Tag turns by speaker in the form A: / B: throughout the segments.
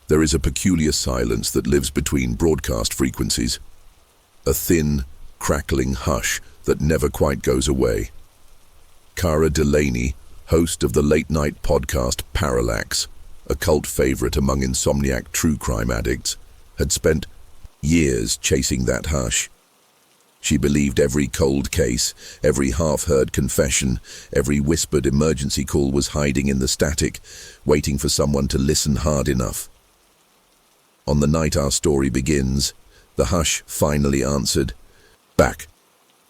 A: There is a peculiar silence that lives between broadcast frequencies. A thin, crackling hush that never quite goes away. Kara Delaney, host of the late-night podcast Parallax, a cult favorite among insomniac true crime addicts, had spent years chasing that hush. She believed every cold case, every half-heard confession, every whispered emergency call was hiding in the static, waiting for someone to listen hard enough. On the night our story begins, the hush finally answered. Back.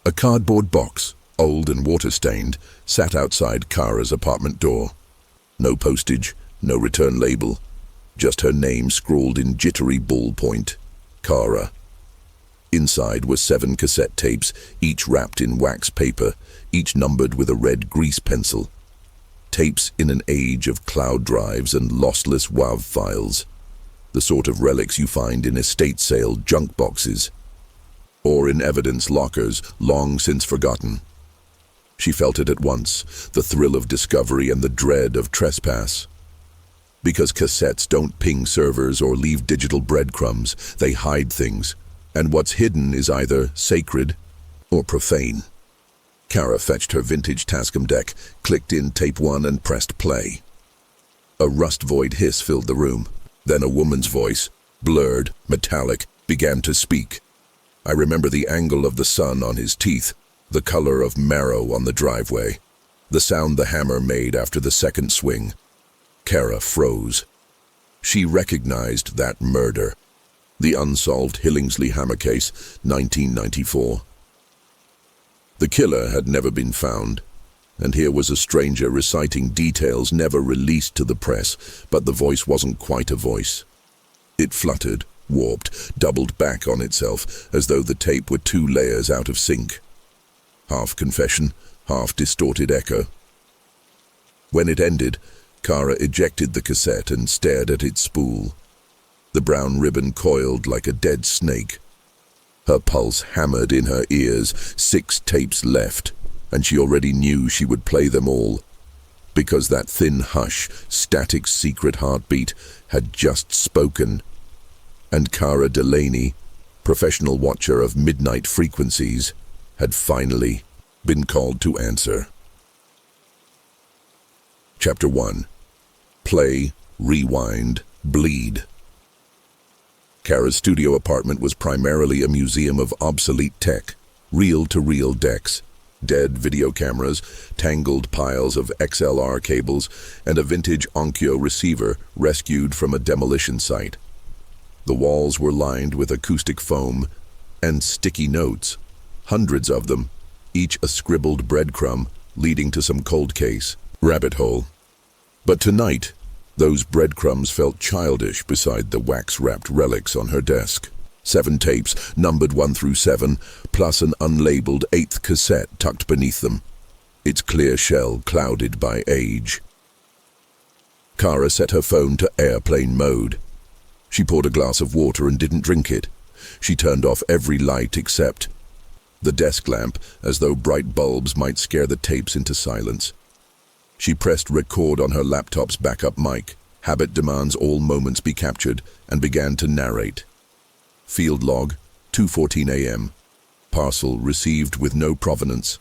A: A cardboard box, old and water-stained, sat outside Kara's apartment door. No postage, no return label, just her name scrawled in jittery ballpoint. Kara. Inside were 7 cassette tapes, each wrapped in wax paper, each numbered with a red grease pencil. Tapes in an age of cloud drives and lossless WAV files. The sort of relics you find in estate sale junk boxes, or in evidence lockers long since forgotten. She felt it at once, the thrill of discovery and the dread of trespass. Because cassettes don't ping servers or leave digital breadcrumbs, they hide things, and what's hidden is either sacred or profane. Kara fetched her vintage Tascam deck, clicked in tape 1 and pressed play. A rust-void hiss filled the room. Then a woman's voice, blurred, metallic, began to speak. I remember the angle of the sun on his teeth, the color of marrow on the driveway, the sound the hammer made after the second swing. Kara froze. She recognized that murder. The unsolved Hillingsley hammer case, 1994. The killer had never been found, and here was a stranger reciting details never released to the press, but the voice wasn't quite a voice. It fluttered, warped, doubled back on itself, as though the tape were 2 layers out of sync. Half confession, half distorted echo. When it ended, Kara ejected the cassette and stared at its spool. The brown ribbon coiled like a dead snake. Her pulse hammered in her ears, 6 tapes left, and she already knew she would play them all, because that thin hush, static secret heartbeat had just spoken, and Kara Delaney, professional watcher of midnight frequencies, had finally been called to answer. Chapter 1. Play, Rewind, Bleed. Kara's studio apartment was primarily a museum of obsolete tech, reel-to-reel decks, dead video cameras, tangled piles of XLR cables, and a vintage Onkyo receiver rescued from a demolition site. The walls were lined with acoustic foam and sticky notes, hundreds of them, each a scribbled breadcrumb leading to some cold case rabbit hole. But tonight, those breadcrumbs felt childish beside the wax-wrapped relics on her desk. 7 tapes, numbered 1 through 7, plus an unlabeled 8th cassette tucked beneath them, its clear shell clouded by age. Kara set her phone to airplane mode. She poured a glass of water and didn't drink it. She turned off every light except the desk lamp, as though bright bulbs might scare the tapes into silence. She pressed record on her laptop's backup mic. Habit demands all moments be captured, and began to narrate. Field log, 2:14 a.m. Parcel received with no provenance.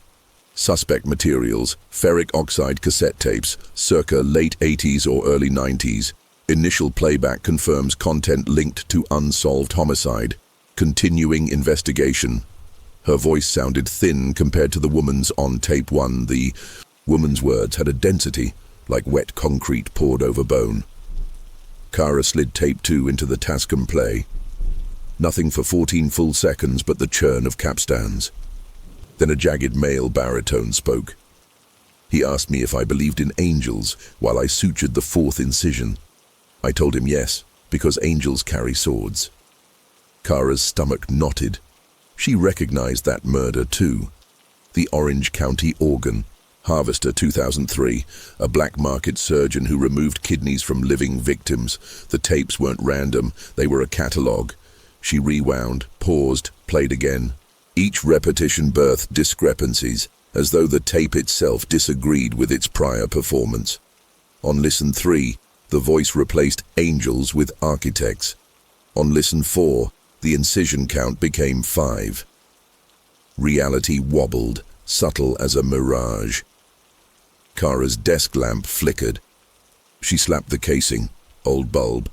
A: Suspect materials, ferric oxide cassette tapes, circa late 80s or early 90s. Initial playback confirms content linked to unsolved homicide. Continuing investigation. Her voice sounded thin compared to the woman's on tape 1. The woman's words had a density, like wet concrete poured over bone. Kara slid tape 2 into the Tascam play. Nothing for 14 full seconds but the churn of capstans. Then a jagged male baritone spoke. He asked me if I believed in angels while I sutured the 4th incision. I told him yes, because angels carry swords. Kara's stomach knotted. She recognized that murder too. The Orange County organ. Harvester 2003, a black market surgeon who removed kidneys from living victims. The tapes weren't random, they were a catalogue. She rewound, paused, played again. Each repetition birthed discrepancies, as though the tape itself disagreed with its prior performance. On listen 3, The voice replaced angels with architects. On listen 4, the incision count became 5. Reality wobbled, subtle as a mirage. Kara's desk lamp flickered. She slapped the casing, old bulb,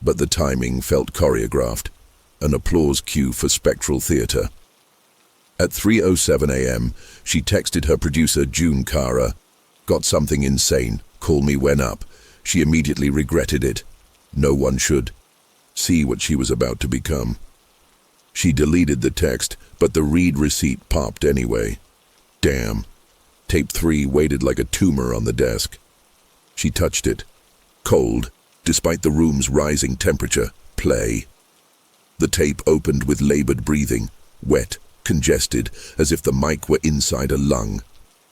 A: but the timing felt choreographed, an applause cue for spectral theater. At 3:07 a.m., she texted her producer June. Kara, got something insane, call me when up. She immediately regretted it. No one should see what she was about to become. She deleted the text, but the read receipt popped anyway. Damn. Tape 3 waited like a tumor on the desk. She touched it. Cold, despite the room's rising temperature. Play. The tape opened with labored breathing, wet, congested, as if the mic were inside a lung.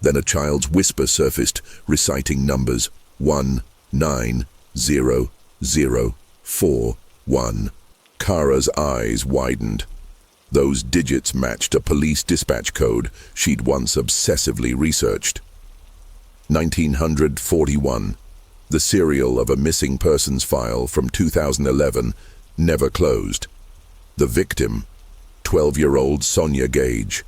A: Then a child's whisper surfaced, reciting numbers. 190041. Kara's eyes widened. Those digits matched a police dispatch code she'd once obsessively researched. 1941, the serial of a missing persons file from 2011, never closed. The victim, 12-year-old Sonia Gage.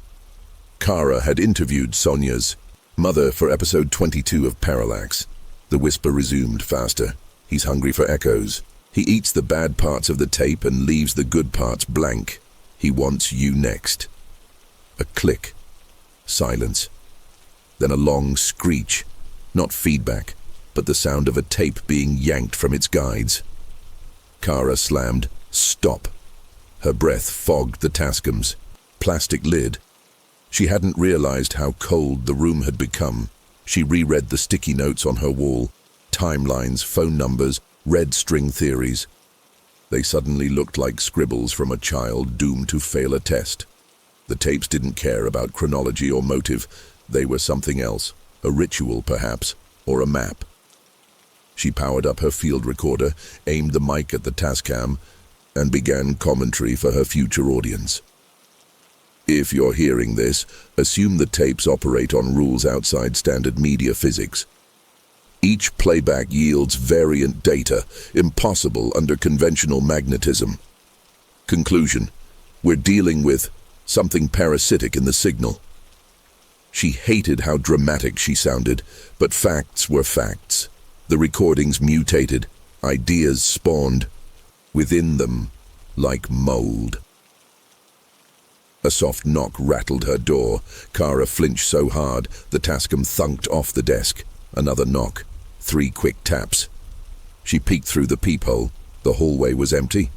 A: Kara had interviewed Sonia's mother for episode 22 of Parallax. The whisper resumed faster. He's hungry for echoes. He eats the bad parts of the tape and leaves the good parts blank. He wants you next. A click. Silence. Then a long screech. Not feedback, but the sound of a tape being yanked from its guides. Kara slammed, "Stop." Her breath fogged the Tascam's plastic lid. She hadn't realized how cold the room had become. She reread the sticky notes on her wall, timelines, phone numbers, red string theories. They suddenly looked like scribbles from a child doomed to fail a test. The tapes didn't care about chronology or motive. They were something else, a ritual perhaps, or a map. She powered up her field recorder, aimed the mic at the Tascam, and began commentary for her future audience. If you're hearing this, assume the tapes operate on rules outside standard media physics. Each playback yields variant data, impossible under conventional magnetism. Conclusion: we're dealing with something parasitic in the signal. She hated how dramatic she sounded, but facts were facts. The recordings mutated, ideas spawned within them like mold. A soft knock rattled her door. Kara flinched so hard, the Tascam thunked off the desk. Another knock. 3 quick taps. She peeked through the peephole. The hallway was empty.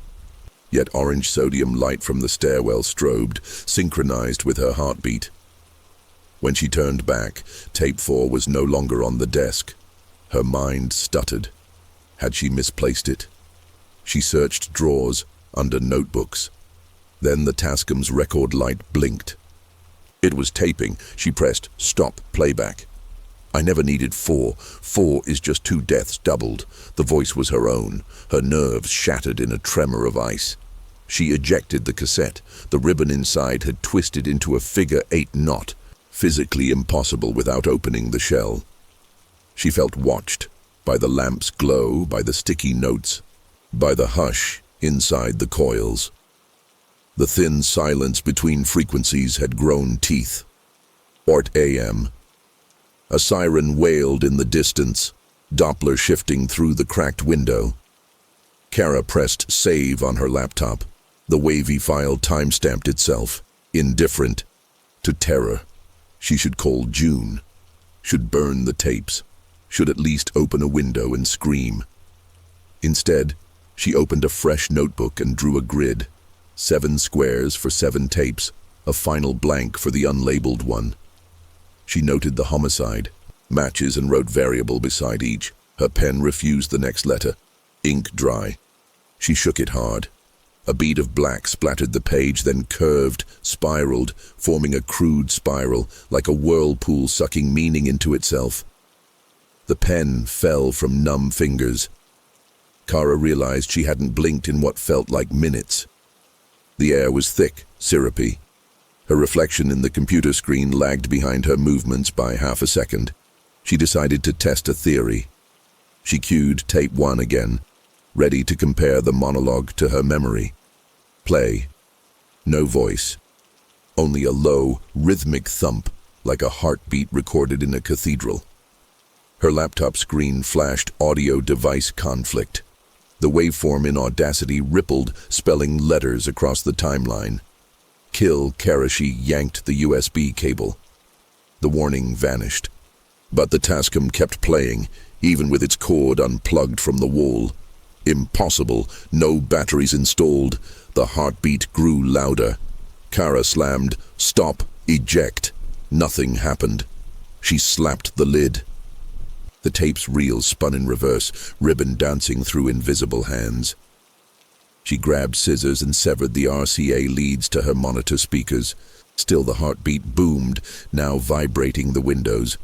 A: Yet orange sodium light from the stairwell strobed, synchronized with her heartbeat. When she turned back, tape 4 was no longer on the desk. Her mind stuttered. Had she misplaced it? She searched drawers, under notebooks. Then the Tascam's record light blinked. It was taping. She pressed stop playback. I never needed 4. 4 is just 2 deaths doubled. The voice was her own. Her nerves shattered in a tremor of ice. She ejected the cassette. The ribbon inside had twisted into a figure-8 knot, physically impossible without opening the shell. She felt watched, by the lamp's glow, by the sticky notes, by the hush inside the coils. The thin silence between frequencies had grown teeth. Ort AM. A siren wailed in the distance, Doppler shifting through the cracked window. Kara pressed save on her laptop. The wavy file timestamped itself, indifferent to terror. She should call June, should burn the tapes, should at least open a window and scream. Instead, she opened a fresh notebook and drew a grid. 7 squares for 7 tapes, a final blank for the unlabeled one. She noted the homicide, matches, and wrote variable beside each. Her pen refused the next letter. Ink dry. She shook it hard. A bead of black splattered the page, then curved, spiraled, forming a crude spiral, like a whirlpool sucking meaning into itself. The pen fell from numb fingers. Kara realized she hadn't blinked in what felt like minutes. The air was thick, syrupy. Her reflection in the computer screen lagged behind her movements by half a second. She decided to test a theory. She cued tape 1 again, ready to compare the monologue to her memory. Play. No voice. Only a low, rhythmic thump, like a heartbeat recorded in a cathedral. Her laptop screen flashed audio device conflict. The waveform in Audacity rippled, spelling letters across the timeline. Kill. Kara. She yanked the USB cable. The warning vanished. But the Tascam kept playing, even with its cord unplugged from the wall. Impossible. No batteries installed. The heartbeat grew louder. Kara slammed, "Stop, eject." Nothing happened. She slapped the lid. The tape's reel spun in reverse, ribbon dancing through invisible hands. She grabbed scissors and severed the RCA leads to her monitor speakers. Still the heartbeat boomed, now vibrating the windows.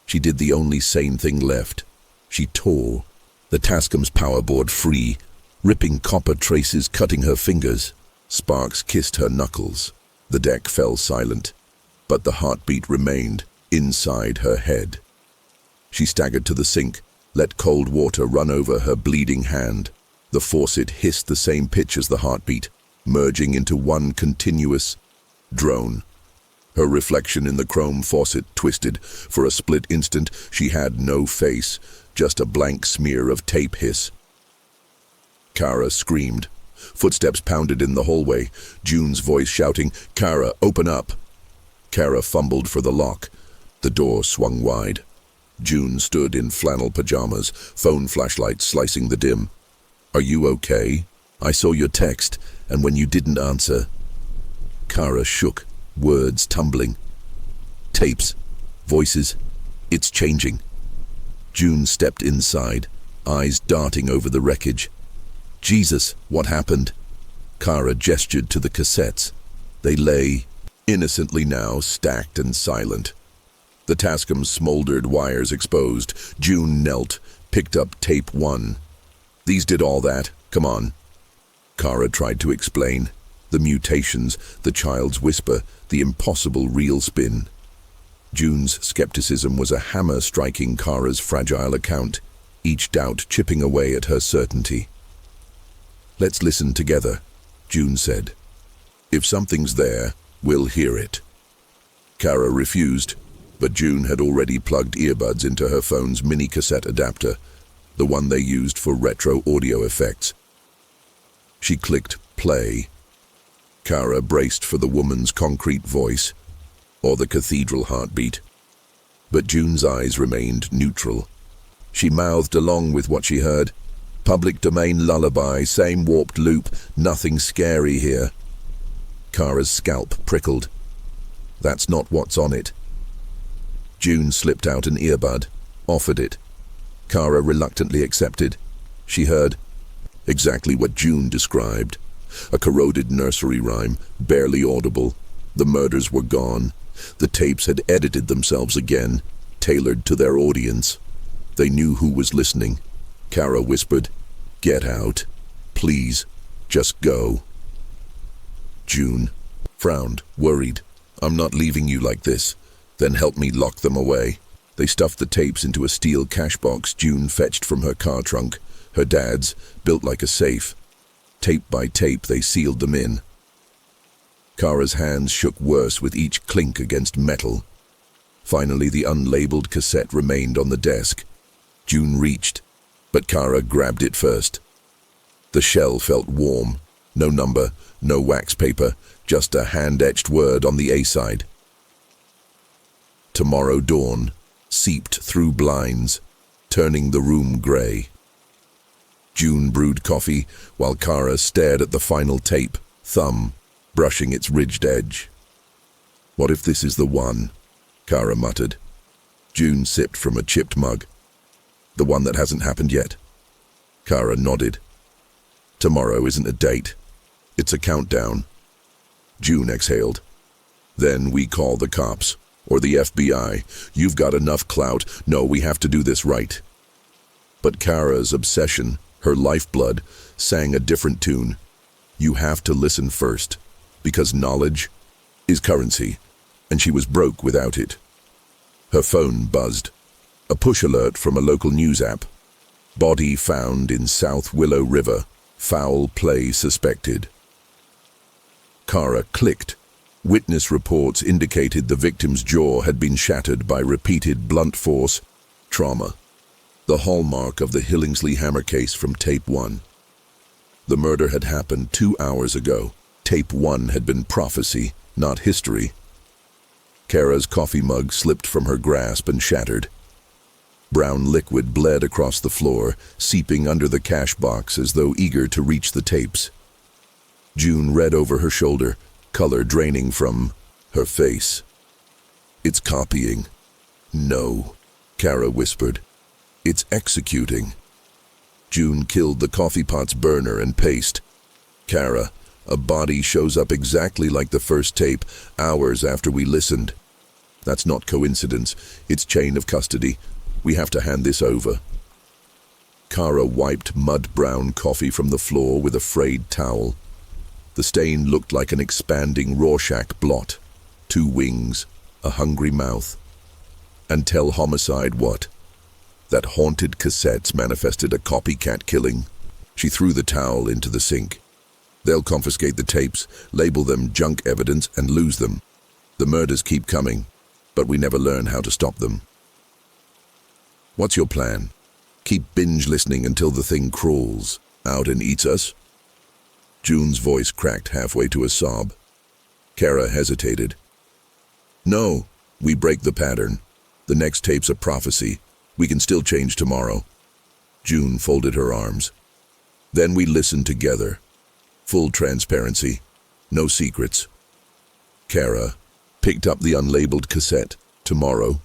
A: She did the only sane thing left. She tore the Tascam's powerboard free, ripping copper traces, cutting her fingers. Sparks kissed her knuckles. The deck fell silent, but the heartbeat remained inside her head. She staggered to the sink, let cold water run over her bleeding hand. The faucet hissed the same pitch as the heartbeat, merging into one continuous drone. Her reflection in the chrome faucet twisted. For a split instant, she had no face, just a blank smear of tape hiss. Kara screamed. Footsteps pounded in the hallway, June's voice shouting, "Kara, open up!" Kara fumbled for the lock. The door swung wide. June stood in flannel pajamas, phone flashlight slicing the dim. "Are you okay? I saw your text, and when you didn't answer..." Kara shook, words tumbling. "Tapes, voices, it's changing." June stepped inside, eyes darting over the wreckage. "Jesus, what happened?" Kara gestured to the cassettes. They lay, innocently now, stacked and silent. The Tascam's smoldered wires exposed. June knelt, picked up tape 1. "These did all that. Come on." Kara tried to explain. The mutations, the child's whisper, the impossible reel spin. June's skepticism was a hammer striking Kara's fragile account, each doubt chipping away at her certainty. "Let's listen together," June said. "If something's there, we'll hear it." Kara refused, but June had already plugged earbuds into her phone's mini cassette adapter, the one they used for retro audio effects. She clicked play. Kara braced for the woman's concrete voice, or the cathedral heartbeat. But June's eyes remained neutral. She mouthed along with what she heard. "Public domain lullaby, same warped loop, nothing scary here." Kara's scalp prickled. "That's not what's on it." June slipped out an earbud, offered it. Kara reluctantly accepted. She heard exactly what June described. A corroded nursery rhyme, barely audible. The murders were gone. The tapes had edited themselves again, tailored to their audience. They knew who was listening. Kara whispered, "Get out. Please, just go." June frowned, worried. "I'm not leaving you like this. Then help me lock them away." They stuffed the tapes into a steel cash box June fetched from her car trunk, her dad's, built like a safe. Tape by tape, they sealed them in. Kara's hands shook worse with each clink against metal. Finally, the unlabeled cassette remained on the desk. June reached, but Kara grabbed it first. The shell felt warm. No number, no wax paper, just a hand-etched word on the A-side. Tomorrow dawn seeped through blinds, turning the room gray. June brewed coffee while Kara stared at the final tape, thumb brushing its ridged edge. "What if this is the one?" Kara muttered. June sipped from a chipped mug. "The one that hasn't happened yet?" Kara nodded. "Tomorrow isn't a date. It's a countdown." June exhaled. "Then we call the cops. Or the FBI. You've got enough clout. No, we have to do this right." But Kara's obsession, her lifeblood, sang a different tune. You have to listen first, because knowledge is currency, and she was broke without it. Her phone buzzed. A push alert from a local news app. Body found in South Willow River. Foul play suspected. Kara clicked. Witness reports indicated the victim's jaw had been shattered by repeated blunt force trauma. The hallmark of the Hillingsley Hammer case from Tape 1. The murder had happened 2 hours ago. Tape 1 had been prophecy, not history. Kara's coffee mug slipped from her grasp and shattered. Brown liquid bled across the floor, seeping under the cash box as though eager to reach the tapes. June read over her shoulder, color draining from her face. "It's copying." "No," Kara whispered. "It's executing." June killed the coffee pot's burner and paste. "Kara, a body shows up exactly like the first tape, hours after we listened. That's not coincidence, it's chain of custody. We have to hand this over." Kara wiped mud-brown coffee from the floor with a frayed towel. The stain looked like an expanding Rorschach blot. 2 wings, a hungry mouth. And tell homicide what? That haunted cassettes manifested a copycat killing. She threw the towel into the sink. They'll confiscate the tapes, label them junk evidence, and lose them. The murders keep coming, but we never learn how to stop them. "What's your plan? Keep binge listening until the thing crawls out and eats us?" June's voice cracked halfway to a sob. Kara hesitated. "No, we break the pattern. The next tape's a prophecy. We can still change tomorrow." June folded her arms. "Then we listen together. Full transparency. No secrets." Kara picked up the unlabeled cassette. "Tomorrow,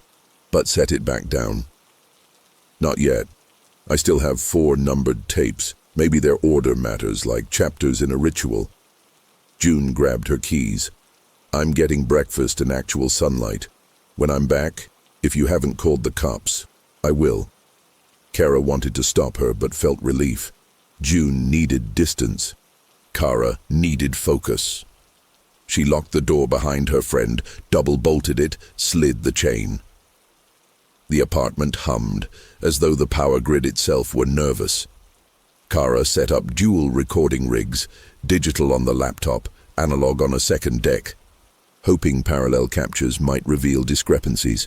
A: but set it back down." "Not yet. I still have 4 numbered tapes. Maybe their order matters, like chapters in a ritual." June grabbed her keys. "I'm getting breakfast and actual sunlight. When I'm back, if you haven't called the cops, I will." Kara wanted to stop her, but felt relief. June needed distance. Kara needed focus. She locked the door behind her friend, double-bolted it, slid the chain. The apartment hummed, as though the power grid itself were nervous. Kara set up dual recording rigs, digital on the laptop, analog on a second deck, hoping parallel captures might reveal discrepancies.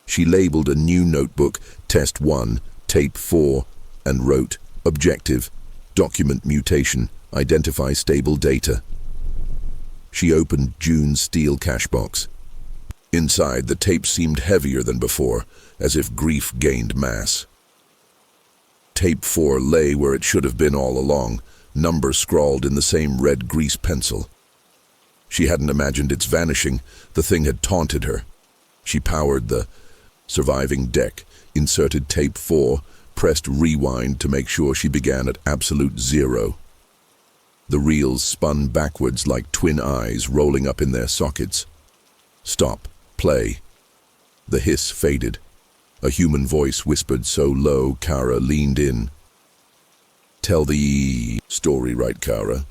A: She labeled a new notebook, Test 1, Tape 4, and wrote, "Objective, document mutation, identify stable data." She opened June's steel cash box. Inside, the tape seemed heavier than before, as if grief gained mass. Tape 4 lay where it should have been all along, number scrawled in the same red grease pencil. She hadn't imagined its vanishing. The thing had taunted her. She powered the surviving deck, inserted tape 4, pressed rewind to make sure she began at absolute 0. The reels spun backwards like twin eyes rolling up in their sockets. "Stop. Play." The hiss faded. A human voice whispered so low, Kara leaned in. "Tell the story right, Kara.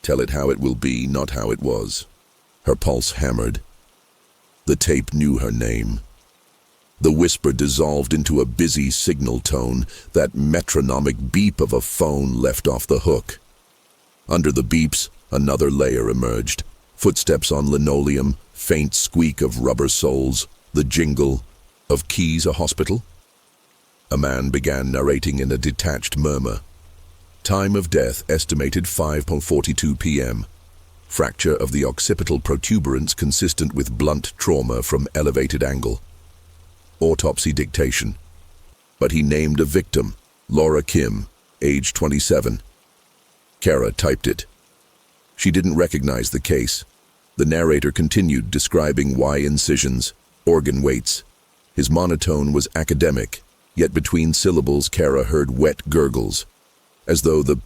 A: Tell it how it will be, not how it was." Her pulse hammered. The tape knew her name. The whisper dissolved into a busy signal tone, that metronomic beep of a phone left off the hook. Under the beeps, another layer emerged. Footsteps on linoleum, faint squeak of rubber soles, the jingle of keys a hospital. A man began narrating in a detached murmur. Time of death estimated 5:42 p.m. Fracture of the occipital protuberance consistent with blunt trauma from elevated angle. Autopsy dictation. But he named a victim, Laura Kim, age 27. Kara typed it. She didn't recognize the case. The narrator continued, describing Y incisions, organ weights. His monotone was academic, yet between syllables Kara heard wet gurgles, as though the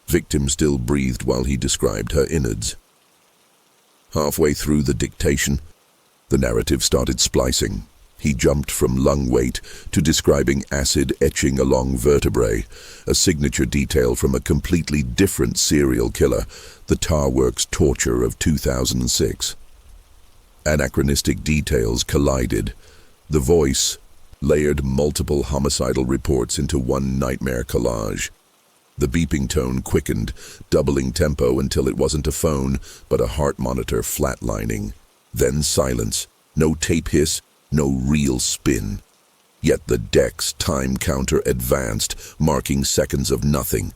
A: victim still breathed while he described her innards. Halfway through the dictation, the narrative started splicing. He jumped from lung weight to describing acid etching along vertebrae, a signature detail from a completely different serial killer, the Tarworks torture of 2006. Anachronistic details collided. The voice, layered multiple homicidal reports into one nightmare collage. The beeping tone quickened, doubling tempo until it wasn't a phone, but a heart monitor flatlining. Then silence. No tape hiss, no reel spin. Yet the deck's time counter advanced, marking seconds of nothing.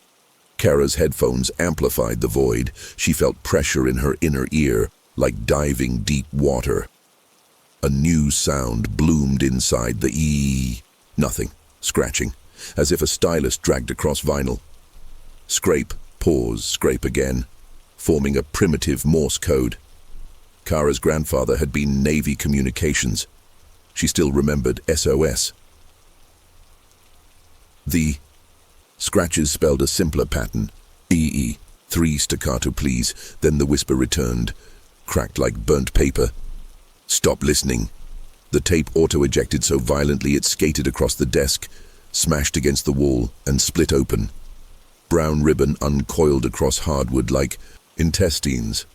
A: Kara's headphones amplified the void. She felt pressure in her inner ear, like diving deep water. A new sound bloomed inside the E. Nothing. Scratching, as if a stylus dragged across vinyl. Scrape, pause, scrape again, forming a primitive Morse code. Kara's grandfather had been Navy communications. She still remembered SOS. The scratches spelled a simpler pattern. EE. 3 staccato please, then the whisper returned, cracked like burnt paper. Stop listening. The tape auto-ejected so violently it skated across the desk, smashed against the wall, and split open. Brown ribbon uncoiled across hardwood like intestines.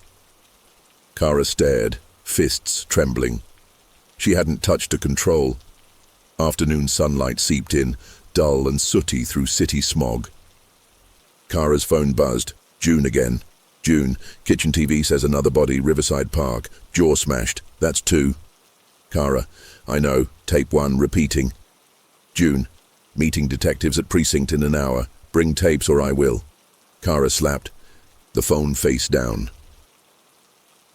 A: Kara stared, fists trembling. She hadn't touched a control. Afternoon sunlight seeped in, dull and sooty through city smog. Kara's phone buzzed. June again. June, kitchen TV says another body, Riverside Park. Jaw smashed. That's 2. Kara, I know. Tape 1, repeating. June, meeting detectives at precinct in an hour. Bring tapes or I will. Kara slapped, the phone face down.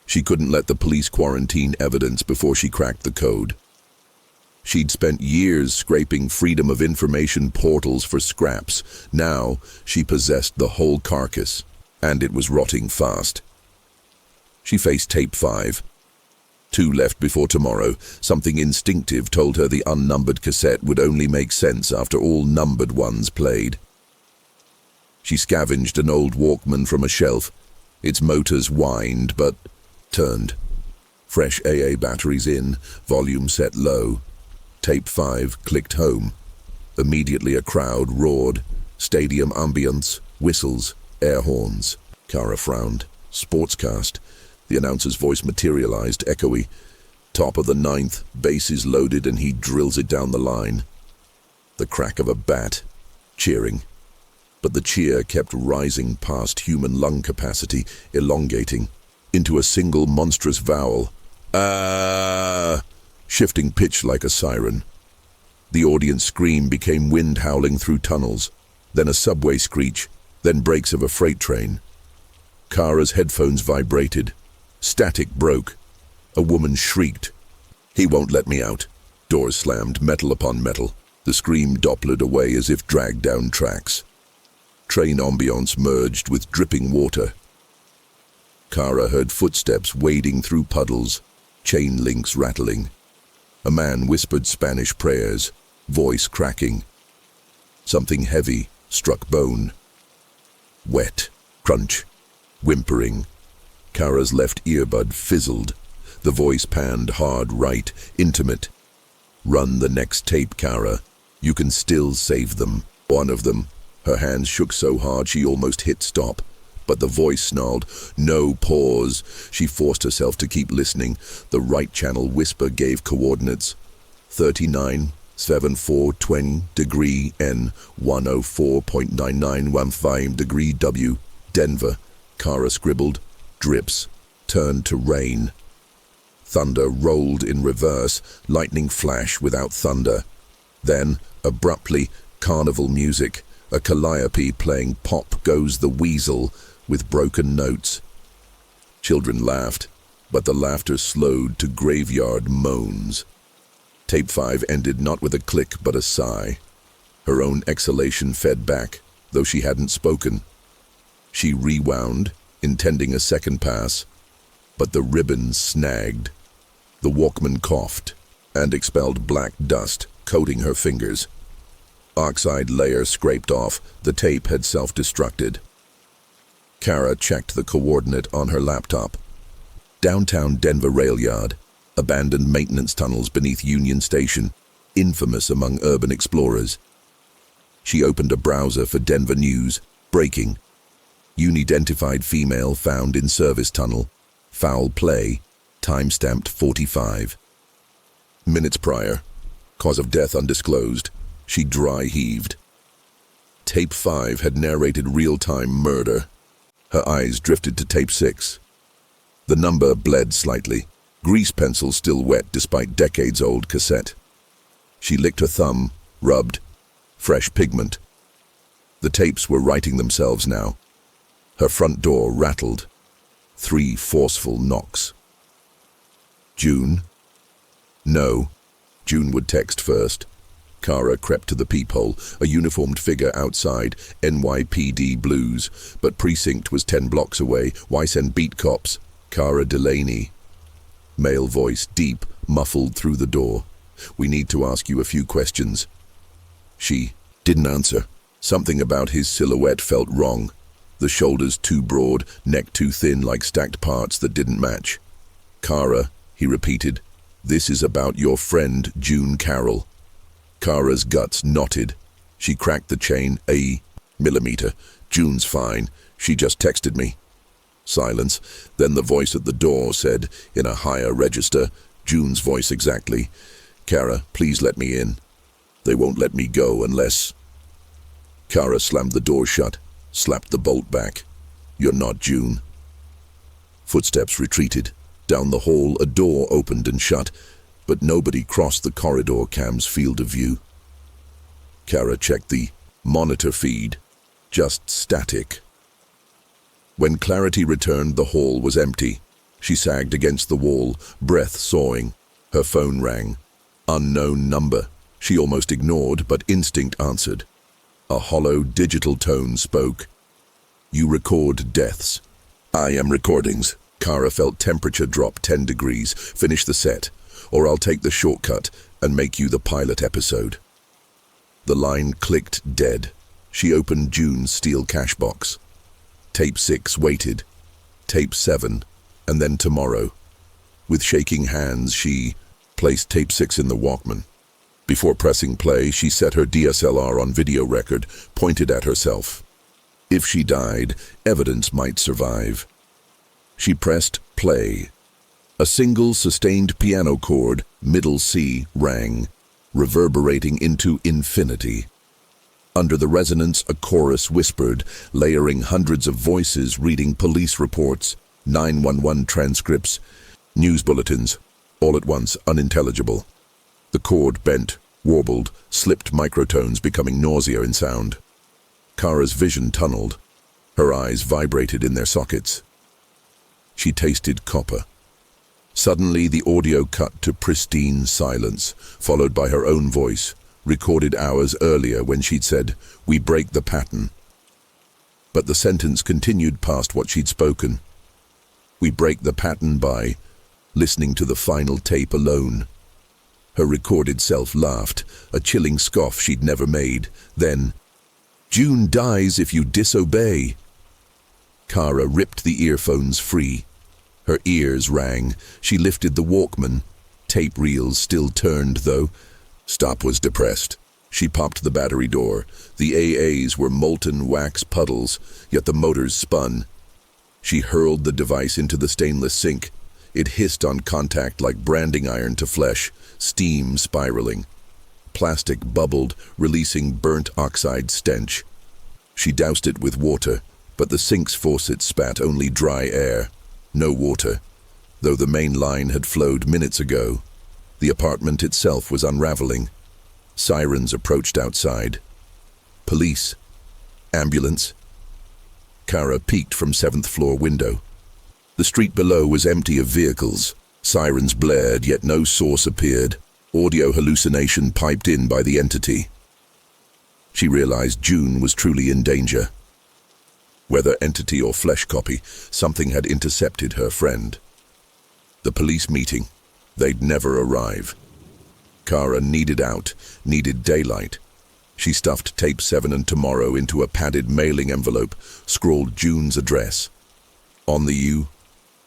A: She couldn't let the police quarantine evidence before she cracked the code. She'd spent years scraping Freedom of Information portals for scraps. Now she possessed the whole carcass, and it was rotting fast. She faced tape 5. 2 left before tomorrow. Something instinctive told her the unnumbered cassette would only make sense after all numbered ones played. She scavenged an old Walkman from a shelf. Its motors whined, but turned. Fresh AA batteries in, volume set low. Tape 5 clicked home. Immediately a crowd roared. Stadium ambience, whistles, air horns. Kara frowned. Sportscast. The announcer's voice materialized, echoey. Top of the 9th, bases loaded and he drills it down the line. The crack of a bat. Cheering. But the cheer kept rising past human lung capacity, elongating, into a single monstrous vowel. Ah! Shifting pitch like a siren. The audience scream became wind howling through tunnels, then a subway screech, then brakes of a freight train. Kara's headphones vibrated. Static broke. A woman shrieked. He won't let me out. Doors slammed, metal upon metal. The scream dopplered away as if dragged down tracks. Train ambiance merged with dripping water. Kara heard footsteps wading through puddles, chain links rattling. A man whispered Spanish prayers, voice cracking. Something heavy struck bone. Wet, crunch, whimpering. Kara's left earbud fizzled. The voice panned hard right, intimate. Run the next tape, Kara. You can still save them. One of them. Her hands shook so hard she almost hit stop. But the voice snarled, no pause. She forced herself to keep listening. The right channel whisper gave coordinates. 39, 7420 degree N, 104.9915 degree W, Denver. Kara scribbled, drips, turned to rain. Thunder rolled in reverse, lightning flash without thunder. Then, abruptly, carnival music, a calliope playing Pop Goes the Weasel with broken notes. Children laughed, but the laughter slowed to graveyard moans. Tape 5 ended not with a click but a sigh. Her own exhalation fed back, though she hadn't spoken. She rewound, intending a second pass, but the ribbon snagged. The Walkman coughed and expelled black dust, coating her fingers. Oxide layer scraped off, the tape had self-destructed. Kara checked the coordinate on her laptop. Downtown Denver rail yard, abandoned maintenance tunnels beneath Union Station, infamous among urban explorers. She opened a browser for Denver news, breaking. Unidentified female found in service tunnel, foul play, time-stamped 45. Minutes prior, Cause of death undisclosed. She dry heaved. Tape 5 had narrated real-time murder. Her eyes drifted to tape 6. The number bled slightly. Grease pencil still wet despite decades-old cassette. She licked her thumb, rubbed. Fresh pigment. The tapes were writing themselves now. Her front door rattled. 3 forceful knocks. June? No. June would text first. Kara crept to the peephole, a uniformed figure outside, NYPD Blues, but precinct was 10 blocks away. Why send beat cops? Kara Delaney. Male voice, deep, muffled through the door. We need to ask you a few questions. She didn't answer. Something about his silhouette felt wrong. The shoulders too broad, neck too thin like stacked parts that didn't match. Kara, he repeated, this is about your friend June Carroll. Kara's guts knotted. She cracked the chain. A millimeter. June's fine. She just texted me. Silence. Then the voice at the door said, in a higher register, June's voice exactly, Kara, please let me in. They won't let me go unless... Kara slammed the door shut, slapped the bolt back. You're not June. Footsteps retreated. Down the hall, a door opened and shut, but nobody crossed the corridor cam's field of view. Kara checked the monitor feed. Just static. When clarity returned, the hall was empty. She sagged against the wall, breath sawing. Her phone rang. Unknown number. She almost ignored, but instinct answered. A hollow digital tone spoke. You record deaths. I am recordings. Kara felt temperature drop 10 degrees. Finish the set, or I'll take the shortcut and make you the pilot episode. The line clicked dead. She opened June's steel cash box. Tape 6 waited. Tape 7, and then tomorrow. With shaking hands, she placed tape 6 in the Walkman. Before pressing play, she set her DSLR on video record, pointed at herself. If she died, evidence might survive. She pressed play. A single sustained piano chord, middle C, rang, reverberating into infinity. Under the resonance, a chorus whispered, layering hundreds of voices reading police reports, 911 transcripts, news bulletins, all at once unintelligible. The chord bent, warbled, slipped microtones becoming nausea in sound. Kara's vision tunneled. Her eyes vibrated in their sockets. She tasted copper. Suddenly, the audio cut to pristine silence, followed by her own voice, recorded hours earlier when she'd said, "We break the pattern." But the sentence continued past what she'd spoken. We break the pattern by listening to the final tape alone. Her recorded self laughed, a chilling scoff she'd never made. Then, June dies if you disobey. Kara ripped the earphones free. Her ears rang. She lifted the Walkman. Tape reels still turned, though. Stop was depressed. She popped the battery door. The AAs were molten wax puddles, yet the motors spun. She hurled the device into the stainless sink. It hissed on contact like branding iron to flesh, steam spiraling. Plastic bubbled, releasing burnt oxide stench. She doused it with water, but the sink's faucet spat only dry air. No water, though the main line had flowed minutes ago. The apartment itself was unraveling. Sirens approached outside. Police. Ambulance. Kara peeked from 7th floor window. The street below was empty of vehicles. Sirens blared, yet no source appeared. Audio hallucination piped in by the entity. She realized June was truly in danger. Whether entity or flesh copy, something had intercepted her friend. The police meeting. They'd never arrive. Kara needed out, needed daylight. She stuffed tape 7 and tomorrow into a padded mailing envelope, scrawled June's address. On the U,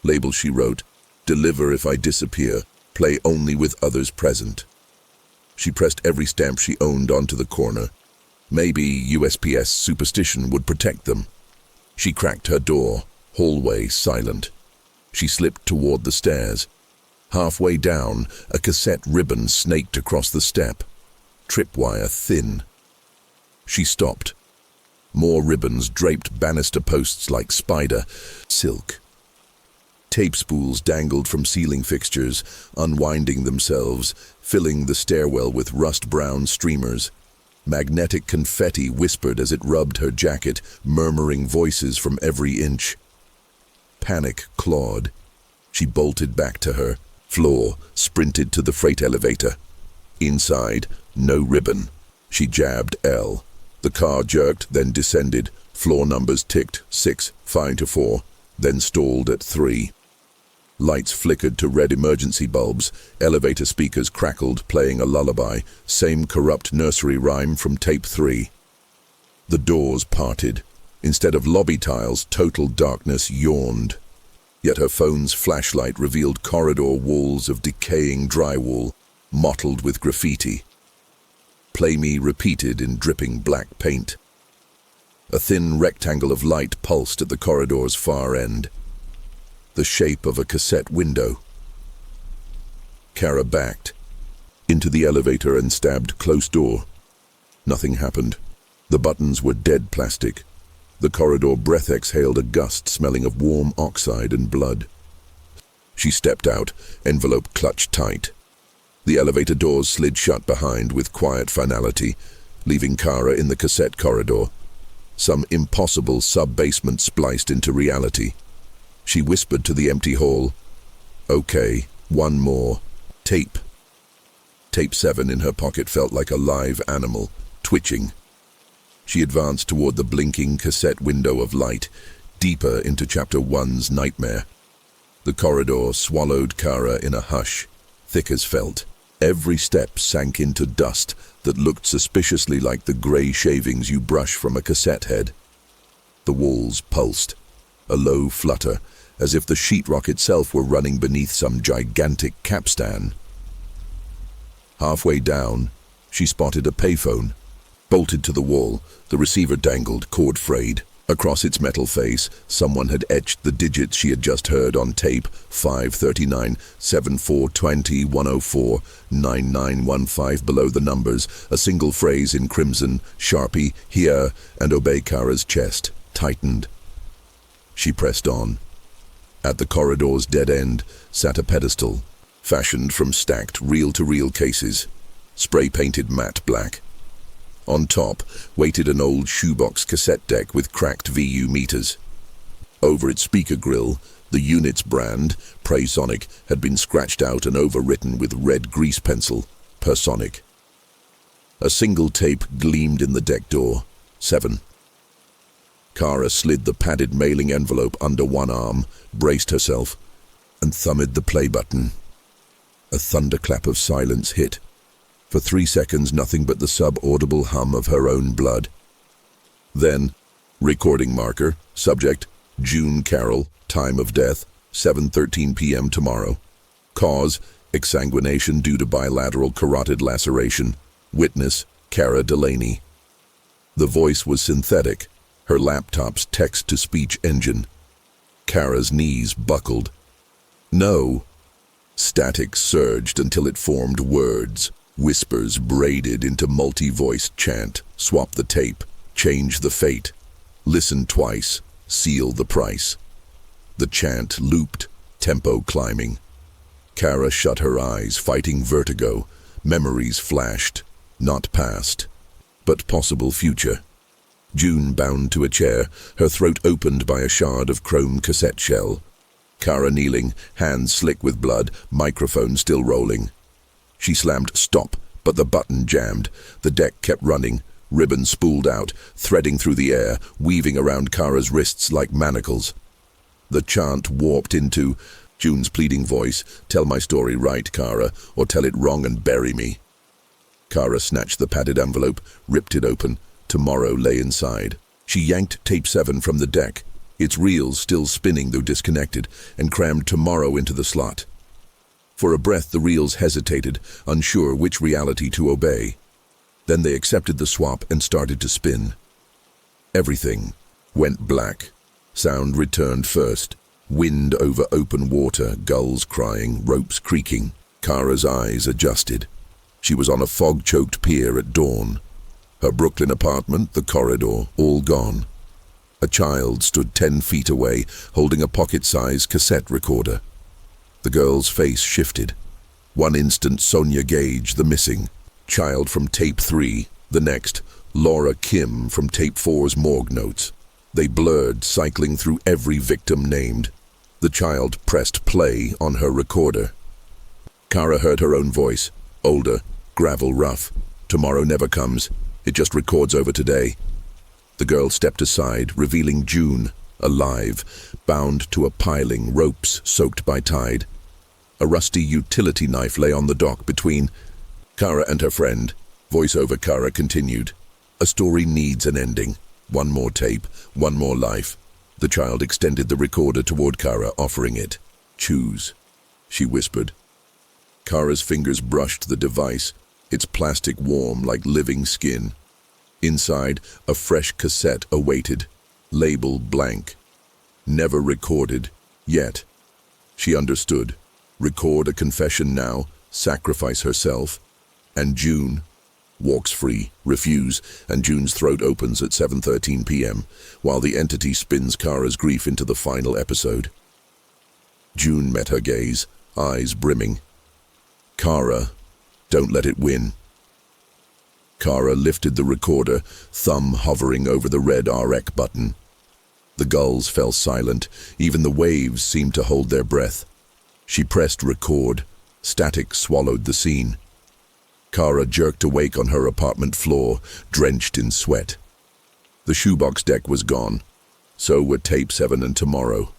A: label she wrote, deliver if I disappear, play only with others present. She pressed every stamp she owned onto the corner. Maybe USPS superstition would protect them. She cracked her door, hallway silent. She slipped toward the stairs. Halfway down, a cassette ribbon snaked across the step, tripwire thin. She stopped. More ribbons draped banister posts like spider silk. Tape spools dangled from ceiling fixtures, unwinding themselves, filling the stairwell with rust-brown streamers. Magnetic confetti whispered as it rubbed her jacket, murmuring voices from every inch. Panic clawed. She bolted back to her floor, sprinted to the freight elevator. Inside, no ribbon. She jabbed L. The car jerked, then descended. Floor numbers ticked, 6, 5 to 4, then stalled at 3. Lights flickered to red emergency bulbs. Elevator speakers crackled, playing a lullaby. Same corrupt nursery rhyme from tape 3. The doors parted. Instead of lobby tiles, total darkness yawned. Yet her phone's flashlight revealed corridor walls of decaying drywall, mottled with graffiti. "Play me" repeated in dripping black paint. A thin rectangle of light pulsed at the corridor's far end. The shape of a cassette window. Kara backed into the elevator and stabbed closed door. Nothing happened. The buttons were dead plastic. The corridor breath exhaled a gust smelling of warm oxide and blood. She stepped out, envelope clutched tight. The elevator doors slid shut behind with quiet finality, leaving Kara in the cassette corridor. Some impossible sub-basement spliced into reality. She whispered to the empty hall, "Okay, one more. Tape." Tape 7 in her pocket felt like a live animal, twitching. She advanced toward the blinking cassette window of light, deeper into Chapter 1's nightmare. The corridor swallowed Kara in a hush, thick as felt. Every step sank into dust that looked suspiciously like the gray shavings you brush from a cassette head. The walls pulsed, a low flutter, as if the sheetrock itself were running beneath some gigantic capstan. Halfway down, she spotted a payphone. Bolted to the wall, the receiver dangled, cord frayed. Across its metal face, someone had etched the digits she had just heard on tape: 539, 7420, 104, 9915 below the numbers, a single phrase in crimson, Sharpie, "Here," and obey. Kara's chest tightened. She pressed on. At the corridor's dead end sat a pedestal, fashioned from stacked reel-to-reel cases, spray-painted matte black. On top waited an old shoebox cassette deck with cracked VU meters. Over its speaker grill, the unit's brand, Praysonic, had been scratched out and overwritten with red grease pencil, Personic. A single tape gleamed in the deck door, 7. Kara slid the padded mailing envelope under one arm, braced herself, and thumbed the play button. A thunderclap of silence hit. For 3 seconds, nothing but the sub-audible hum of her own blood. Then, recording marker, subject, June Carroll, time of death, 7:13 p.m. tomorrow. Cause, exsanguination due to bilateral carotid laceration. Witness, Kara Delaney. The voice was synthetic, her laptop's text-to-speech engine. Kara's knees buckled. "No." Static surged until it formed words. Whispers braided into multi-voiced chant. Swap the tape. Change the fate. Listen twice. Seal the price. The chant looped, tempo climbing. Kara shut her eyes, fighting vertigo. Memories flashed. Not past, but possible future. June bound to a chair, her throat opened by a shard of chrome cassette shell. Kara kneeling, hands slick with blood, microphone still rolling. She slammed stop, but the button jammed. The deck kept running. Ribbon spooled out, threading through the air, weaving around Kara's wrists like manacles. The chant warped into June's pleading voice, "Tell my story right, Kara, or tell it wrong and bury me." Kara snatched the padded envelope, ripped it open. Tomorrow lay inside. She yanked tape 7 from the deck, its reels still spinning though disconnected, and crammed tomorrow into the slot. For a breath the reels hesitated, unsure which reality to obey. Then they accepted the swap and started to spin. Everything went black. Sound returned first. Wind over open water, gulls crying, ropes creaking. Kara's eyes adjusted. She was on a fog-choked pier at dawn. Her Brooklyn apartment, the corridor, all gone. A child stood 10 feet away, holding a pocket-sized cassette recorder. The girl's face shifted. One instant, Sonia Gage, the missing. Child from tape 3. The next, Laura Kim from tape 4's morgue notes. They blurred, cycling through every victim named. The child pressed play on her recorder. Kara heard her own voice. Older, gravel rough. Tomorrow never comes. It just records over today. The girl stepped aside, revealing June, alive, bound to a piling, ropes soaked by tide. A rusty utility knife lay on the dock between Kara and her friend. Voiceover Kara continued. A story needs an ending. One more tape, one more life. The child extended the recorder toward Kara, offering it. Choose, she whispered. Kara's fingers brushed the device, its plastic warm like living skin. Inside, a fresh cassette awaited, label blank. Never recorded, yet. She understood. Record a confession now, sacrifice herself. And June walks free, refuse, and June's throat opens at 7:13 p.m., while the entity spins Kara's grief into the final episode. June met her gaze, eyes brimming. Kara, don't let it win. Kara lifted the recorder, thumb hovering over the red REC button. The gulls fell silent, even the waves seemed to hold their breath. She pressed record. Static swallowed the scene. Kara jerked awake on her apartment floor, drenched in sweat. The shoebox deck was gone. So were tape 7 and tomorrow.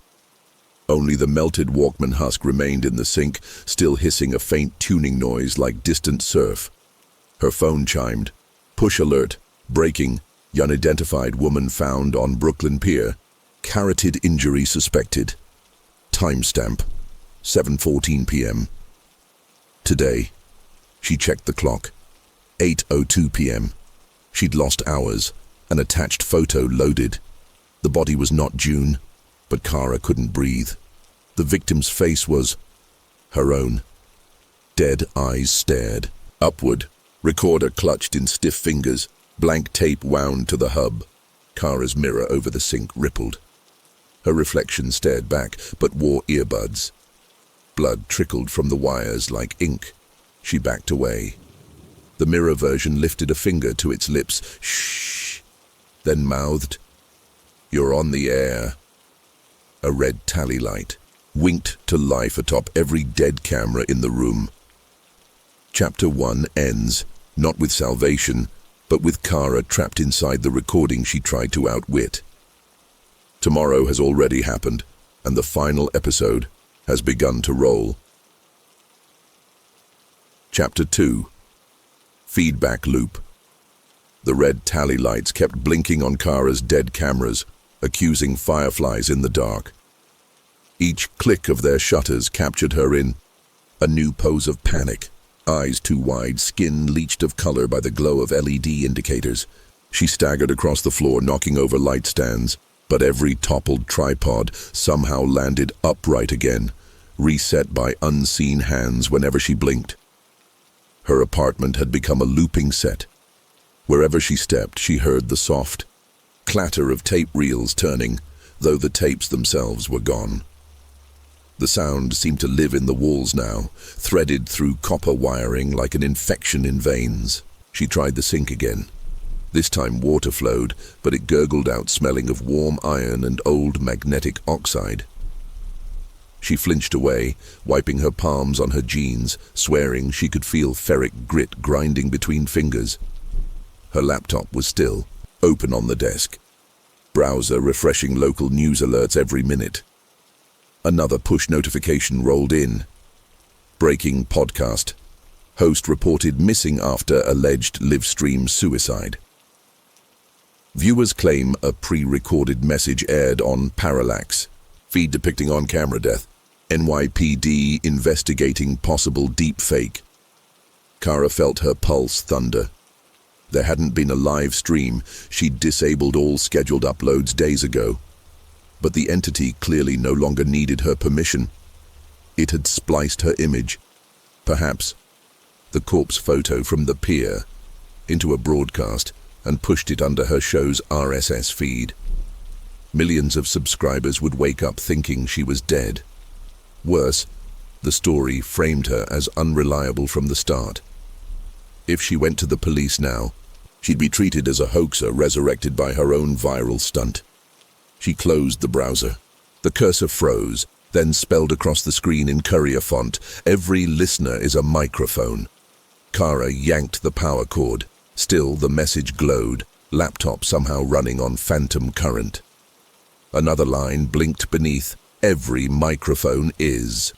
A: Only the melted Walkman husk remained in the sink, still hissing a faint tuning noise like distant surf. Her phone chimed. Push alert. Breaking. Unidentified woman found on Brooklyn Pier. Carotid injury suspected. Timestamp. 7:14 p.m. Today. She checked the clock. 8:02 p.m. She'd lost hours. An attached photo loaded. The body was not June, but Kara couldn't breathe. The victim's face was her own. Dead eyes stared upward. Recorder clutched in stiff fingers. Blank tape wound to the hub. Kara's mirror over the sink rippled. Her reflection stared back, but wore earbuds. Blood trickled from the wires like ink. She backed away. The mirror version lifted a finger to its lips. Shh. Then mouthed, "You're on the air." A red tally light winked to life atop every dead camera in the room. Chapter 1 ends, not with salvation, but with Kara trapped inside the recording she tried to outwit. Tomorrow has already happened, and the final episode has begun to roll. Chapter 2. Feedback Loop. The red tally lights kept blinking on Kara's dead cameras, accusing fireflies in the dark. Each click of their shutters captured her in a new pose of panic. Eyes too wide, skin leached of color by the glow of LED indicators. She staggered across the floor, knocking over light stands, but every toppled tripod somehow landed upright again, reset by unseen hands whenever she blinked. Her apartment had become a looping set. Wherever she stepped, she heard the soft clatter of tape reels turning, though the tapes themselves were gone. The sound seemed to live in the walls now, threaded through copper wiring like an infection in veins. She tried the sink again. This time water flowed, but it gurgled out, smelling of warm iron and old magnetic oxide. She flinched away, wiping her palms on her jeans, swearing she could feel ferric grit grinding between fingers. Her laptop was still, open on the desk. Browser refreshing local news alerts every minute. Another push notification rolled in. Breaking podcast. Host reported missing after alleged live-stream suicide. Viewers claim a pre-recorded message aired on Parallax. Feed depicting on-camera death. NYPD investigating possible deep fake. Kara felt her pulse thunder. There hadn't been a live stream. She'd disabled all scheduled uploads days ago. but the entity clearly no longer needed her permission. It had spliced her image, perhaps the corpse photo from the pier, into a broadcast and pushed it under her show's RSS feed. Millions of subscribers would wake up thinking she was dead. Worse, the story framed her as unreliable from the start. If she went to the police now, she'd be treated as a hoaxer resurrected by her own viral stunt. She closed the browser. The cursor froze, then spelled across the screen in courier font, "Every listener is a microphone." Kara yanked the power cord. Still, the message glowed, laptop somehow running on phantom current. Another line blinked beneath, "Every microphone is."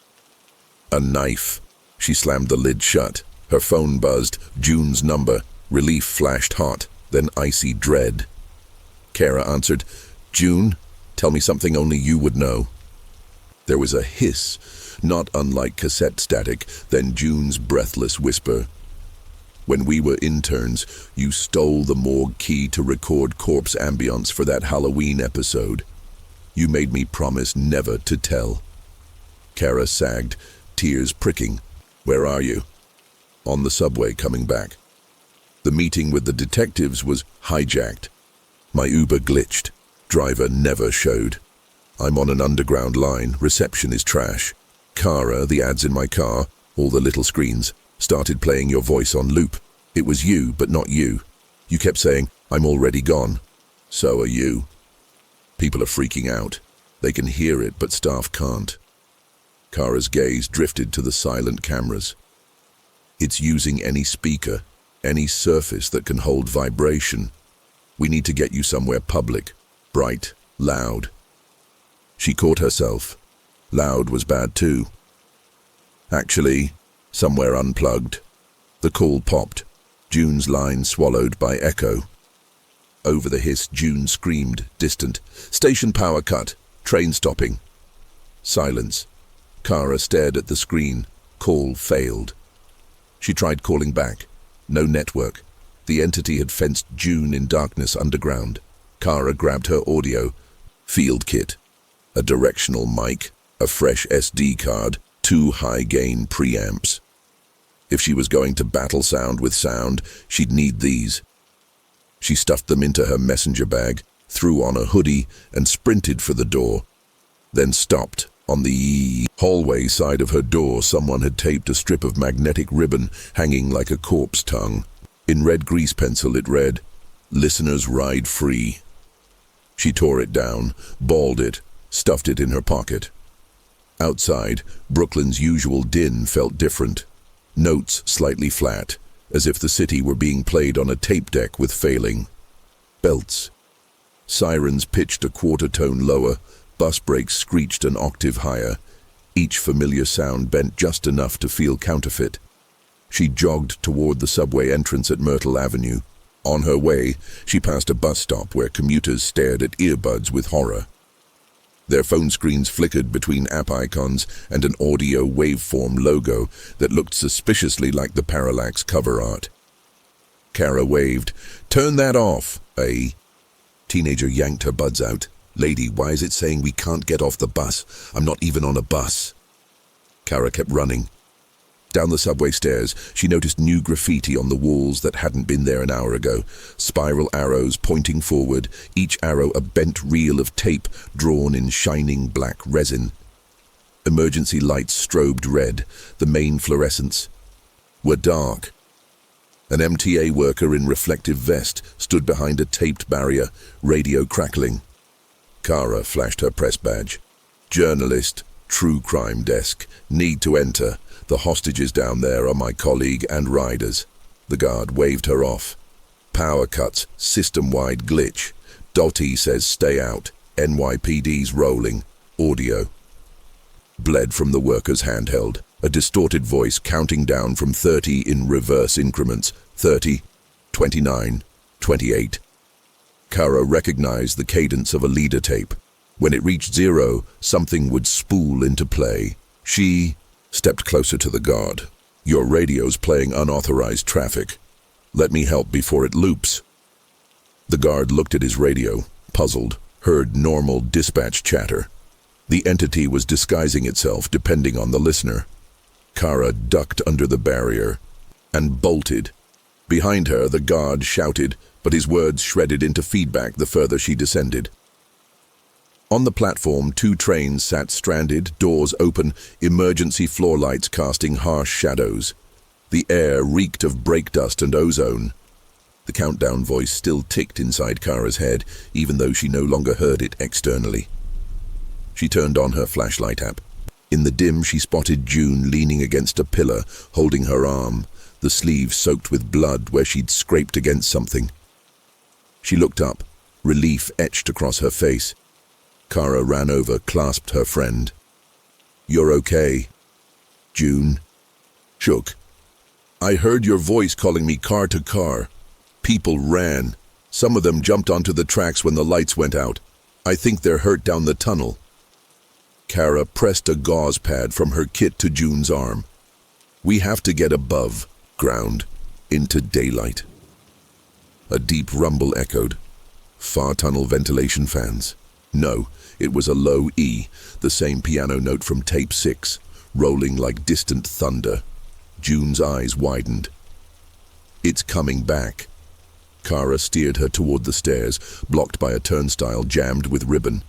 A: A knife. She slammed the lid shut. Her phone buzzed, June's number. Relief flashed hot, then icy dread. Kara answered, "June, tell me something only you would know." There was a hiss, not unlike cassette static, then June's breathless whisper. "When we were interns, you stole the morgue key to record corpse ambience for that Halloween episode. You made me promise never to tell." Kara sagged, tears pricking. "Where are you?" "On the subway coming back." The meeting with the detectives was hijacked. My Uber glitched. Driver never showed. I'm on an underground line. Reception is trash. Kara, the ads in my car, all the little screens, started playing your voice on loop. It was you, but not you. You kept saying, "I'm already gone." "So are you." People are freaking out. They can hear it, but staff can't. Kara's gaze drifted to the silent cameras. "It's using any speaker, any surface that can hold vibration. We need to get you somewhere public, bright, loud." She caught herself. Loud was bad too. Actually, somewhere unplugged. The call popped. June's line swallowed by echo. Over the hiss, June screamed, distant, "Station power cut. Train stopping." Silence. Kara stared at the screen. Call failed. She tried calling back. No network. The entity had fenced June in darkness underground. Kara grabbed her audio. Field kit. A directional mic. A fresh SD card. 2 high-gain preamps. If she was going to battle sound with sound, she'd need these. She stuffed them into her messenger bag, threw on a hoodie, and sprinted for the door. Then stopped. On the hallway side of her door, someone had taped a strip of magnetic ribbon hanging like a corpse tongue. In red grease pencil it read, "Listeners ride free." She tore it down, balled it, stuffed it in her pocket. Outside, Brooklyn's usual din felt different. Notes slightly flat, as if the city were being played on a tape deck with failing. Belts. Sirens pitched a quarter tone lower, bus brakes screeched an octave higher. Each familiar sound bent just enough to feel counterfeit. She jogged toward the subway entrance at Myrtle Avenue. On her way, she passed a bus stop where commuters stared at earbuds with horror. Their phone screens flickered between app icons and an audio waveform logo that looked suspiciously like the Parallax cover art. Kara waved. "Turn that off." A teenager yanked her buds out. "Lady, why is it saying we can't get off the bus? I'm not even on a bus." Kara kept running. Down the subway stairs, she noticed new graffiti on the walls that hadn't been there an hour ago. Spiral arrows pointing forward, each arrow a bent reel of tape drawn in shining black resin. Emergency lights strobed red. The main fluorescents were dark. An MTA worker in reflective vest stood behind a taped barrier, radio crackling. Kara flashed her press badge. "Journalist, true crime desk, need to enter. The hostages down there are my colleague and riders." The guard waved her off. "Power cuts, system-wide glitch. Dottie says stay out. NYPD's rolling. Audio." Bled from the worker's handheld, a distorted voice counting down from 30 in reverse increments. 30, 29, 28. Kara recognized the cadence of a leader tape. When it reached 0, something would spool into play. She stepped closer to the guard. "Your radio's playing unauthorized traffic. Let me help before it loops." The guard looked at his radio, puzzled. heard normal dispatch chatter. The entity was disguising itself depending on the listener. Kara ducked under the barrier and bolted. Behind her, the guard shouted, but his words shredded into feedback the further she descended. On the platform, 2 trains sat stranded, doors open, emergency floor lights casting harsh shadows. The air reeked of brake dust and ozone. The countdown voice still ticked inside Kara's head, even though she no longer heard it externally. She turned on her flashlight app. In the dim, she spotted June leaning against a pillar, holding her arm, the sleeve soaked with blood where she'd scraped against something. She looked up, relief etched across her face. Kara ran over, clasped her friend. "You're okay." June shook. "I heard your voice calling me car to car. People ran. Some of them jumped onto the tracks when the lights went out. I think they're hurt down the tunnel." Kara pressed a gauze pad from her kit to June's arm. "We have to get above ground, into daylight." A deep rumble echoed. Far tunnel ventilation fans. No, it was a low E, the same piano note from tape 6, rolling like distant thunder. June's eyes widened. "It's coming back." Kara steered her toward the stairs, blocked by a turnstile jammed with ribbon.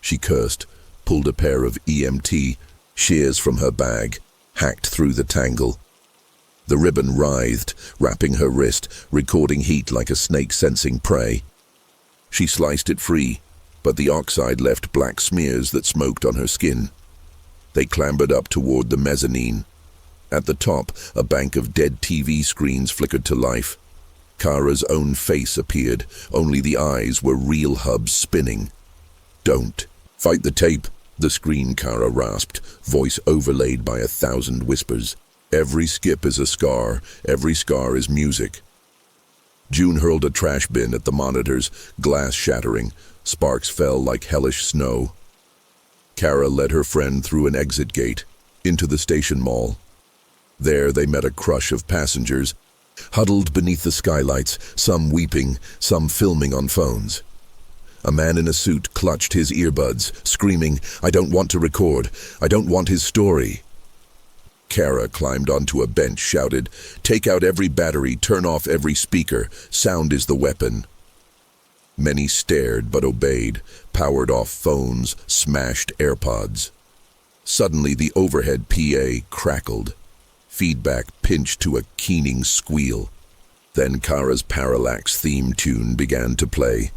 A: She cursed, pulled a pair of EMT shears from her bag, hacked through the tangle. The ribbon writhed, wrapping her wrist, recording heat like a snake sensing prey. She sliced it free, but the oxide left black smears that smoked on her skin. They clambered up toward the mezzanine. At the top, a bank of dead TV screens flickered to life. Kara's own face appeared, only the eyes were reel hubs spinning. "Don't fight the tape," the screen Kara rasped, voice overlaid by 1,000 whispers. "Every skip is a scar, every scar is music." June hurled a trash bin at the monitors, glass shattering. Sparks fell like hellish snow. Kara led her friend through an exit gate, into the station mall. There they met a crush of passengers, huddled beneath the skylights, some weeping, some filming on phones. A man in a suit clutched his earbuds, screaming, "I don't want to record. I don't want his story." Kara climbed onto a bench, shouted, "Take out every battery, turn off every speaker. Sound is the weapon." Many stared but obeyed, powered off phones, smashed AirPods. Suddenly the overhead PA crackled. Feedback pinched to a keening squeal. Then Kara's Parallax theme tune began to play,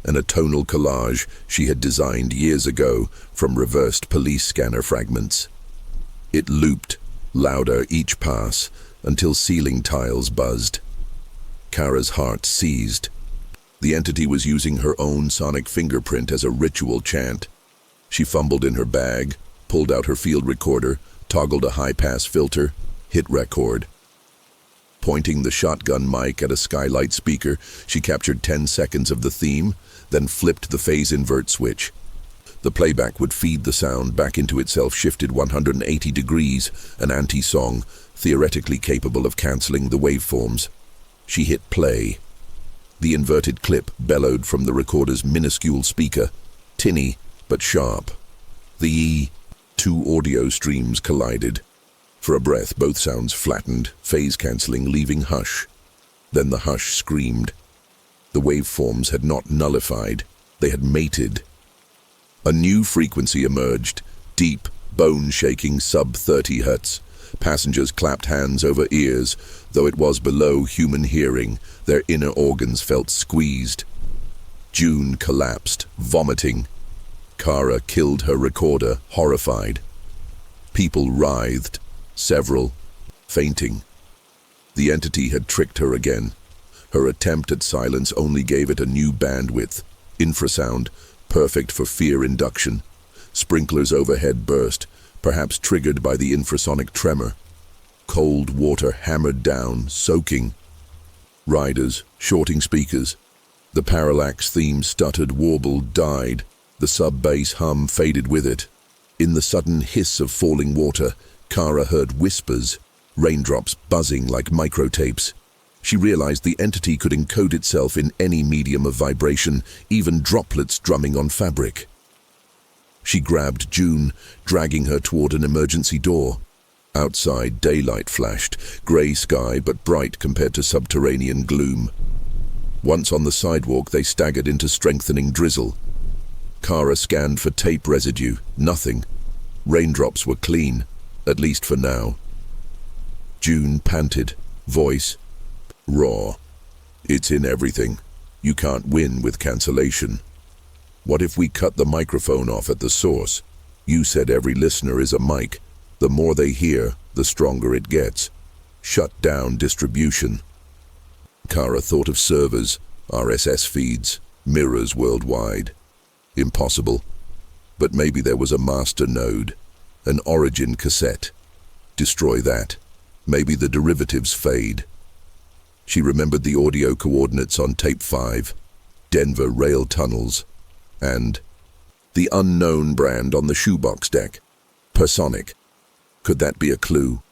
A: and a tonal collage she had designed years ago from reversed police scanner fragments. It looped, louder each pass, until ceiling tiles buzzed. Kara's heart seized. The entity was using her own sonic fingerprint as a ritual chant. She fumbled in her bag, pulled out her field recorder, toggled a high-pass filter, hit record. Pointing the shotgun mic at a skylight speaker, she captured 10 seconds of the theme, then flipped the phase invert switch. The playback would feed the sound back into itself, shifted 180 degrees, an anti-song, theoretically capable of cancelling the waveforms. She hit play. The inverted clip bellowed from the recorder's minuscule speaker, tinny but sharp. The two audio streams collided. For a breath, both sounds flattened, phase-cancelling, leaving hush. Then the hush screamed. The waveforms had not nullified, they had mated. A new frequency emerged, deep, bone-shaking sub-30 Hz. Passengers clapped hands over ears. Though it was below human hearing, their inner organs felt squeezed. June collapsed, vomiting. Kara killed her recorder, horrified. People writhed, several fainting. The entity had tricked her again. Her attempt at silence only gave it a new bandwidth, infrasound, perfect for fear induction. Sprinklers overhead burst, perhaps triggered by the infrasonic tremor. Cold water hammered down, soaking. Riders, shorting speakers. The Parallax theme stuttered, warbled, died. The sub-bass hum faded with it. In the sudden hiss of falling water, Kara heard whispers, raindrops buzzing like microtapes. She realized the entity could encode itself in any medium of vibration, even droplets drumming on fabric. She grabbed June, dragging her toward an emergency door. Outside, daylight flashed, grey sky but bright compared to subterranean gloom. Once on the sidewalk, they staggered into strengthening drizzle. Kara scanned for tape residue. Nothing. Raindrops were clean, at least for now. June panted, voice raw. It's in everything. You can't win with cancellation. What if we cut the microphone off at the source? You said every listener is a mic. The more they hear, the stronger it gets. Shut down distribution. Kara thought of servers, RSS feeds, mirrors worldwide. Impossible. But maybe there was a master node, an origin cassette. Destroy that. Maybe the derivatives fade. She remembered the audio coordinates on tape 5, Denver rail tunnels, and the unknown brand on the shoebox deck, Personic. Could that be a clue?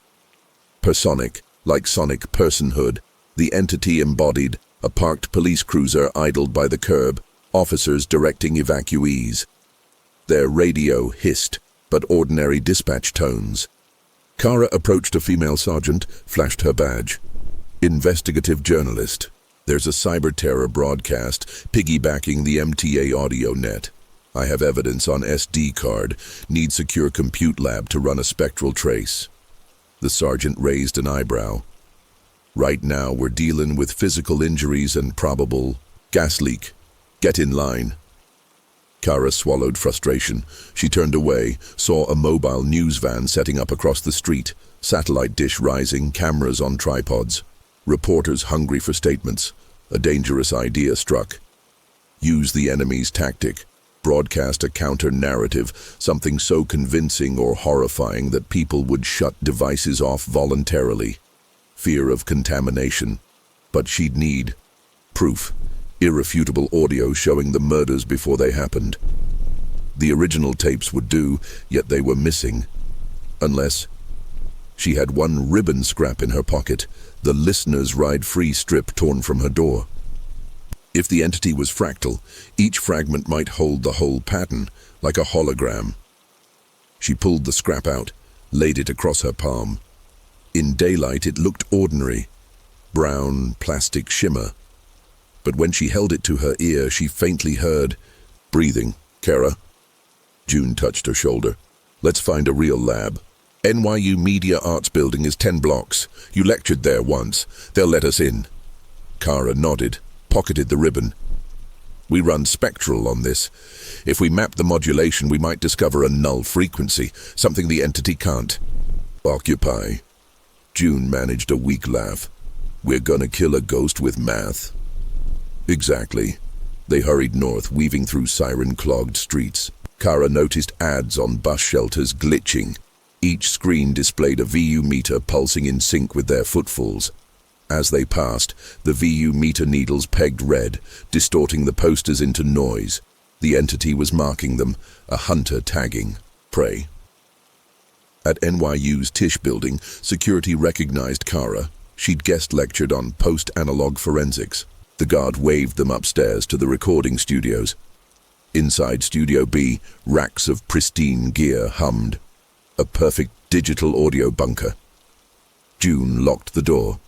A: Personic, like sonic personhood, the entity embodied a parked police cruiser idled by the curb, officers directing evacuees. Their radio hissed, but ordinary dispatch tones. Kara approached a female sergeant, flashed her badge. Investigative journalist. There's a cyber terror broadcast piggybacking the MTA audio net. I have evidence on SD card. Need secure compute lab to run a spectral trace. The sergeant raised an eyebrow. Right now we're dealing with physical injuries and probable gas leak. Get in line. Kara swallowed frustration. She turned away, saw a mobile news van setting up across the street, satellite dish rising, cameras on tripods. Reporters hungry for statements. A dangerous idea struck. Use the enemy's tactic. Broadcast a counter-narrative, something so convincing or horrifying that people would shut devices off voluntarily. Fear of contamination. But she'd need proof. Irrefutable audio showing the murders before they happened. The original tapes would do, yet they were missing. Unless she had one ribbon scrap in her pocket, the listener's ride-free strip torn from her door. If the entity was fractal, each fragment might hold the whole pattern, like a hologram. She pulled the scrap out, laid it across her palm. In daylight it looked ordinary, brown plastic shimmer. But when she held it to her ear, she faintly heard, breathing. Kara? June touched her shoulder. Let's find a real lab. NYU Media Arts Building is 10 blocks. You lectured there once. They'll let us in. Kara nodded, pocketed the ribbon. We run spectral on this. If we map the modulation, we might discover a null frequency, something the entity can't. Occupy. June managed a weak laugh. We're gonna kill a ghost with math. Exactly. They hurried north, weaving through siren-clogged streets. Kara noticed ads on bus shelters glitching. Each screen displayed a VU meter pulsing in sync with their footfalls. As they passed, the VU meter needles pegged red, distorting the posters into noise. The entity was marking them, a hunter tagging prey. At NYU's Tisch building, security recognized Kara. She'd guest lectured on post-analog forensics. The guard waved them upstairs to the recording studios. Inside Studio B, racks of pristine gear hummed. A perfect digital audio bunker. June locked the door.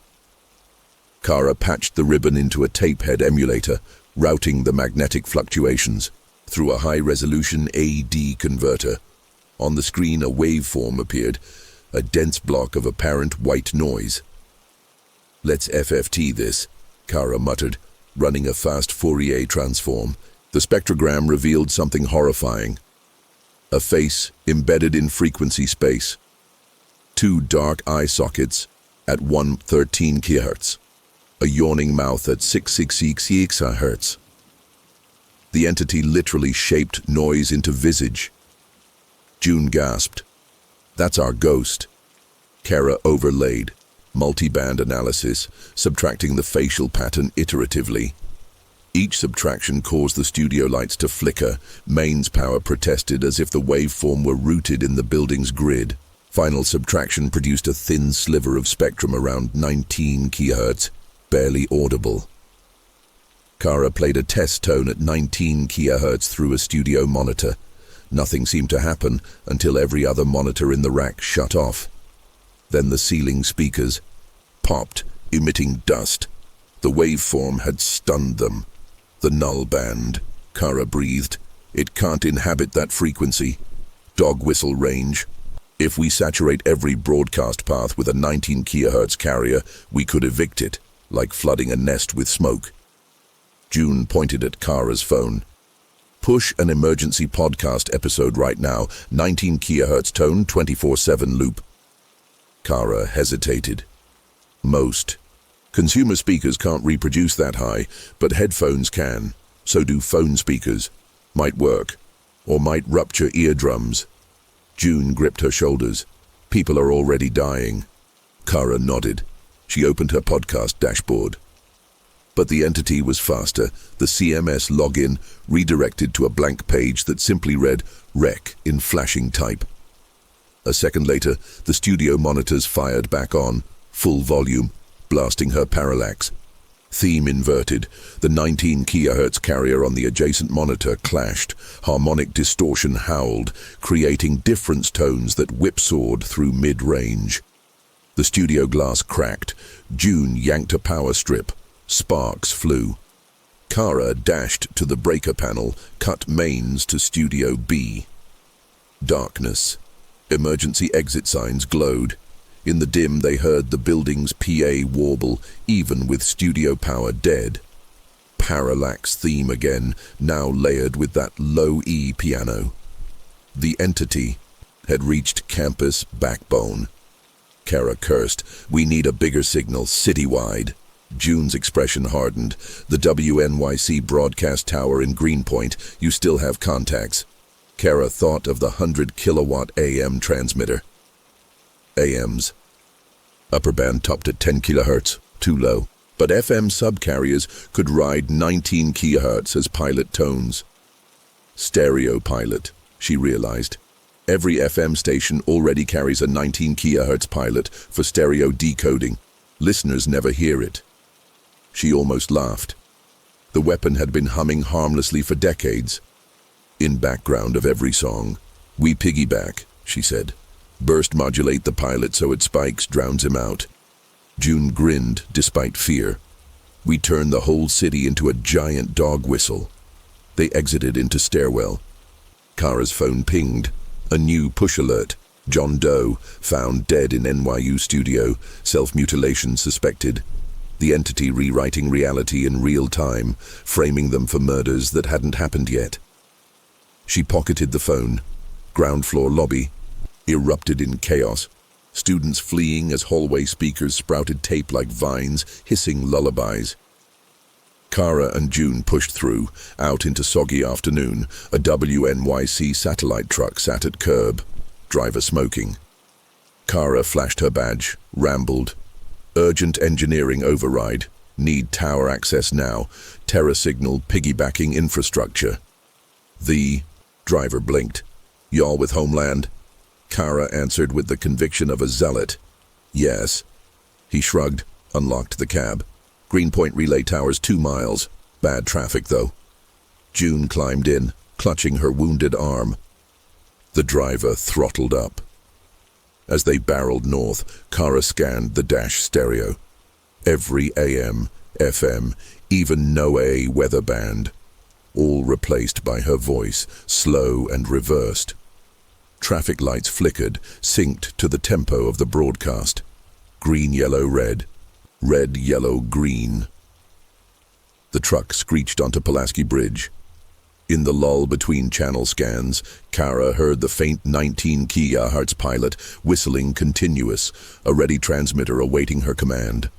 A: Kara patched the ribbon into a tape head emulator, routing the magnetic fluctuations through a high-resolution AD converter. On the screen, a waveform appeared, a dense block of apparent white noise. Let's FFT this, Kara muttered, running a fast Fourier transform. The spectrogram revealed something horrifying. A face embedded in frequency space. 2 dark eye sockets at 113 kHz. A yawning mouth at 666 kHz. The entity literally shaped noise into visage. June gasped. That's our ghost. Kara overlaid. Multi-band analysis, subtracting the facial pattern iteratively. Each subtraction caused the studio lights to flicker. Mains power protested as if the waveform were rooted in the building's grid. Final subtraction produced a thin sliver of spectrum around 19 kHz. barely audible. Kara played a test tone at 19 kHz through a studio monitor. Nothing seemed to happen until every other monitor in the rack shut off. Then the ceiling speakers popped, emitting dust. The waveform had stunned them. The null band, Kara breathed. It can't inhabit that frequency. Dog whistle range. If we saturate every broadcast path with a 19 kHz carrier, we could evict it, like flooding a nest with smoke. June pointed at Kara's phone. Push an emergency podcast episode right now, 19 kHz tone, 24/7 loop. Kara hesitated. Most consumer speakers can't reproduce that high, but headphones can. So do phone speakers. Might work, or might rupture eardrums. June gripped her shoulders. People are already dying. Kara nodded. She opened her podcast dashboard. But the entity was faster. The CMS login redirected to a blank page that simply read "Rec" in flashing type. A second later, the studio monitors fired back on, full volume, blasting her parallax. Theme inverted. The 19 kHz carrier on the adjacent monitor clashed. Harmonic distortion howled, creating difference tones that whipsawed through mid-range. The studio glass cracked. June yanked a power strip. Sparks flew. Kara dashed to the breaker panel, cut mains to Studio B. Darkness. Emergency exit signs glowed. In the dim, they heard the building's PA warble, even with studio power dead. Parallax theme again, now layered with that low E piano. The entity had reached campus backbone. Kara cursed. We need a bigger signal, citywide. June's expression hardened. The WNYC broadcast tower in Greenpoint, you still have contacts. Kara thought of the 100-kilowatt AM transmitter. AMs. Upper band topped at 10 kHz, too low. But FM subcarriers could ride 19 kHz as pilot tones. Stereo pilot, she realized. Every FM station already carries a 19 kHz pilot for stereo decoding. Listeners never hear it. She almost laughed. The weapon had been humming harmlessly for decades. In background of every song. We piggyback, she said. Burst modulate the pilot so it spikes, drowns him out. June grinned despite fear. We turn the whole city into a giant dog whistle. They exited into stairwell. Kara's phone pinged. A new push alert. John Doe, found dead in NYU studio, self-mutilation suspected. The entity rewriting reality in real time, framing them for murders that hadn't happened yet. She pocketed the phone. Ground floor lobby erupted in chaos. Students fleeing as hallway speakers sprouted tape like vines, hissing lullabies. Kara and June pushed through, out into soggy afternoon. A WNYC satellite truck sat at curb, driver smoking. Kara flashed her badge, rambled. Urgent engineering override. Need tower access now. Terror signal piggybacking infrastructure. The driver blinked. Y'all with Homeland? Kara answered with the conviction of a zealot. Yes. He shrugged, unlocked the cab. Greenpoint relay towers 2 miles. Bad traffic, though. June climbed in, clutching her wounded arm. The driver throttled up. As they barreled north, Kara scanned the dash stereo. Every AM, FM, even NOAA weather band. All replaced by her voice, slow and reversed. Traffic lights flickered, synced to the tempo of the broadcast. Green, yellow, red. Red, yellow, green. The truck screeched onto Pulaski Bridge. In the lull between channel scans, Kara heard the faint 19 kHz pilot whistling continuous, a ready transmitter awaiting her command.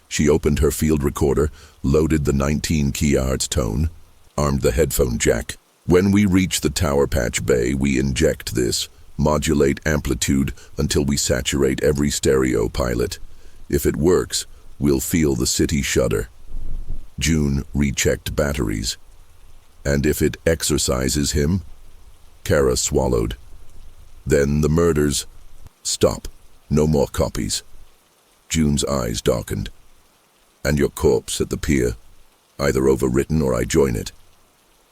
A: She opened her field recorder, loaded the 19 kHz tone, armed the headphone jack. When we reach the Tower Patch Bay, we inject this, modulate amplitude until we saturate every stereo pilot. If it works, we'll feel the city shudder. June rechecked batteries. And if it exorcises him? Kara swallowed. Then the murders. Stop. No more copies. June's eyes darkened. And your corpse at the pier. Either overwritten or I join it.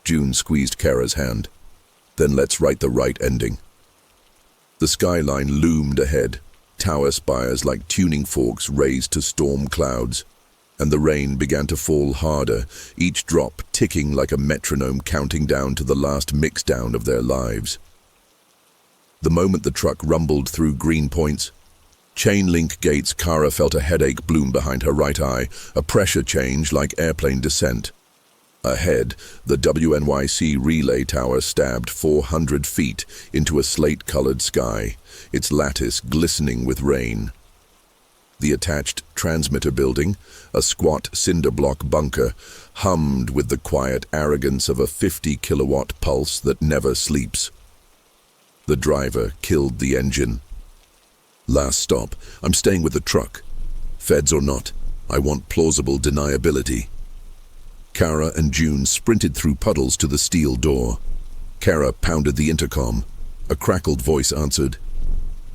A: June squeezed Kara's hand. Then let's write the right ending. The skyline loomed ahead, tower spires like tuning forks raised to storm clouds, and the rain began to fall harder, each drop ticking like a metronome counting down to the last mixdown of their lives. The moment the truck rumbled through green points, chain link gates, Kara felt a headache bloom behind her right eye, a pressure change like airplane descent. Ahead, the WNYC relay tower stabbed 400 feet into a slate-colored sky, its lattice glistening with rain. The attached transmitter building, a squat cinder block bunker, hummed with the quiet arrogance of a 50-kilowatt pulse that never sleeps. The driver killed the engine. Last stop, I'm staying with the truck. Feds or not, I want plausible deniability. Kara and June sprinted through puddles to the steel door. Kara pounded the intercom. A crackled voice answered.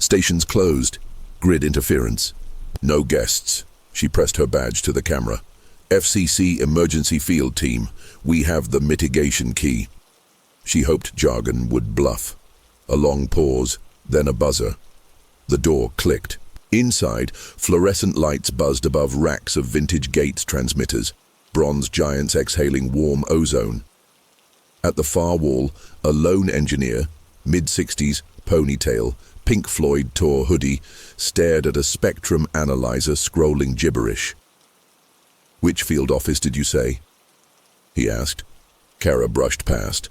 A: Station's closed. Grid interference. No guests. She pressed her badge to the camera. FCC Emergency Field Team. We have the mitigation key. She hoped jargon would bluff. A long pause, then a buzzer. The door clicked. Inside, fluorescent lights buzzed above racks of vintage Gates transmitters, bronze giants exhaling warm ozone. At the far wall, a lone engineer, mid-60s, ponytail, Pink Floyd tour hoodie, stared at a spectrum analyzer scrolling gibberish. Which field office did you say? He asked. Kara brushed past.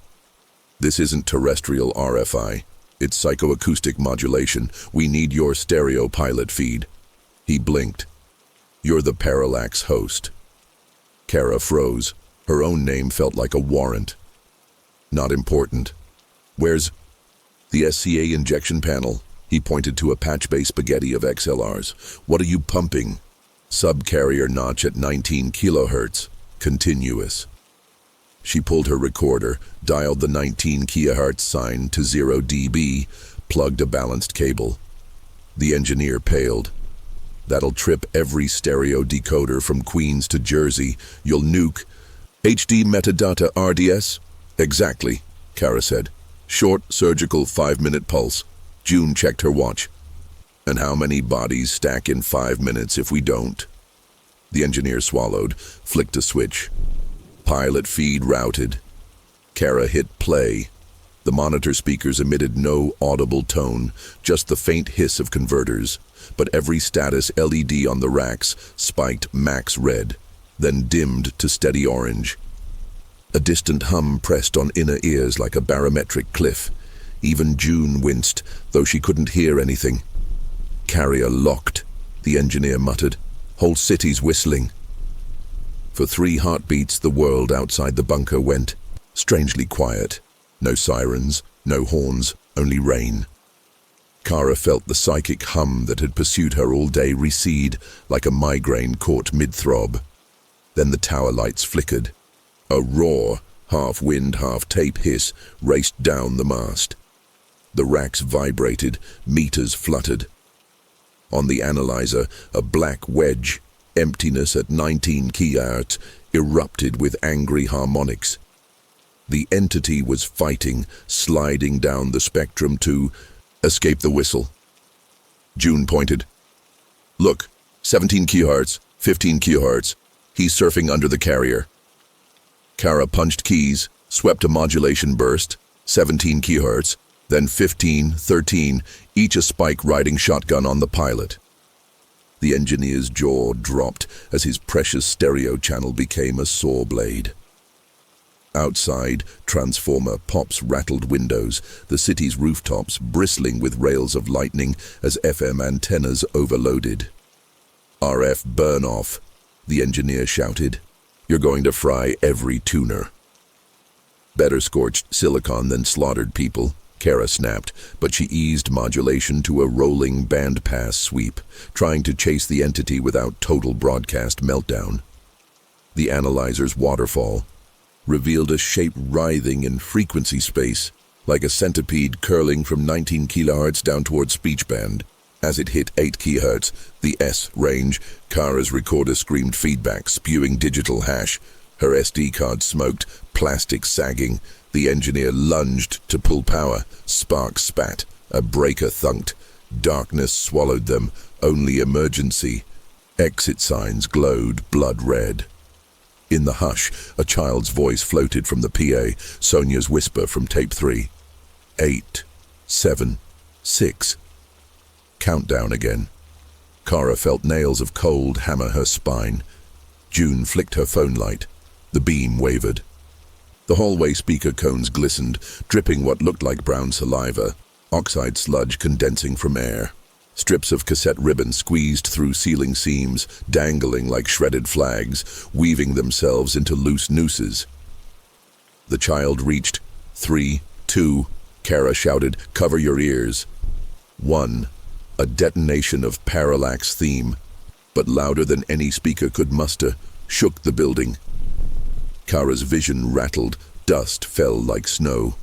A: This isn't terrestrial RFI. It's psychoacoustic modulation. We need your stereo pilot feed. He blinked. You're the Parallax host. Kara froze. Her own name felt like a warrant. Not important. Where's the SCA injection panel? He pointed to a patch-bay spaghetti of XLRs. What are you pumping? Subcarrier notch at 19 kilohertz. Continuous. She pulled her recorder, dialed the 19 kilohertz sign to 0 dB, plugged a balanced cable. The engineer paled. That'll trip every stereo decoder from Queens to Jersey. You'll nuke. HD metadata RDS? Exactly, Kara said. Short, surgical, 5-minute pulse. June checked her watch. And how many bodies stack in 5 minutes if we don't? The engineer swallowed, flicked a switch. Pilot feed routed. Kara hit play. The monitor speakers emitted no audible tone, just the faint hiss of converters. But every status LED on the racks spiked max red, then dimmed to steady orange. A distant hum pressed on inner ears like a barometric cliff. Even June winced, though she couldn't hear anything. Carrier locked, the engineer muttered. Whole city's whistling. For 3 heartbeats, the world outside the bunker went strangely quiet. No sirens, no horns, only rain. Kara felt the psychic hum that had pursued her all day recede like a migraine caught mid-throb. Then the tower lights flickered. A roar, half wind, half tape hiss raced down the mast. The racks vibrated, meters fluttered. On the analyzer, a black wedge, emptiness at 19 kilohertz, erupted with angry harmonics. The entity was fighting, sliding down the spectrum to escape the whistle. June pointed. Look, 17 kilohertz, 15 kilohertz. He's surfing under the carrier. Kara punched keys, swept a modulation burst, 17 kilohertz, then 15, 13, each a spike-riding shotgun on the pilot. The engineer's jaw dropped as his precious stereo channel became a saw blade. Outside, transformer pops rattled windows, the city's rooftops bristling with rails of lightning as FM antennas overloaded. RF burn off, the engineer shouted. You're going to fry every tuner. Better scorched silicon than slaughtered people, Kara snapped, but she eased modulation to a rolling bandpass sweep, trying to chase the entity without total broadcast meltdown. The analyzer's waterfall revealed a shape writhing in frequency space, like a centipede curling from 19 kilohertz down toward speech band. As it hit 8 kHz, the S range, Kara's recorder screamed feedback, spewing digital hash. Her SD card smoked, plastic sagging. The engineer lunged to pull power. Sparks spat. A breaker thunked. Darkness swallowed them. Only emergency. Exit signs glowed blood red. In the hush, a child's voice floated from the PA, Sonia's whisper from tape 3. 8, 7, 6. Countdown again. Kara felt nails of cold hammer her spine. June flicked her phone light. The beam wavered. The hallway speaker cones glistened, dripping what looked like brown saliva, oxide sludge condensing from air. Strips of cassette ribbon squeezed through ceiling seams, dangling like shredded flags, weaving themselves into loose nooses. The child reached. 3, 2, Kara shouted, "Cover your ears." 1. A detonation of parallax theme, but louder than any speaker could muster, shook the building. Kara's vision rattled, dust fell like snow.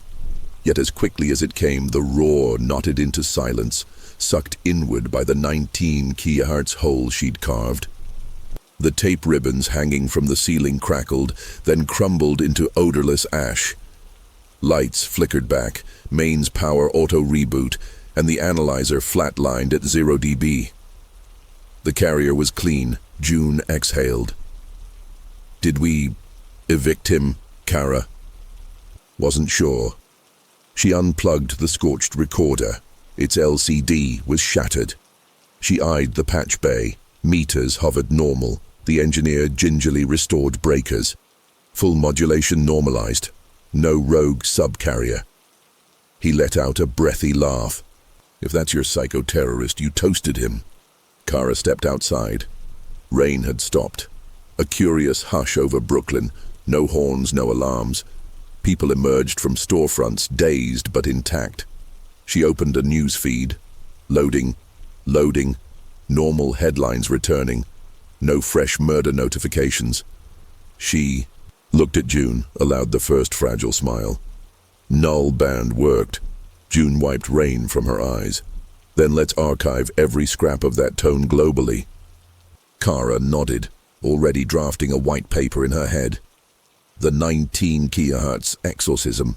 A: Yet as quickly as it came, the roar knotted into silence, sucked inward by the 19 kHz hole she'd carved. The tape ribbons hanging from the ceiling crackled, then crumbled into odorless ash. Lights flickered back, mains power auto-reboot, and the analyzer flatlined at 0 dB. The carrier was clean. June exhaled. "Did we evict him, Kara?" Wasn't sure. She unplugged the scorched recorder. Its LCD was shattered. She eyed the patch bay. Meters hovered normal. The engineer gingerly restored breakers. Full modulation normalized. No rogue subcarrier. He let out a breathy laugh. "If that's your psycho-terrorist, you toasted him." Kara stepped outside. Rain had stopped. A curious hush over Brooklyn. No horns, no alarms. People emerged from storefronts, dazed but intact. She opened a news feed. Loading. Normal headlines returning. No fresh murder notifications. She looked at June, allowed the first fragile smile. Null band worked. June wiped rain from her eyes. "Then let's archive every scrap of that tone globally." Kara nodded, already drafting a white paper in her head. The 19 kHz exorcism.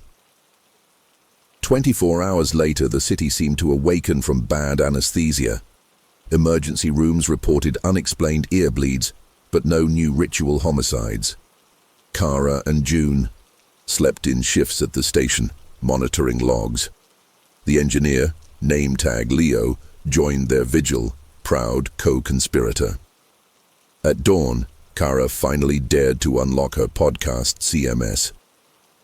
A: 24 hours later, the city seemed to awaken from bad anesthesia. Emergency rooms reported unexplained ear bleeds, but no new ritual homicides. Kara and June slept in shifts at the station, monitoring logs. The engineer, name tag Leo, joined their vigil, proud co-conspirator. At dawn, Kara finally dared to unlock her podcast CMS.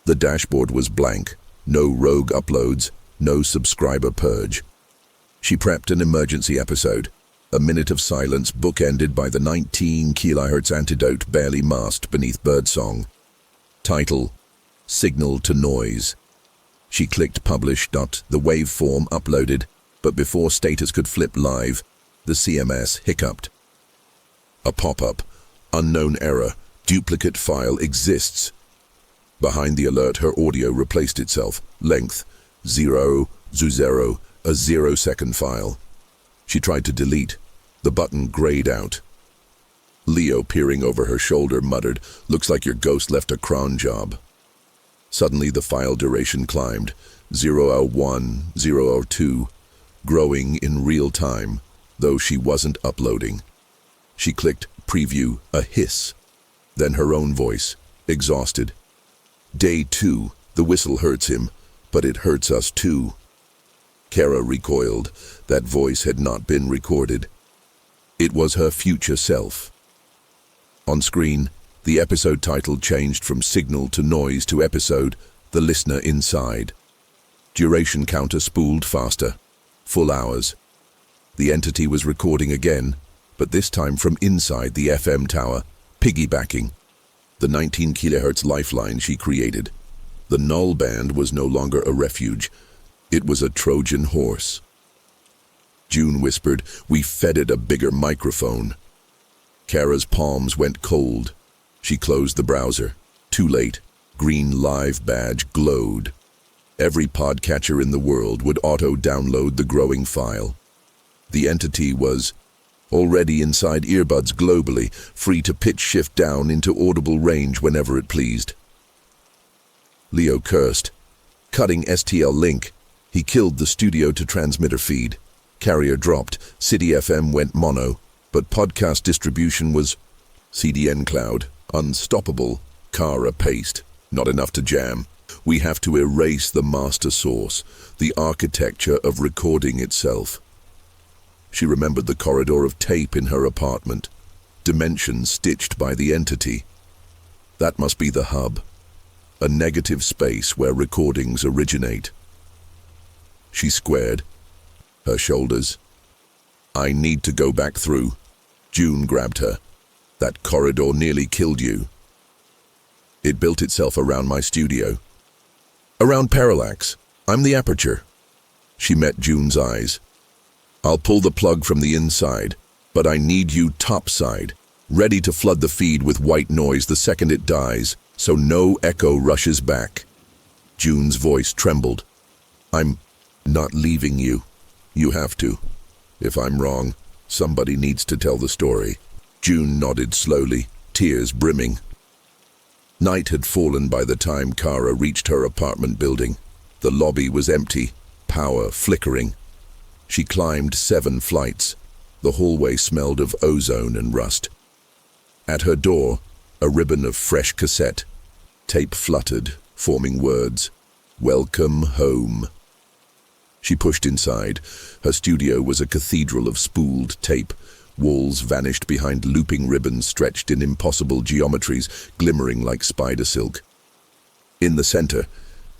A: The dashboard was blank, no rogue uploads, no subscriber purge. She prepped an emergency episode, a minute of silence bookended by the 19 kHz antidote barely masked beneath birdsong. Title: Signal to Noise. She clicked publish. The waveform uploaded, but before status could flip live, the CMS hiccuped. A pop-up. Unknown error. Duplicate file exists. Behind the alert, her audio replaced itself. Length: 0, 0, a 0-second file. She tried to delete. The button grayed out. Leo, peering over her shoulder, muttered, "Looks like your ghost left a cron job." Suddenly the file duration climbed, 001, 002, growing in real time, though she wasn't uploading. She clicked preview, a hiss. Then her own voice, exhausted. "Day 2, the whistle hurts him, but it hurts us too." Kara recoiled. That voice had not been recorded. It was her future self. On screen, the episode title changed from Signal to Noise to episode The Listener Inside. Duration counter spooled faster. Full hours. The entity was recording again, but this time from inside the FM tower, piggybacking. The 19 kHz lifeline she created. The null band was no longer a refuge. It was a Trojan horse. June whispered, "We fed it a bigger microphone." Kara's palms went cold. She closed the browser. Too late. Green live badge glowed. Every podcatcher in the world would auto-download the growing file. The entity was already inside earbuds globally, free to pitch shift down into audible range whenever it pleased. Leo cursed. Cutting STL link, he killed the studio to transmitter feed. Carrier dropped, City FM went mono, but podcast distribution was CDN cloud, unstoppable. Kara paced. Not enough to jam. We have to erase the master source, the architecture of recording itself. She remembered the corridor of tape in her apartment, dimensions stitched by the entity. That must be the hub, a negative space where recordings originate. She squared her shoulders. I need to go back through. June grabbed her. That corridor nearly killed you. It built itself around my studio. Around parallax. I'm the aperture. She met June's eyes. I'll pull the plug from the inside, but I need you topside, ready to flood the feed with white noise the second it dies, so no echo rushes back. June's voice trembled. I'm not leaving you. You have to. If I'm wrong, somebody needs to tell the story. June nodded slowly, tears brimming. Night had fallen by the time Kara reached her apartment building. The lobby was empty, power flickering. She climbed 7 flights. The hallway smelled of ozone and rust. At her door, a ribbon of fresh cassette. Tape fluttered, forming words. Welcome home. She pushed inside. Her studio was a cathedral of spooled tape. Walls vanished behind looping ribbons stretched in impossible geometries, glimmering like spider silk. In the center,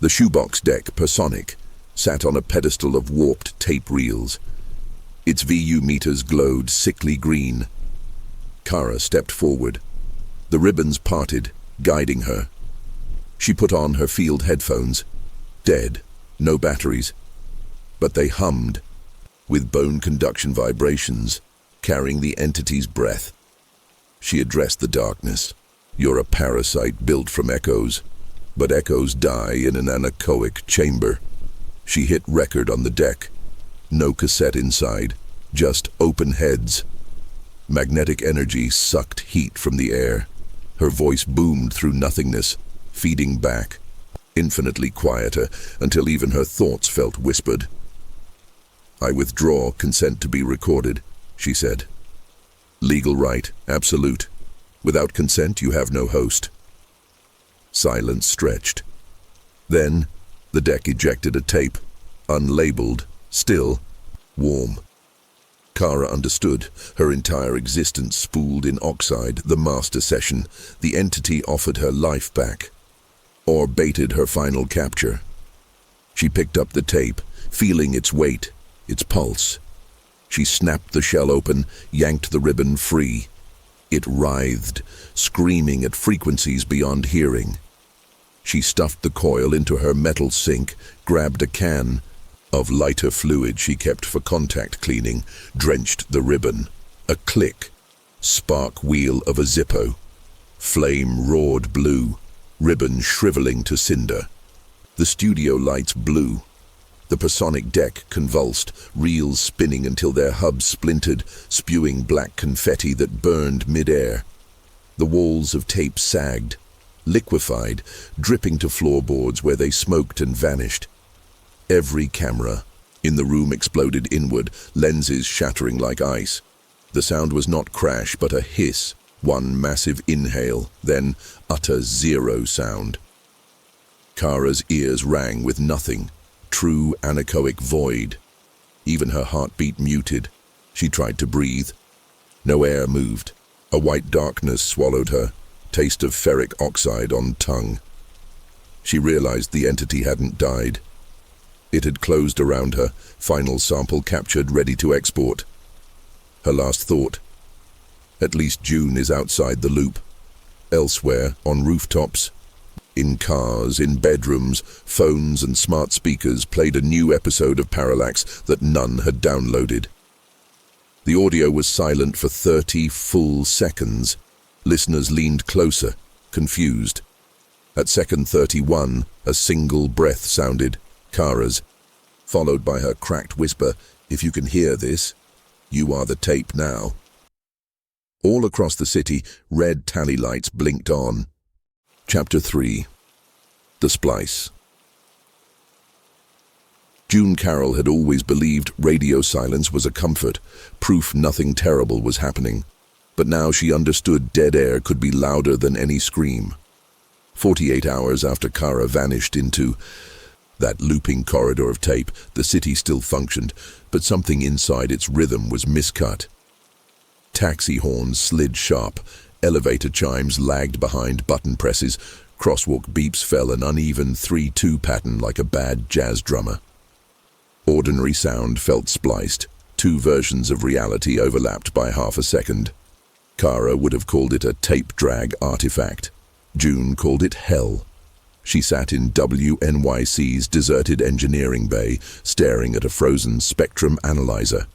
A: the shoebox deck, Personic, sat on a pedestal of warped tape reels. Its VU meters glowed sickly green. Kara stepped forward. The ribbons parted, guiding her. She put on her field headphones. Dead, no batteries. But they hummed, with bone conduction vibrations, carrying the entity's breath. She addressed the darkness. You're a parasite built from echoes, but echoes die in an anechoic chamber. She hit record on the deck. No cassette inside, just open heads. Magnetic energy sucked heat from the air. Her voice boomed through nothingness, feeding back, infinitely quieter, until even her thoughts felt whispered. I withdraw consent to be recorded, she said. Legal right, absolute. Without consent, you have no host. Silence stretched. Then, the deck ejected a tape, unlabeled, still, warm. Kara understood, her entire existence spooled in oxide, the master session. The entity offered her life back, or baited her final capture. She picked up the tape, feeling its weight, its pulse. She snapped the shell open, yanked the ribbon free. It writhed, screaming at frequencies beyond hearing. She stuffed the coil into her metal sink, grabbed a can of lighter fluid she kept for contact cleaning, drenched the ribbon. A click, spark wheel of a Zippo. Flame roared blue, ribbon shriveling to cinder. The studio lights blew. The Personic deck convulsed, reels spinning until their hubs splintered, spewing black confetti that burned mid-air. The walls of tape sagged, liquefied, dripping to floorboards where they smoked and vanished. Every camera in the room exploded inward, lenses shattering like ice. The sound was not crash, but a hiss, one massive inhale, then utter zero sound. Kara's ears rang with nothing, true anechoic void. Even her heartbeat muted. She tried to breathe. No air moved. A white darkness swallowed her, taste of ferric oxide on tongue. She realized the entity hadn't died. It had closed around her, final sample captured, ready to export. Her last thought, at least June is outside the loop. Elsewhere, on rooftops, in cars, in bedrooms, phones and smart speakers played a new episode of Parallax that none had downloaded. The audio was silent for 30 full seconds. Listeners leaned closer, confused. At second 31, a single breath sounded, Kara's, followed by her cracked whisper, "If you can hear this, You are the tape now. All across the city, red tally lights blinked on. Chapter 3. The Splice. June Carroll had always believed radio silence was a comfort, proof nothing terrible was happening. But now she understood dead air could be louder than any scream. 48 hours after Kara vanished into that looping corridor of tape, the city still functioned, but something inside its rhythm was miscut. Taxi horns slid sharp, elevator chimes lagged behind button presses, crosswalk beeps fell an uneven 3-2 pattern like a bad jazz drummer. Ordinary sound felt spliced, two versions of reality overlapped by half a second. Kara would have called it a tape drag artifact. June called it hell. She sat in WNYC's deserted engineering bay, staring at a frozen spectrum analyzer.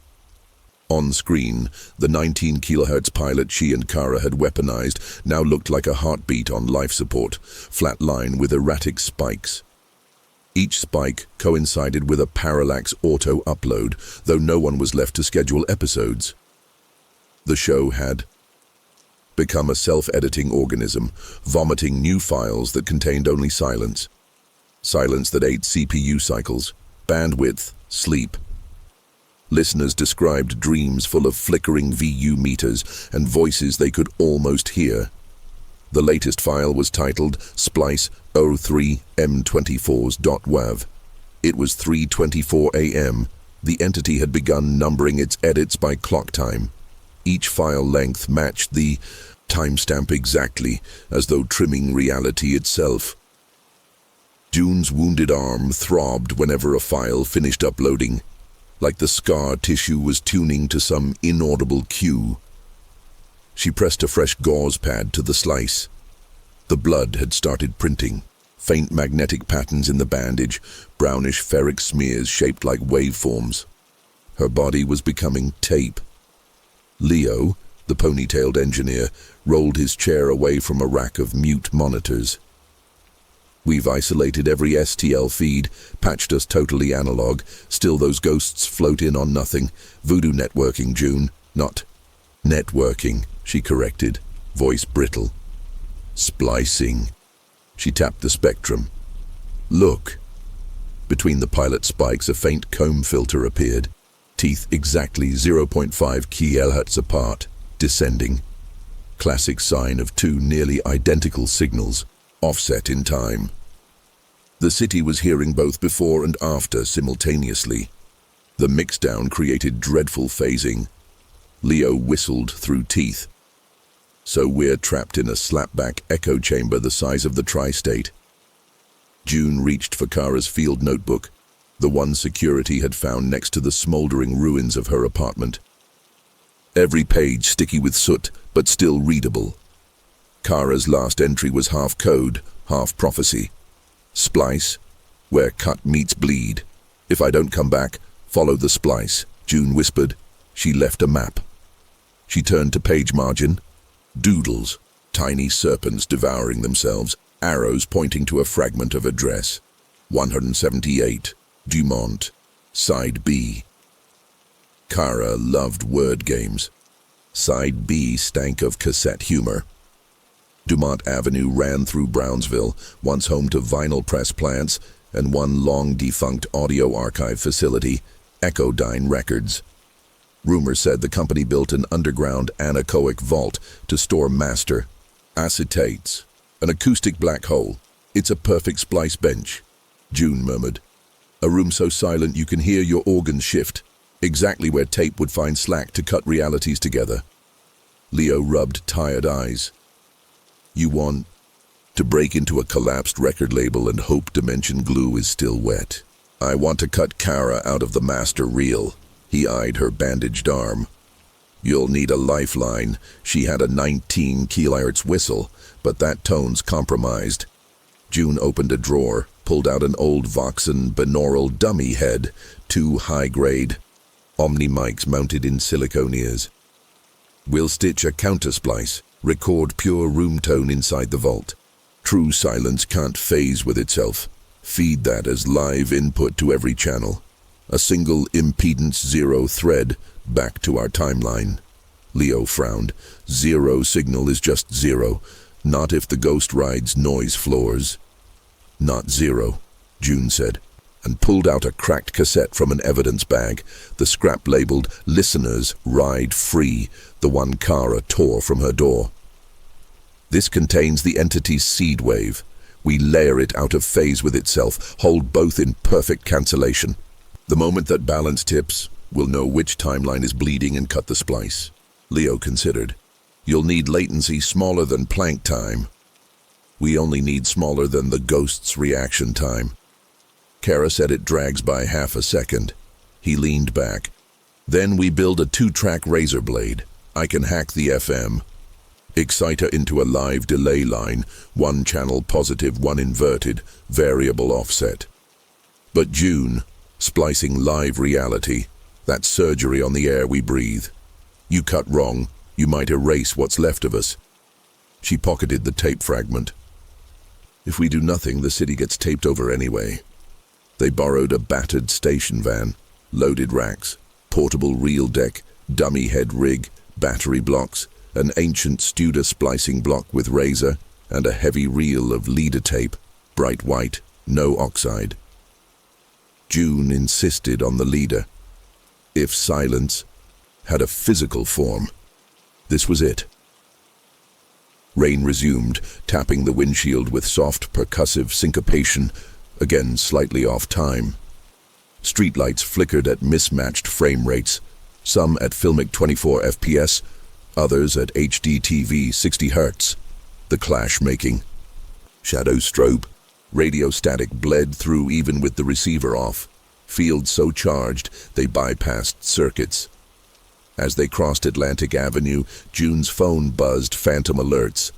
A: On screen, the 19 kHz pilot she and Kara had weaponized now looked like a heartbeat on life support, flat line with erratic spikes. Each spike coincided with a parallax auto-upload, though no one was left to schedule episodes. The show had become a self-editing organism, vomiting new files that contained only silence. Silence that ate CPU cycles, bandwidth, sleep. Listeners described dreams full of flickering VU meters and voices they could almost hear. The latest file was titled Splice 03M24s.wav. It was 3:24 a.m. The entity had begun numbering its edits by clock time. Each file length matched the timestamp exactly, as though trimming reality itself. June's wounded arm throbbed whenever a file finished uploading, like the scar tissue was tuning to some inaudible cue. She pressed a fresh gauze pad to the slice. The blood had started printing, faint magnetic patterns in the bandage, brownish ferric smears shaped like waveforms. Her body was becoming tape. Leo, the ponytailed engineer, rolled his chair away from a rack of mute monitors. We've isolated every STL feed, patched us totally analog. Still those ghosts float in on nothing. Voodoo networking, June. Not networking, she corrected, voice brittle. Splicing. She tapped the spectrum. Look. Between the pilot spikes, a faint comb filter appeared. Teeth exactly 0.5 kHz apart, descending. Classic sign of two nearly identical signals, offset in time. The city was hearing both before and after simultaneously. The mixdown created dreadful phasing. Leo whistled through teeth. So we're trapped in a slapback echo chamber the size of the tri-state. June reached for Kara's field notebook, the one security had found next to the smoldering ruins of her apartment. Every page sticky with soot, but still readable. Kara's last entry was half code, half prophecy. Splice, where cut meets bleed. If I don't come back, follow the splice, June whispered. She left a map. She turned to page margin. Doodles, tiny serpents devouring themselves, arrows pointing to a fragment of a dress. 178, Dumont, Side B. Kara loved word games. Side B stank of cassette humor. Dumont Avenue ran through Brownsville, once home to vinyl press plants and one long-defunct audio archive facility, Echodyne Records. Rumor said the company built an underground anechoic vault to store master acetates, an acoustic black hole. It's a perfect splice bench, June murmured. A room so silent you can hear your organs shift, exactly where tape would find slack to cut realities together. Leo rubbed tired eyes. You want to break into a collapsed record label and hope dimension glue is still wet. I want to cut Kara out of the master reel. He eyed her bandaged arm. You'll need a lifeline. She had a 19 kHz whistle, but that tone's compromised. June opened a drawer, pulled out an old Voxen binaural dummy head, 2 high-grade Omni mics mounted in silicone ears. We'll stitch a countersplice, record pure room tone inside the vault. True silence can't phase with itself. Feed that as live input to every channel. A single impedance zero thread, Back to our timeline. Leo frowned. Zero signal is just zero. Not if the ghost rides noise floors. Not zero, June said, and pulled out a cracked cassette from an evidence bag, the scrap labeled "Listeners Ride Free," the one Kara tore from her door. This contains the entity's seed wave. We layer it out of phase with itself, hold both in perfect cancellation. The moment that balance tips, we'll know which timeline is bleeding and cut the splice. Leo considered. You'll need latency smaller than Planck time. We only need smaller than the ghost's reaction time. Kara said it drags by half a second. He leaned back. Then we build a 2-track razor blade. I can hack the FM. Excite her into a live delay line, 1 channel positive, 1 inverted, variable offset. But June, splicing live reality, that's surgery on the air we breathe. You cut wrong, you might erase what's left of us. She pocketed the tape fragment. If we do nothing, the city gets taped over anyway. They borrowed a battered station van, loaded racks, portable reel deck, dummy head rig, battery blocks, an ancient Studer splicing block with razor, and a heavy reel of leader tape, bright white, no oxide. June insisted on the leader. If silence had a physical form, this was it. Rain resumed, tapping the windshield with soft, percussive syncopation, again slightly off time. Streetlights flickered at mismatched frame rates, some at filmic 24 FPS, others at HD TV 60 Hz. The clash making. Shadow strobe. Radio static bled through even with the receiver off. Fields so charged they bypassed circuits. As they crossed Atlantic Avenue, June's phone buzzed phantom alerts.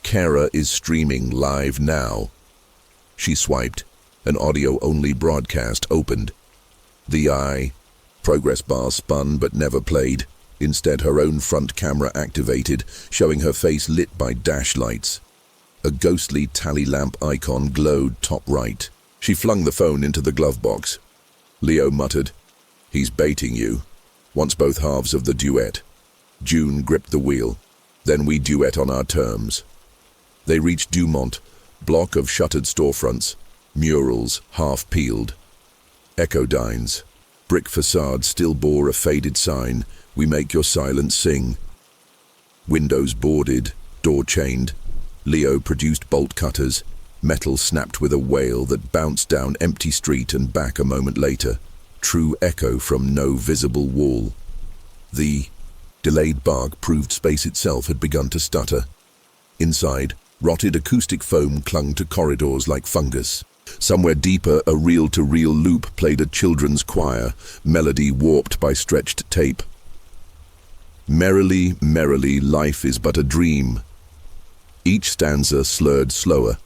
A: Kara is streaming live now. She swiped. An audio-only broadcast opened. The eye. Progress bar spun but never played. Instead, her own front camera activated, showing her face lit by dash lights. A ghostly tally lamp icon glowed top right. She flung the phone into the glove box. Leo muttered, "He's baiting you." Wants both halves of the duet. June gripped the wheel. Then we duet on our terms. They reached Dumont, block of shuttered storefronts, murals half-peeled. Echodynes. Brick facade still bore a faded sign, "We make your silence sing." Windows boarded, door chained. Leo produced bolt cutters. Metal snapped with a wail that bounced down empty street and back a moment later. True echo from no visible wall. The delayed bark proved space itself had begun to stutter. Inside, rotted acoustic foam clung to corridors like fungus. Somewhere deeper, a reel-to-reel loop played a children's choir, melody warped by stretched tape. Merrily, merrily, life is but a dream. Each stanza slurred slower.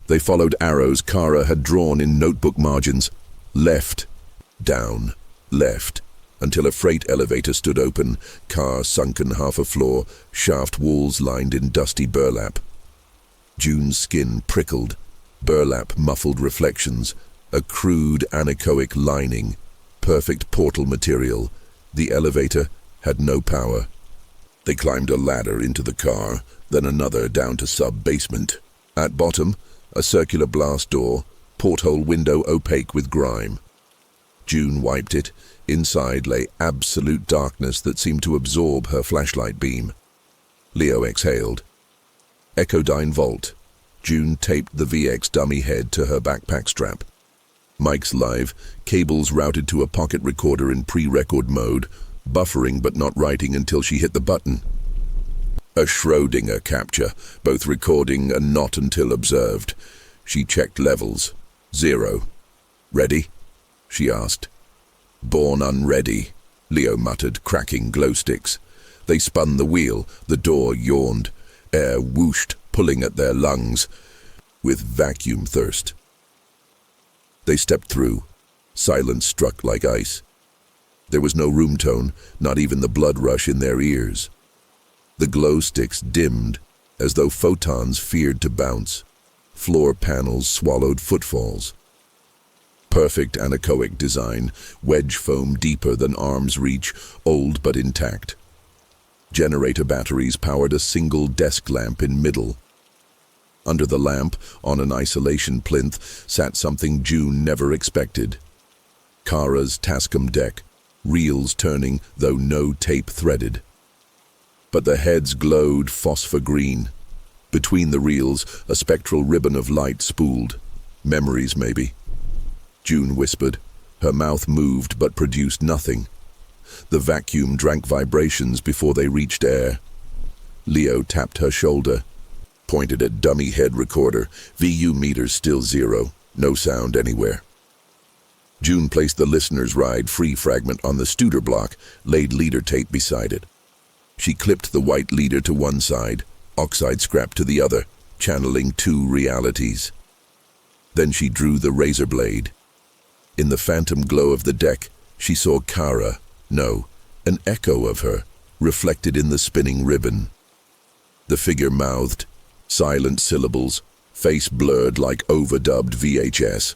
A: They followed arrows Kara had drawn in notebook margins. Left, down, left, until a freight elevator stood open, car sunken half a floor, shaft walls lined in dusty burlap. June's skin prickled. Burlap muffled reflections, a crude anechoic lining, perfect portal material. The elevator had no power. They climbed a ladder into the car, then another down to sub-basement. At bottom, a circular blast door, porthole window opaque with grime. June wiped it. Inside lay absolute darkness that seemed to absorb her flashlight beam. Leo exhaled. Echodyne vault. June taped the VX dummy head to her backpack strap. Mics live, cables routed to a pocket recorder in pre-record mode, buffering but not writing until she hit the button. A Schrödinger capture, both recording and not until observed. She checked levels. 0. "Ready?" she asked. "Born unready," Leo muttered, cracking glow sticks. They spun the wheel. The door yawned. Air whooshed, pulling at their lungs with vacuum thirst. They stepped through. Silence struck like ice. There was no room tone, not even the blood rush in their ears. The glow sticks dimmed, as though photons feared to bounce. Floor panels swallowed footfalls. Perfect anechoic design, wedge foam deeper than arm's reach, old but intact. Generator batteries powered a single desk lamp in middle. Under the lamp, on an isolation plinth, sat something June never expected. Kara's Tascam deck, reels turning though no tape threaded. But the heads glowed phosphor green. Between the reels, a spectral ribbon of light spooled. Memories, maybe. June whispered. Her mouth moved but produced nothing. The vacuum drank vibrations before they reached air. Leo tapped her shoulder, pointed at dummy head recorder. VU meters still 0. No sound anywhere. June placed the listener's ride-free fragment on the Studer block, laid leader tape beside it. She clipped the white leader to one side, oxide scrap to the other, channeling two realities. Then she drew the razor blade. In the phantom glow of the deck, she saw Kara, no, an echo of her, reflected in the spinning ribbon. The figure mouthed, silent syllables, face blurred like overdubbed VHS.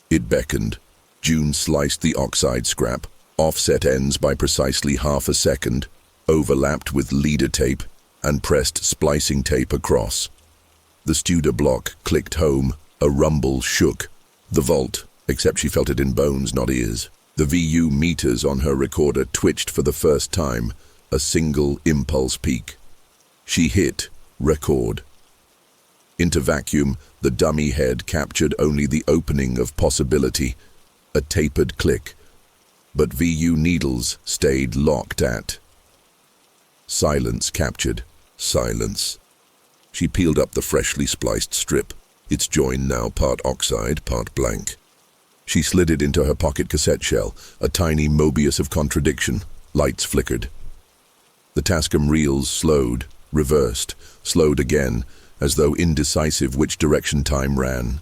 A: It beckoned. June sliced the oxide scrap, offset ends by precisely half a second, overlapped with leader tape, and pressed splicing tape across. The Studer block clicked home, a rumble shook. The vault, except she felt it in bones, not ears. The VU meters on her recorder twitched for the first time, a single impulse peak. She hit record. Into vacuum, the dummy head captured only the opening of possibility, a tapered click, but VU needles stayed locked at. Silence captured, silence. She peeled up the freshly spliced strip, its join now part oxide, part blank. She slid it into her pocket cassette shell, a tiny Mobius of contradiction. Lights flickered. The Tascam reels slowed, reversed, slowed again, as though indecisive which direction time ran.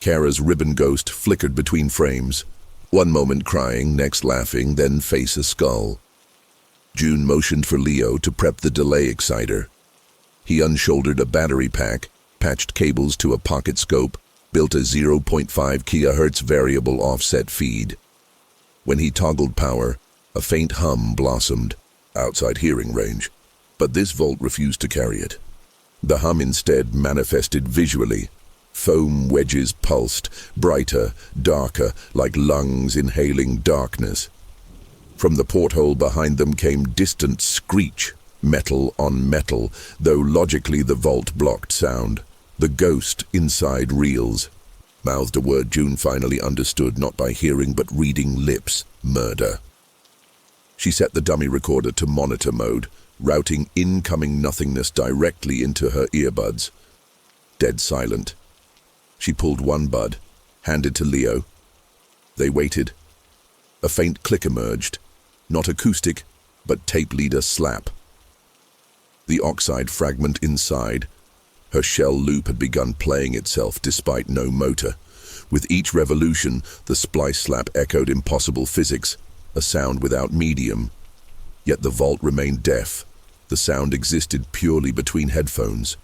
A: Kara's ribbon ghost flickered between frames, one moment crying, next laughing, then face a skull. June motioned for Leo to prep the delay exciter. He unshouldered a battery pack, patched cables to a pocket scope, built a 0.5 kHz variable offset feed. When he toggled power, a faint hum blossomed, outside hearing range, but this volt refused to carry it. The hum instead manifested visually. Foam wedges pulsed, brighter, darker, like lungs inhaling darkness. From the porthole behind them came distant screech, metal on metal, though logically the vault blocked sound. The ghost inside reels. Mouthed a word June finally understood, not by hearing but reading lips. Murder. She set the dummy recorder to monitor mode, routing incoming nothingness directly into her earbuds. Dead silent. She pulled one bud, handed to Leo. They waited. A faint click emerged, not acoustic, but tape leader slap. The oxide fragment inside. Her shell loop had begun playing itself despite no motor. With each revolution, the splice slap echoed impossible physics, a sound without medium. Yet the vault remained deaf. The sound existed purely between headphones.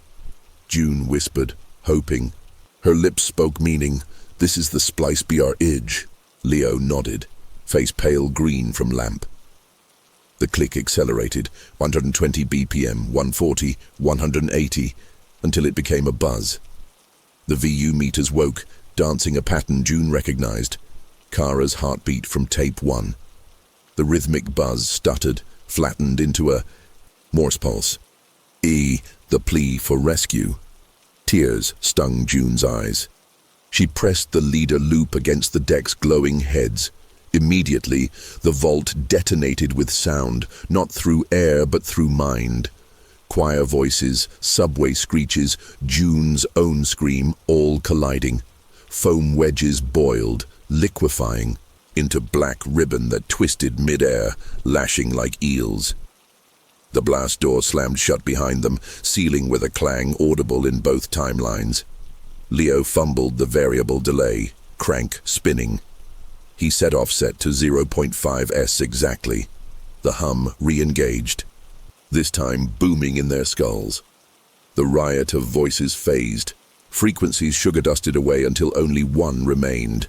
A: June whispered, hoping. Her lips spoke meaning. This is the splice BR Idge. Leo nodded, face pale green from lamp. The click accelerated, 120 BPM, 140, 180, until it became a buzz. The VU meters woke, dancing a pattern June recognized. Kara's heartbeat from tape 1. The rhythmic buzz stuttered, flattened into a Morse pulse. The plea for rescue. Tears stung June's eyes. She pressed the leader loop against the deck's glowing heads. Immediately, the vault detonated with sound, not through air but through mind. Choir voices, subway screeches, June's own scream, all colliding. Foam wedges boiled, liquefying, into black ribbon that twisted mid-air, lashing like eels. The blast door slammed shut behind them, sealing with a clang audible in both timelines. Leo fumbled the variable delay, crank spinning. He set offset to 0.5s exactly. The hum re-engaged, this time booming in their skulls. The riot of voices phased. Frequencies sugar-dusted away until only one remained.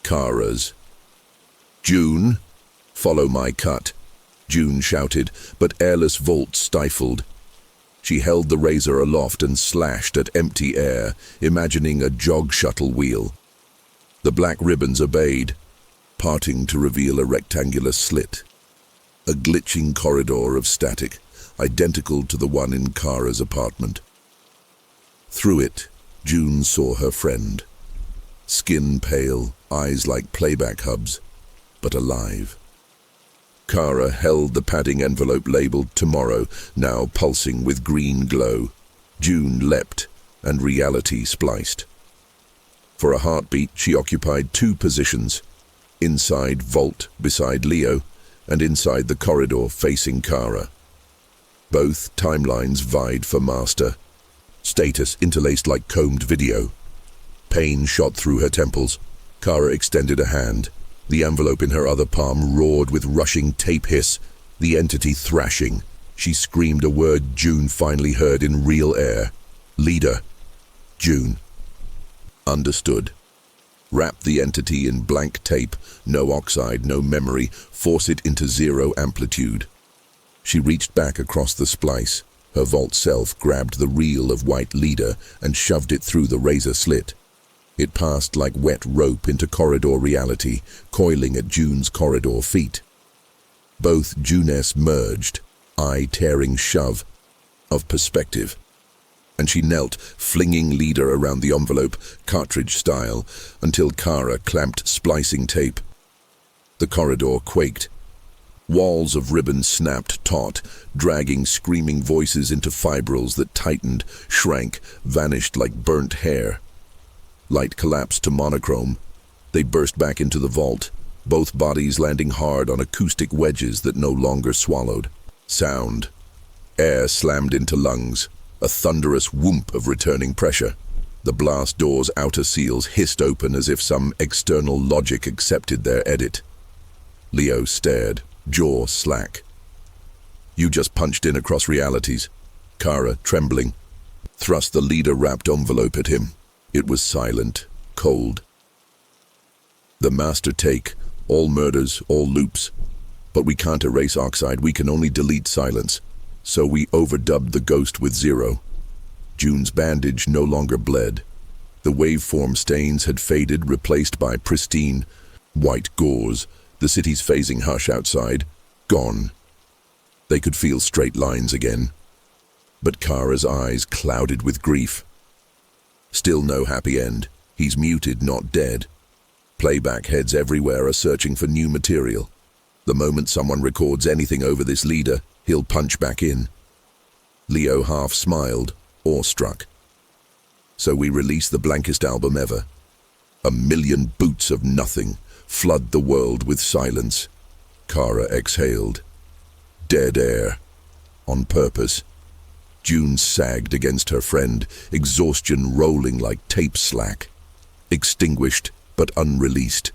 A: Kara's. "June, follow my cut," June shouted, but airless vaults stifled. She held the razor aloft and slashed at empty air, imagining a jog shuttle wheel. The black ribbons obeyed, parting to reveal a rectangular slit. A glitching corridor of static, identical to the one in Kara's apartment. Through it, June saw her friend. Skin pale, eyes like playback hubs, but alive. Kara held the padding envelope labeled "Tomorrow," now pulsing with green glow. June leapt, and reality spliced. For a heartbeat, she occupied two positions, inside vault beside Leo, and inside the corridor facing Kara. Both timelines vied for master. Status interlaced like combed video. Pain shot through her temples. Kara extended a hand. The envelope in her other palm roared with rushing tape hiss, the entity thrashing. She screamed a word June finally heard in real air. "Leader." June. Understood. Wrap the entity in blank tape, no oxide, no memory, force it into zero amplitude. She reached back across the splice. Her vault self grabbed the reel of white leader and shoved it through the razor slit. It passed like wet rope into corridor reality, coiling at June's corridor feet. Both Junes merged, eye-tearing shove of perspective. And she knelt, flinging leader around the envelope, cartridge style, until Kara clamped splicing tape. The corridor quaked. Walls of ribbon snapped taut, dragging screaming voices into fibrils that tightened, shrank, vanished like burnt hair. Light collapsed to monochrome. They burst back into the vault, both bodies landing hard on acoustic wedges that no longer swallowed. Sound. Air slammed into lungs, a thunderous whoomp of returning pressure. The blast door's outer seals hissed open as if some external logic accepted their edit. Leo stared, jaw slack. "You just punched in across realities." Kara, trembling, thrust the leader-wrapped envelope at him. It was silent, cold. "The master take, all murders, all loops. But we can't erase oxide, we can only delete silence. So we overdubbed the ghost with zero." June's bandage no longer bled. The waveform stains had faded, replaced by pristine, white gauze. The city's phasing hush outside, gone. They could feel straight lines again. But Kara's eyes clouded with grief. Still no happy end. He's muted, not dead. Playback heads everywhere are searching for new material. The moment someone records anything over this leader, he'll punch back in. Leo half smiled, awestruck. "So we release the blankest album ever. 1,000,000 boots of nothing, flood the world with silence." Kara exhaled. Dead air. On purpose. June sagged against her friend, exhaustion rolling like tape slack. Extinguished, but unreleased.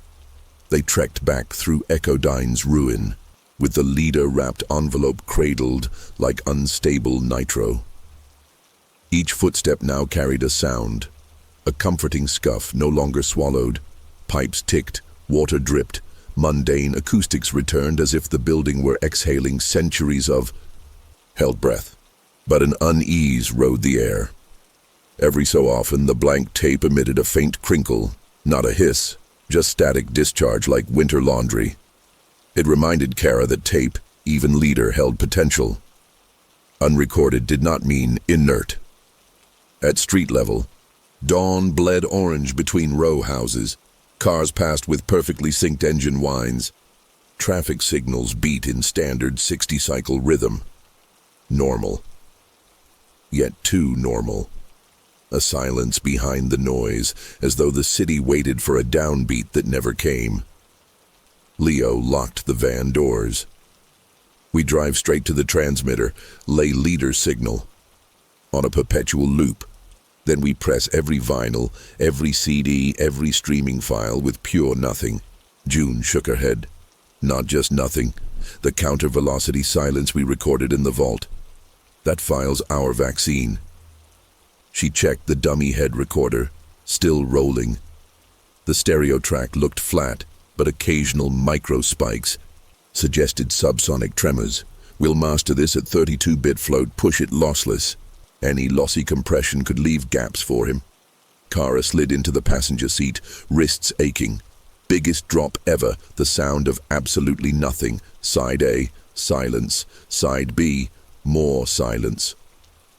A: They trekked back through Echodyne's ruin, with the leader-wrapped envelope cradled like unstable nitro. Each footstep now carried a sound. A comforting scuff, no longer swallowed. Pipes ticked, water dripped. Mundane acoustics returned as if the building were exhaling centuries of held breath. But an unease rode the air. Every so often, the blank tape emitted a faint crinkle, not a hiss, just static discharge like winter laundry. It reminded Kara that tape, even leader, held potential. Unrecorded did not mean inert. At street level, dawn bled orange between row houses. Cars passed with perfectly synced engine whines. Traffic signals beat in standard 60-cycle rhythm. Normal. Yet too normal. A silence behind the noise, as though the city waited for a downbeat that never came. Leo locked the van doors. We drive straight to the transmitter, lay leader signal. On a perpetual loop. Then we press every vinyl, every CD, every streaming file with pure nothing. June shook her head. Not just nothing. The counter-velocity silence we recorded in the vault. That file's our vaccine. She checked the dummy head recorder, still rolling. The stereo track looked flat, but occasional micro spikes suggested subsonic tremors. We'll master this at 32-bit float, push it lossless. Any lossy compression could leave gaps for him. Kara slid into the passenger seat, wrists aching. Biggest drop ever, the sound of absolutely nothing. Side A, silence. Side B, more silence.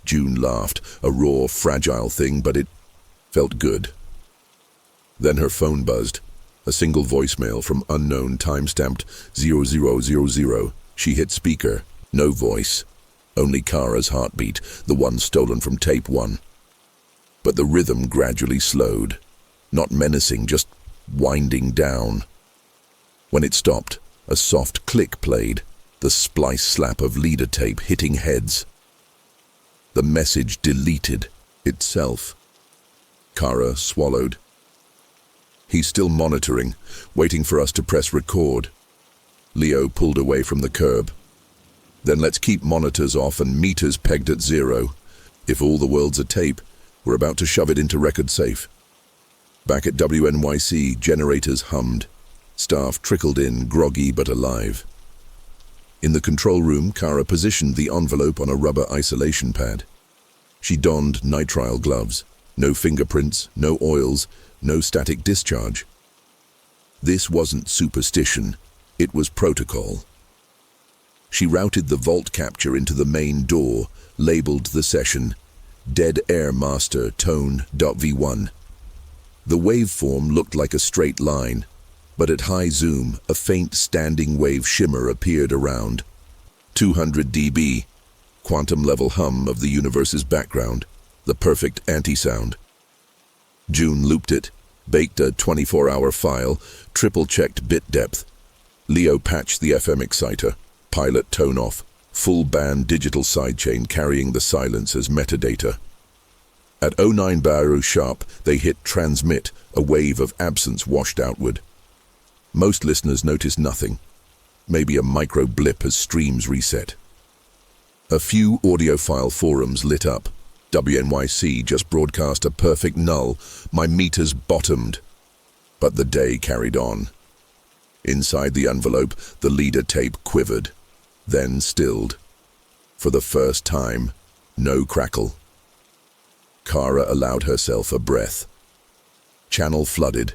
A: June laughed, a raw, fragile thing, but it felt good. Then her phone buzzed. A single voicemail from unknown, time-stamped 0000. She hit speaker. No voice. Only Kara's heartbeat, the one stolen from tape 1. But the rhythm gradually slowed. Not menacing, just winding down. When it stopped, a soft click played, the splice slap of leader tape hitting heads. The message deleted itself. Kara swallowed. He's still monitoring, waiting for us to press record. Leo pulled away from the curb. Then let's keep monitors off and meters pegged at 0. If all the world's a tape, we're about to shove it into record safe. Back at WNYC, generators hummed. Staff trickled in, groggy but alive. In the control room, Kara positioned the envelope on a rubber isolation pad. She donned nitrile gloves. No fingerprints, no oils, no static discharge. This wasn't superstition, it was protocol. She routed the vault capture into the main door, labeled the session, Dead Air Master Tone.v1. The waveform looked like a straight line, but at high zoom, a faint standing wave shimmer appeared around. 200 dB, quantum-level hum of the universe's background, the perfect anti-sound. June looped it, baked a 24-hour file, triple-checked bit depth. Leo patched the FM exciter, pilot tone off, full-band digital sidechain carrying the silence as metadata. At 09 Baru sharp, they hit transmit, a wave of absence washed outward. Most listeners noticed nothing. Maybe a micro blip as streams reset. A few audiophile forums lit up. WNYC just broadcast a perfect null. My meters bottomed. But the day carried on. Inside the envelope, the leader tape quivered, then stilled. For the first time, no crackle. Kara allowed herself a breath. Channel flooded.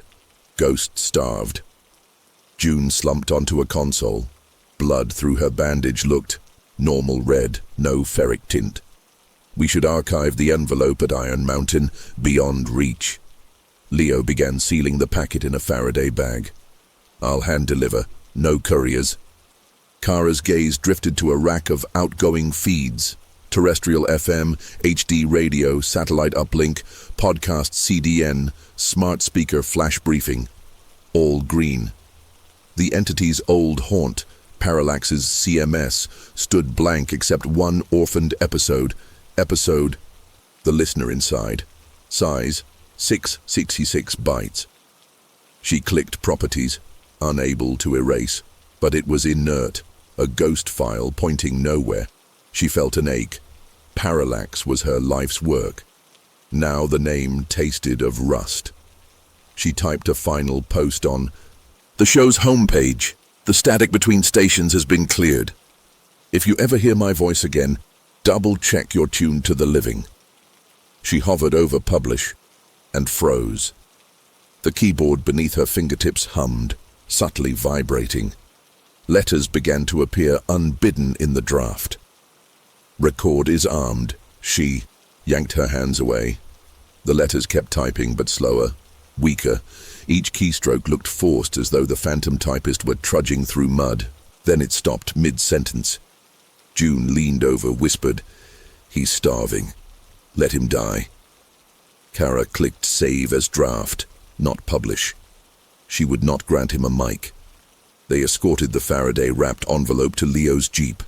A: Ghost starved. June slumped onto a console. Blood through her bandage looked normal red, no ferric tint. We should archive the envelope at Iron Mountain, beyond reach. Leo began sealing the packet in a Faraday bag. I'll hand deliver, no couriers. Kara's gaze drifted to a rack of outgoing feeds. Terrestrial FM, HD radio, satellite uplink, podcast CDN, smart speaker flash briefing. All green. The entity's old haunt, Parallax's CMS, stood blank except one orphaned episode. The listener inside. Size, 666 bytes. She clicked properties, unable to erase, but it was inert, a ghost file pointing nowhere. She felt an ache. Parallax was her life's work. Now the name tasted of rust. She typed a final post on the show's homepage. The static between stations has been cleared. If you ever hear my voice again, double-check you're tuned to the living. She hovered over publish and froze. The keyboard beneath her fingertips hummed, subtly vibrating. Letters began to appear unbidden in the draft. Record is armed. She yanked her hands away. The letters kept typing, but slower, weaker. Each keystroke looked forced, as though the phantom typist were trudging through mud. Then it stopped mid-sentence. June leaned over, whispered, "He's starving. Let him die." Kara clicked save as draft, not publish. She would not grant him a mic. They escorted the Faraday-wrapped envelope to Leo's jeep.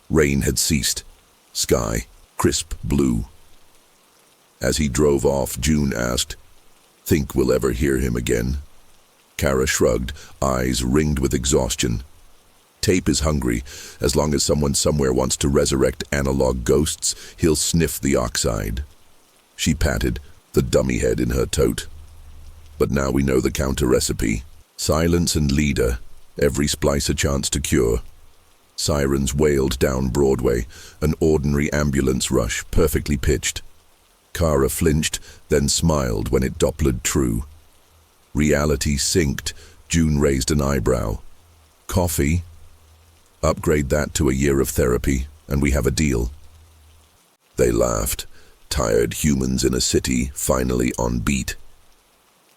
A: Rain had ceased. Sky, crisp blue. As he drove off, June asked, "Think we'll ever hear him again?" Kara shrugged, eyes ringed with exhaustion. Tape is hungry. As long as someone somewhere wants to resurrect analog ghosts, he'll sniff the oxide. She patted the dummy head in her tote. But now we know the counter recipe. Silence and leader, every splice a chance to cure. Sirens wailed down Broadway, an ordinary ambulance rush, perfectly pitched. Kara flinched, then smiled when it Dopplered true. Reality synced. June raised an eyebrow. Coffee? Upgrade that to a year of therapy, and we have a deal. They laughed. Tired humans in a city, finally on beat.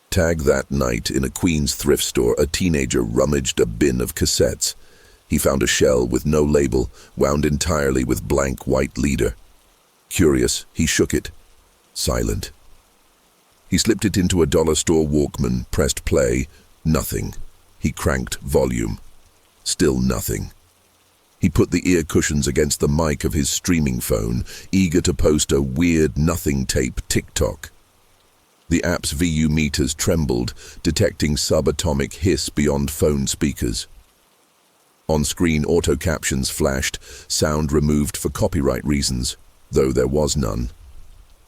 A: Tag that night in a Queens thrift store, a teenager rummaged a bin of cassettes. He found a shell with no label, wound entirely with blank white leader. Curious, he shook it. Silent. He slipped it into a dollar store Walkman, pressed play. Nothing. He cranked volume. Still nothing. He put the ear cushions against the mic of his streaming phone, eager to post a weird nothing tape TikTok. The app's VU meters trembled, detecting subatomic hiss beyond phone speakers. On-screen auto captions flashed, sound removed for copyright reasons, though there was none.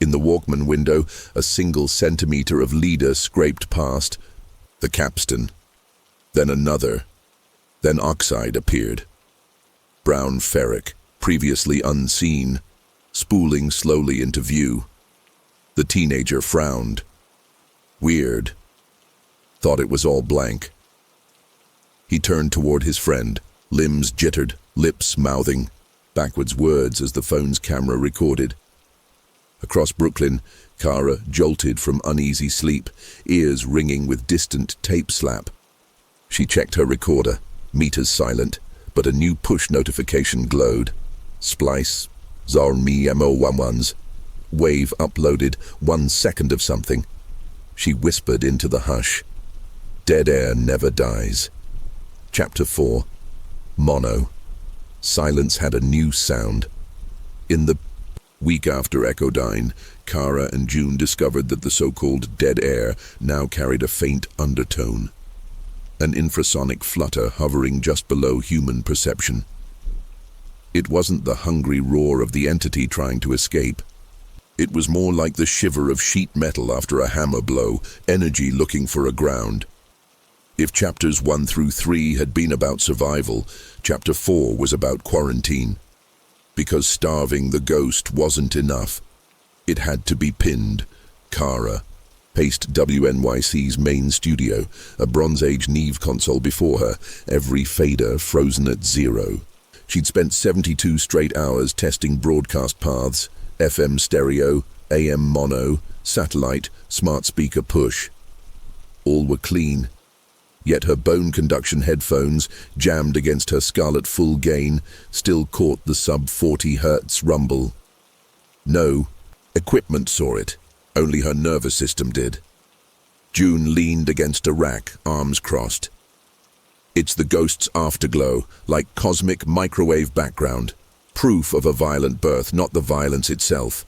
A: In the Walkman window, a single centimeter of leader scraped past. The capstan. Then another. Then oxide appeared. Brown ferric, previously unseen, spooling slowly into view. The teenager frowned. Weird. Thought it was all blank. He turned toward his friend, limbs jittered, lips mouthing, backwards words as the phone's camera recorded. Across Brooklyn, Kara jolted from uneasy sleep, ears ringing with distant tape slap. She checked her recorder, meters silent, but a new push notification glowed. Splice, Zarmi MO11s. Wave uploaded 1 second of something. She whispered into the hush. Dead air never dies. Chapter 4. Mono. Silence had a new sound. In the week after Echodyne, Kara and June discovered that the so-called dead air now carried a faint undertone. An infrasonic flutter hovering just below human perception. It wasn't the hungry roar of the entity trying to escape. It was more like the shiver of sheet metal after a hammer blow, energy looking for a ground. If chapters 1 through 3 had been about survival, chapter 4 was about quarantine. Because starving the ghost wasn't enough. It had to be pinned. Kara paced WNYC's main studio, a Bronze Age Neve console before her, every fader frozen at 0. She'd spent 72 straight hours testing broadcast paths, FM stereo, AM mono, satellite, smart speaker push. All were clean. Yet her bone conduction headphones, jammed against her scarlet full gain, still caught the sub-40 Hz rumble. No, equipment saw it. Only her nervous system did. June leaned against a rack, arms crossed. It's the ghost's afterglow, like cosmic microwave background. Proof of a violent birth, not the violence itself.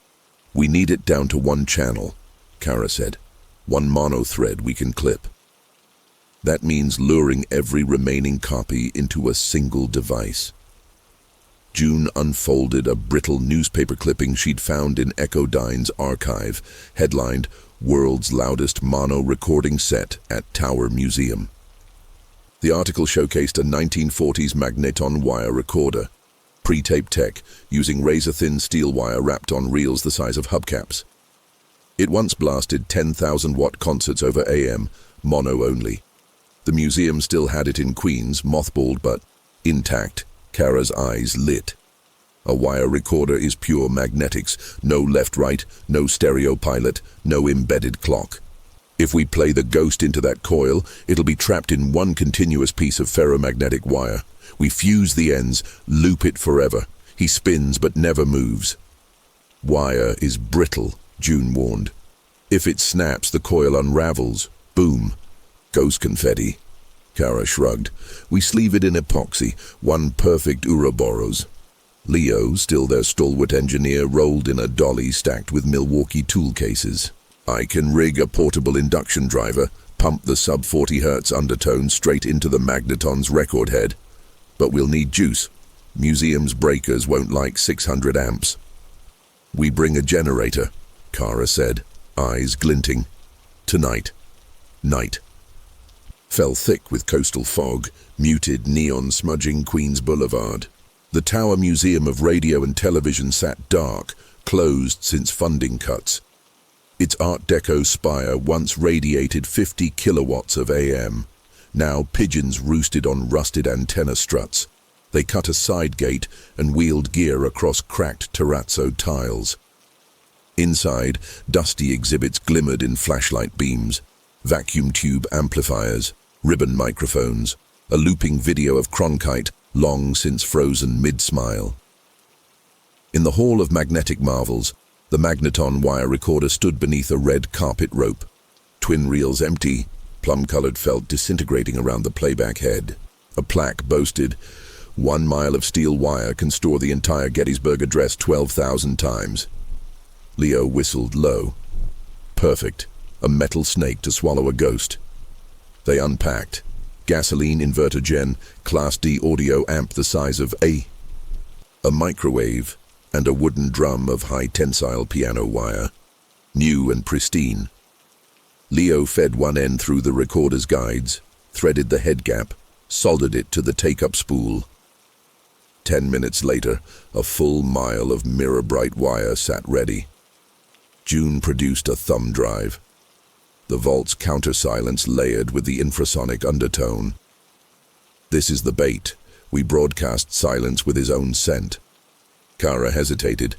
A: We need it down to 1 channel, Kara said. 1 mono thread we can clip. That means luring every remaining copy into a single device. June unfolded a brittle newspaper clipping she'd found in Echodyne's archive, headlined, World's Loudest Mono Recording Set at Tower Museum. The article showcased a 1940s magneton wire recorder, pre-tape tech, using razor-thin steel wire wrapped on reels the size of hubcaps. It once blasted 10,000-watt concerts over AM, mono only. The museum still had it in Queens, mothballed but intact. Kara's eyes lit. A wire recorder is pure magnetics, no left-right, no stereo pilot, no embedded clock. If we play the ghost into that coil, it'll be trapped in 1 continuous piece of ferromagnetic wire. We fuse the ends, loop it forever. He spins but never moves. Wire is brittle, June warned. If it snaps, the coil unravels. Boom. Ghost confetti. Kara shrugged. We sleeve it in epoxy, 1 perfect Ouroboros. Leo, still their stalwart engineer, rolled in a dolly stacked with Milwaukee tool cases. I can rig a portable induction driver, pump the sub-40 Hz undertone straight into the magneton's record head. But we'll need juice. Museum's breakers won't like 600 amps. We bring a generator, Kara said, eyes glinting. Tonight. Night fell thick with coastal fog, muted neon smudging Queens Boulevard. The Tower Museum of Radio and Television sat dark, closed since funding cuts. Its Art Deco spire once radiated 50 kilowatts of AM. Now pigeons roosted on rusted antenna struts. They cut a side gate and wheeled gear across cracked terrazzo tiles. Inside, dusty exhibits glimmered in flashlight beams, vacuum tube amplifiers, ribbon microphones, a looping video of Cronkite, long since frozen mid-smile. In the Hall of Magnetic Marvels, the Magneton wire recorder stood beneath a red carpet rope. Twin reels empty, plum-colored felt disintegrating around the playback head. A plaque boasted, 1 mile of steel wire can store the entire Gettysburg Address 12,000 times. Leo whistled low. Perfect. A metal snake to swallow a ghost. They unpacked. Gasoline inverter gen, Class D audio amp the size of a microwave, and a wooden drum of high-tensile piano wire. New and pristine. Leo fed one end through the recorder's guides, threaded the head gap, soldered it to the take-up spool. 10 minutes later, a full mile of mirror-bright wire sat ready. June produced a thumb drive. The vault's counter-silence layered with the infrasonic undertone. This is the bait. We broadcast silence with his own scent. Kara hesitated.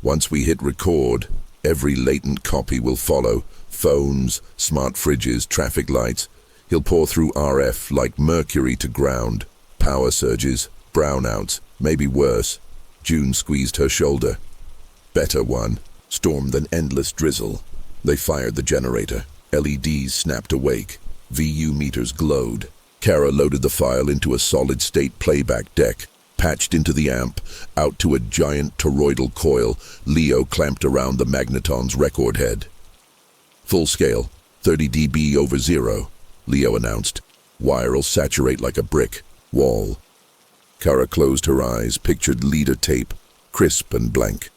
A: Once we hit record, every latent copy will follow. Phones, smart fridges, traffic lights. He'll pour through RF like mercury to ground. Power surges, brownouts, maybe worse. June squeezed her shoulder. Better one. Storm than endless drizzle. They fired the generator. LEDs snapped awake. VU meters glowed. Kara loaded the file into a solid-state playback deck, patched into the amp, out to a giant toroidal coil Leo clamped around the Magneton's record head. Full scale, 30 dB over 0, Leo announced. Wire'll saturate like a brick wall. Kara closed her eyes, pictured leader tape, crisp and blank.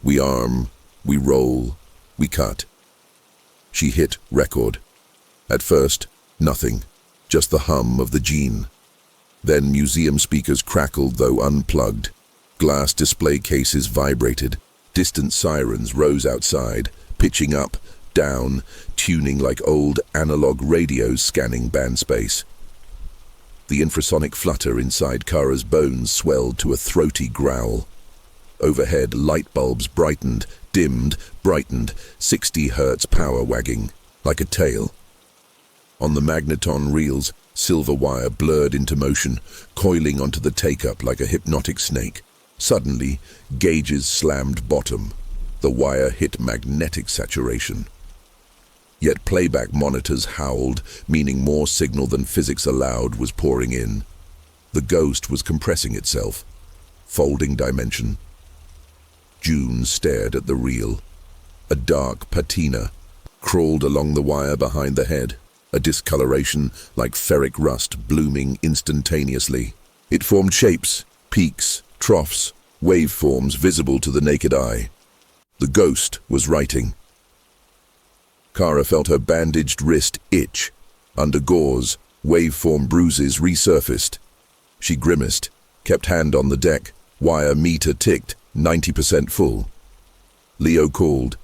A: We arm, we roll, we cut. She hit record. At first, nothing, just the hum of the gene. Then museum speakers crackled though unplugged. Glass display cases vibrated. Distant sirens rose outside, pitching up, down, tuning like old analog radios scanning band space. The infrasonic flutter inside Kara's bones swelled to a throaty growl. Overhead, light bulbs brightened, dimmed, brightened, 60 hertz power wagging, like a tail. On the Magneton reels, silver wire blurred into motion, coiling onto the take-up like a hypnotic snake. Suddenly, gauges slammed bottom. The wire hit magnetic saturation. Yet playback monitors howled, meaning more signal than physics allowed was pouring in. The ghost was compressing itself. Folding dimension. June stared at the reel. A dark patina crawled along the wire behind the head, a discoloration like ferric rust blooming instantaneously. It formed shapes, peaks, troughs, waveforms visible to the naked eye. The ghost was writing. Kara felt her bandaged wrist itch. Under gauze, waveform bruises resurfaced. She grimaced, kept hand on the deck. Wire meter ticked, 90% full. Leo called.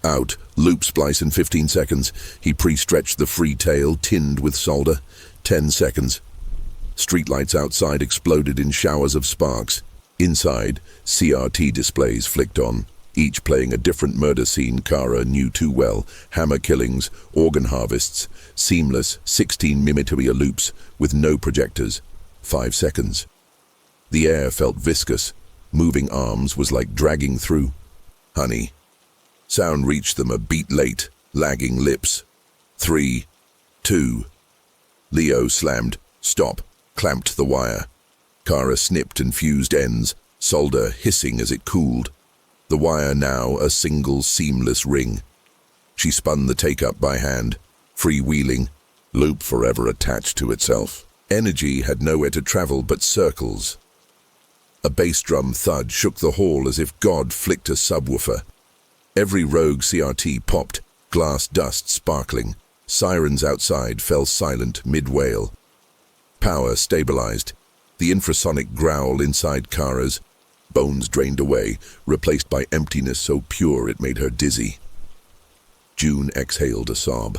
A: Out, loop splice in 15 seconds. He pre-stretched the free tail, tinned with solder. 10 seconds. Streetlights outside exploded in showers of sparks. Inside, CRT displays flicked on, each playing a different murder scene Kara knew too well. Hammer killings, organ harvests, seamless 16 mimitoria loops with no projectors. 5 seconds. The air felt viscous. Moving arms was like dragging through. Honey. Sound reached them a beat late, lagging lips. 3, 2. Leo slammed. Stop. Clamped the wire. Kara snipped and fused ends, solder hissing as it cooled. The wire now a single seamless ring. She spun the take-up by hand, freewheeling, loop forever attached to itself. Energy had nowhere to travel but circles. A bass drum thud shook the hall as if God flicked a subwoofer. Every rogue CRT popped, glass dust sparkling. Sirens outside fell silent mid-wail. Power stabilized. The infrasonic growl inside Kara's bones drained away, replaced by emptiness so pure it made her dizzy. June exhaled a sob.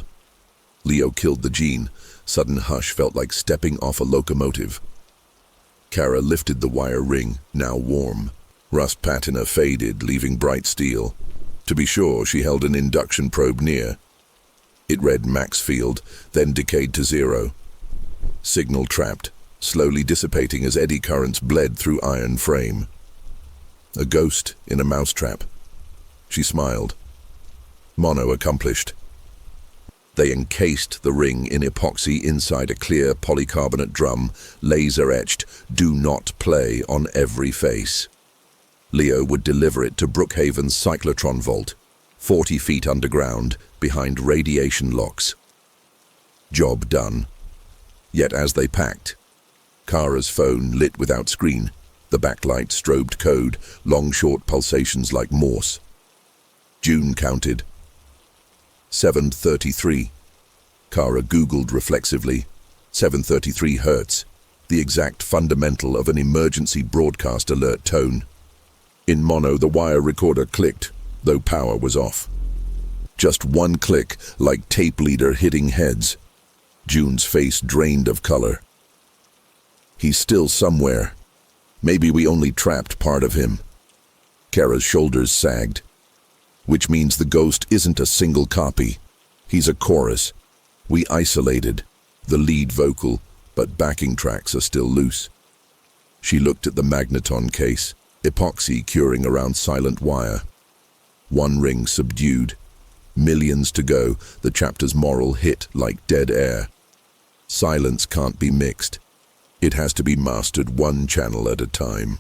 A: Leo killed the gene. Sudden hush felt like stepping off a locomotive. Kara lifted the wire ring, now warm. Rust patina faded, leaving bright steel. To be sure, she held an induction probe near. It read max field, then decayed to 0. Signal trapped, slowly dissipating as eddy currents bled through iron frame. A ghost in a mousetrap. She smiled. Mono accomplished. They encased the ring in epoxy inside a clear polycarbonate drum, laser-etched, "Do not play" on every face. Leo would deliver it to Brookhaven's cyclotron vault, 40 feet underground, behind radiation locks. Job done. Yet as they packed, Kara's phone lit without screen. The backlight strobed code, long short pulsations like Morse. June counted. 7:33. Kara Googled reflexively. 7:33 hertz, the exact fundamental of an emergency broadcast alert tone. In mono, the wire recorder clicked, though power was off. Just one click, like tape leader hitting heads. June's face drained of color. He's still somewhere. Maybe we only trapped part of him. Kara's shoulders sagged. Which means the ghost isn't a single copy. He's a chorus. We isolated the lead vocal, but backing tracks are still loose. She looked at the magneton case, epoxy curing around silent wire. One ring subdued. Millions to go, the chapter's moral hit like dead air. Silence can't be mixed. It has to be mastered one channel at a time.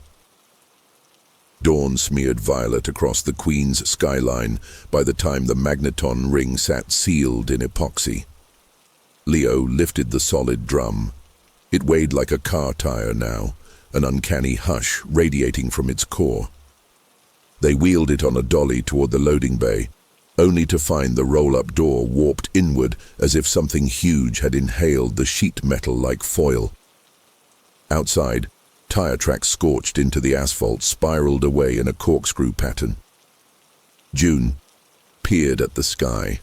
A: Dawn smeared violet across the Queen's skyline by the time the magneton ring sat sealed in epoxy. Leo lifted the solid drum. It weighed like a car tire now, an uncanny hush radiating from its core. They wheeled it on a dolly toward the loading bay, only to find the roll-up door warped inward as if something huge had inhaled the sheet metal like foil. Outside, tire tracks scorched into the asphalt spiraled away in a corkscrew pattern. June peered at the sky.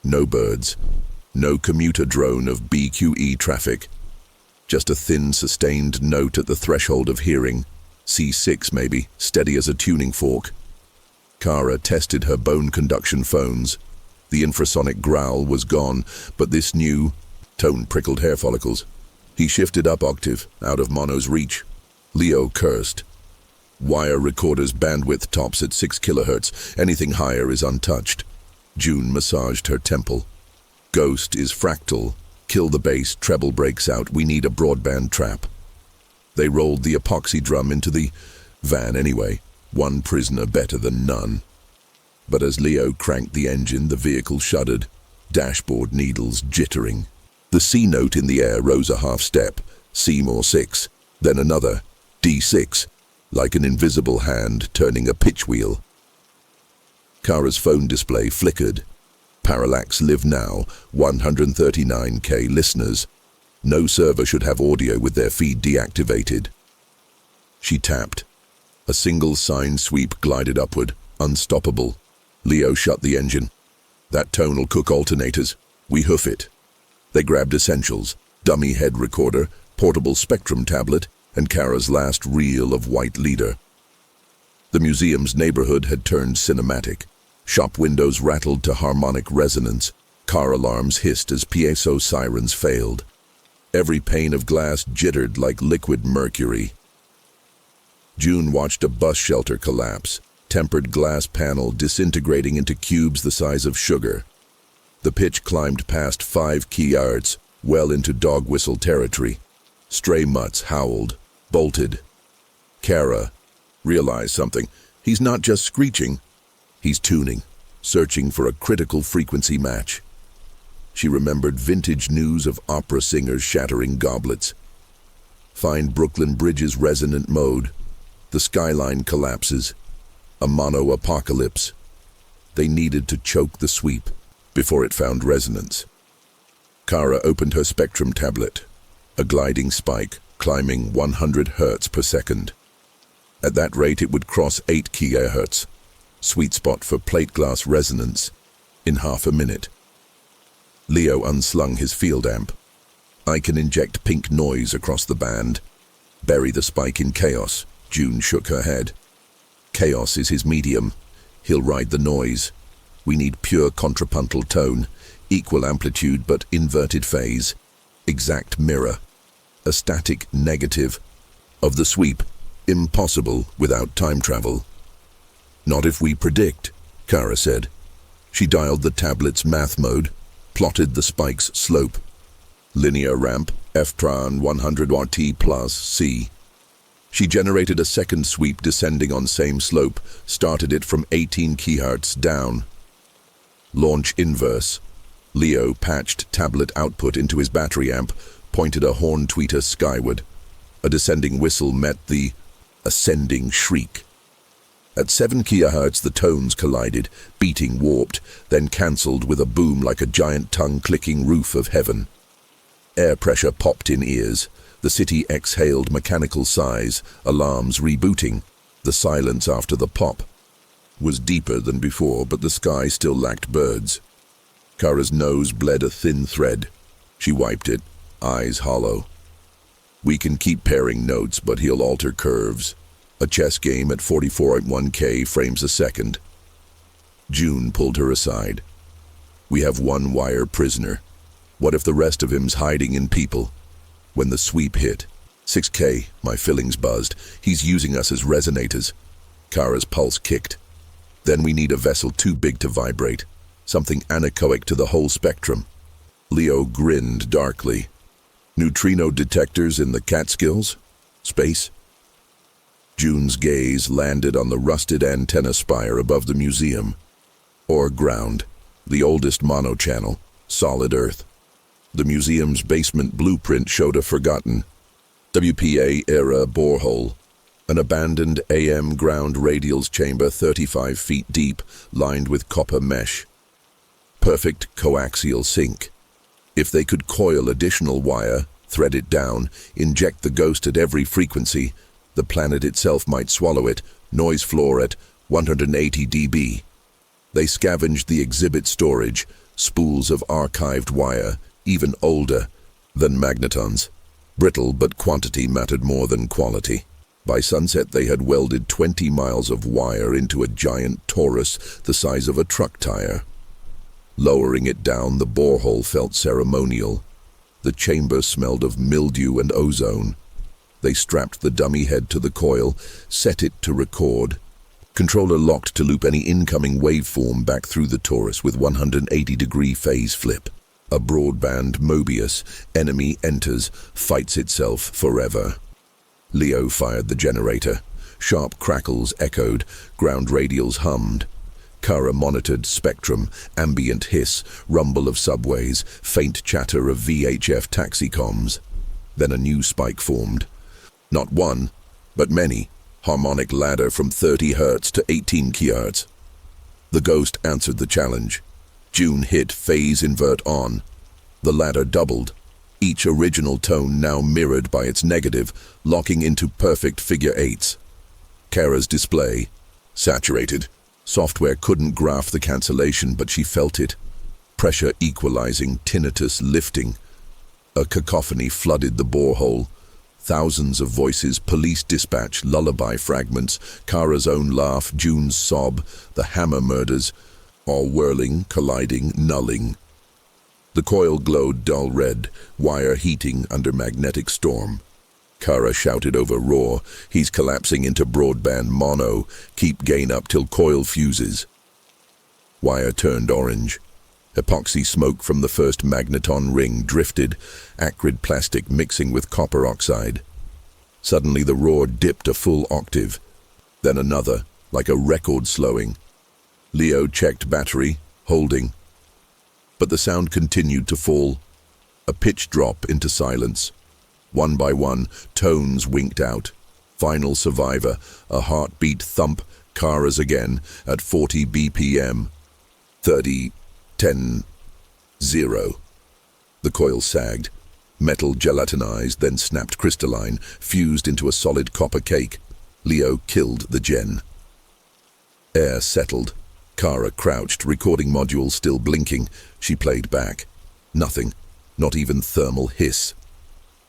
A: No birds, no commuter drone of BQE traffic. Just a thin, sustained note at the threshold of hearing. C6 maybe, steady as a tuning fork. Kara tested her bone conduction phones. The infrasonic growl was gone, but this new tone prickled hair follicles. He shifted up octave, out of mono's reach. Leo cursed. Wire recorder's bandwidth tops at 6 kilohertz. Anything higher is untouched. June massaged her temple. Ghost is fractal. Kill the bass, treble breaks out. We need a broadband trap. They rolled the epoxy drum into the van anyway. One prisoner better than none. But as Leo cranked the engine, the vehicle shuddered. Dashboard needles jittering. The C note in the air rose a half step. C-6. Then another. D6. Like an invisible hand turning a pitch wheel. Kara's phone display flickered. Parallax Live Now, 139K listeners. No server should have audio with their feed deactivated. She tapped. A single sine sweep glided upward, unstoppable. Leo shut the engine. That tone'll cook alternators. We hoof it. They grabbed essentials, dummy head recorder, portable spectrum tablet, and Kara's last reel of White Leader. The museum's neighborhood had turned cinematic. Shop windows rattled to harmonic resonance. Car alarms hissed as piezo sirens failed. Every pane of glass jittered like liquid mercury. June watched a bus shelter collapse, tempered glass panel disintegrating into cubes the size of sugar. The pitch climbed past 5 key yards, well into dog whistle territory. Stray mutts howled, bolted. Kara realized something. He's not just screeching. He's tuning, searching for a critical frequency match. She remembered vintage news of opera singers shattering goblets. Find Brooklyn Bridge's resonant mode. The skyline collapses. A mono-apocalypse. They needed to choke the sweep before it found resonance. Kara opened her Spectrum tablet, a gliding spike climbing 100 Hz per second. At that rate, it would cross 8 kHz, sweet spot for plate glass resonance, in half a minute. Leo unslung his field amp. I can inject pink noise across the band. Bury the spike in chaos. June shook her head. Chaos is his medium. He'll ride the noise. We need pure contrapuntal tone, equal amplitude but inverted phase, exact mirror, a static negative of the sweep, impossible without time travel. Not if we predict, Kara said. She dialed the tablet's math mode, plotted the spike's slope. Linear ramp, F-tran 100 RT plus C. She generated a second sweep descending on same slope, started it from 18 kHz down. Launch inverse. Leo patched tablet output into his battery amp, pointed a horn tweeter skyward. A descending whistle met the ascending shriek. At 7 kHz the tones collided, beating warped, then cancelled with a boom like a giant tongue-clicking roof of heaven. Air pressure popped in ears. The city exhaled mechanical sighs, alarms rebooting. The silence after the pop was deeper than before, but the sky still lacked birds. Kara's nose bled a thin thread. She wiped it, eyes hollow. We can keep pairing notes, but he'll alter curves. A chess game at 44.1K frames a second. June pulled her aside. We have one wire prisoner. What if the rest of him's hiding in people? When the sweep hit, 6K, my fillings buzzed. He's using us as resonators. Kara's pulse kicked. Then we need a vessel too big to vibrate. Something anechoic to the whole spectrum. Leo grinned darkly. Neutrino detectors in the Catskills? Space? June's gaze landed on the rusted antenna spire above the museum. Or ground, the oldest monochannel, solid earth. The museum's basement blueprint showed a forgotten WPA-era borehole, an abandoned AM ground radials chamber 35 feet deep, lined with copper mesh. Perfect coaxial sync. If they could coil additional wire, thread it down, inject the ghost at every frequency, the planet itself might swallow it, noise floor at 180 dB. They scavenged the exhibit storage, spools of archived wire, even older than magnetons. Brittle, but quantity mattered more than quality. By sunset they had welded 20 miles of wire into a giant torus the size of a truck tire. Lowering it down, the borehole felt ceremonial. The chamber smelled of mildew and ozone. They strapped the dummy head to the coil, set it to record. Controller locked to loop any incoming waveform back through the torus with 180-degree phase flip. A broadband Mobius, enemy enters, fights itself forever. Leo fired the generator. Sharp crackles echoed, ground radials hummed. Kara monitored spectrum, ambient hiss, rumble of subways, faint chatter of VHF taxicoms. Then a new spike formed. Not one, but many. Harmonic ladder from 30 Hz to 18 kHz. The ghost answered the challenge. June hit phase invert on. The ladder doubled. Each original tone now mirrored by its negative, locking into perfect figure eights. Kara's display, saturated. Software couldn't graph the cancellation, but she felt it. Pressure equalizing, tinnitus lifting. A cacophony flooded the borehole. Thousands of voices, police dispatch, lullaby fragments, Kara's own laugh, June's sob, the hammer murders, all whirling, colliding, nulling. The coil glowed dull red, wire heating under magnetic storm. Kara shouted over roar, he's collapsing into broadband mono, keep gain up till coil fuses. Wire turned orange. Epoxy smoke from the first magneton ring drifted, acrid plastic mixing with copper oxide. Suddenly the roar dipped a full octave, then another, like a record slowing. Leo checked battery, holding. But the sound continued to fall, a pitch drop into silence. One by one, tones winked out. Final survivor, a heartbeat thump, Kara's again, at 40 BPM. 30, 10, 0. The coil sagged. Metal gelatinized, then snapped crystalline, fused into a solid copper cake. Leo killed the gen. Air settled. Kara crouched, recording module still blinking. She played back. Nothing, not even thermal hiss.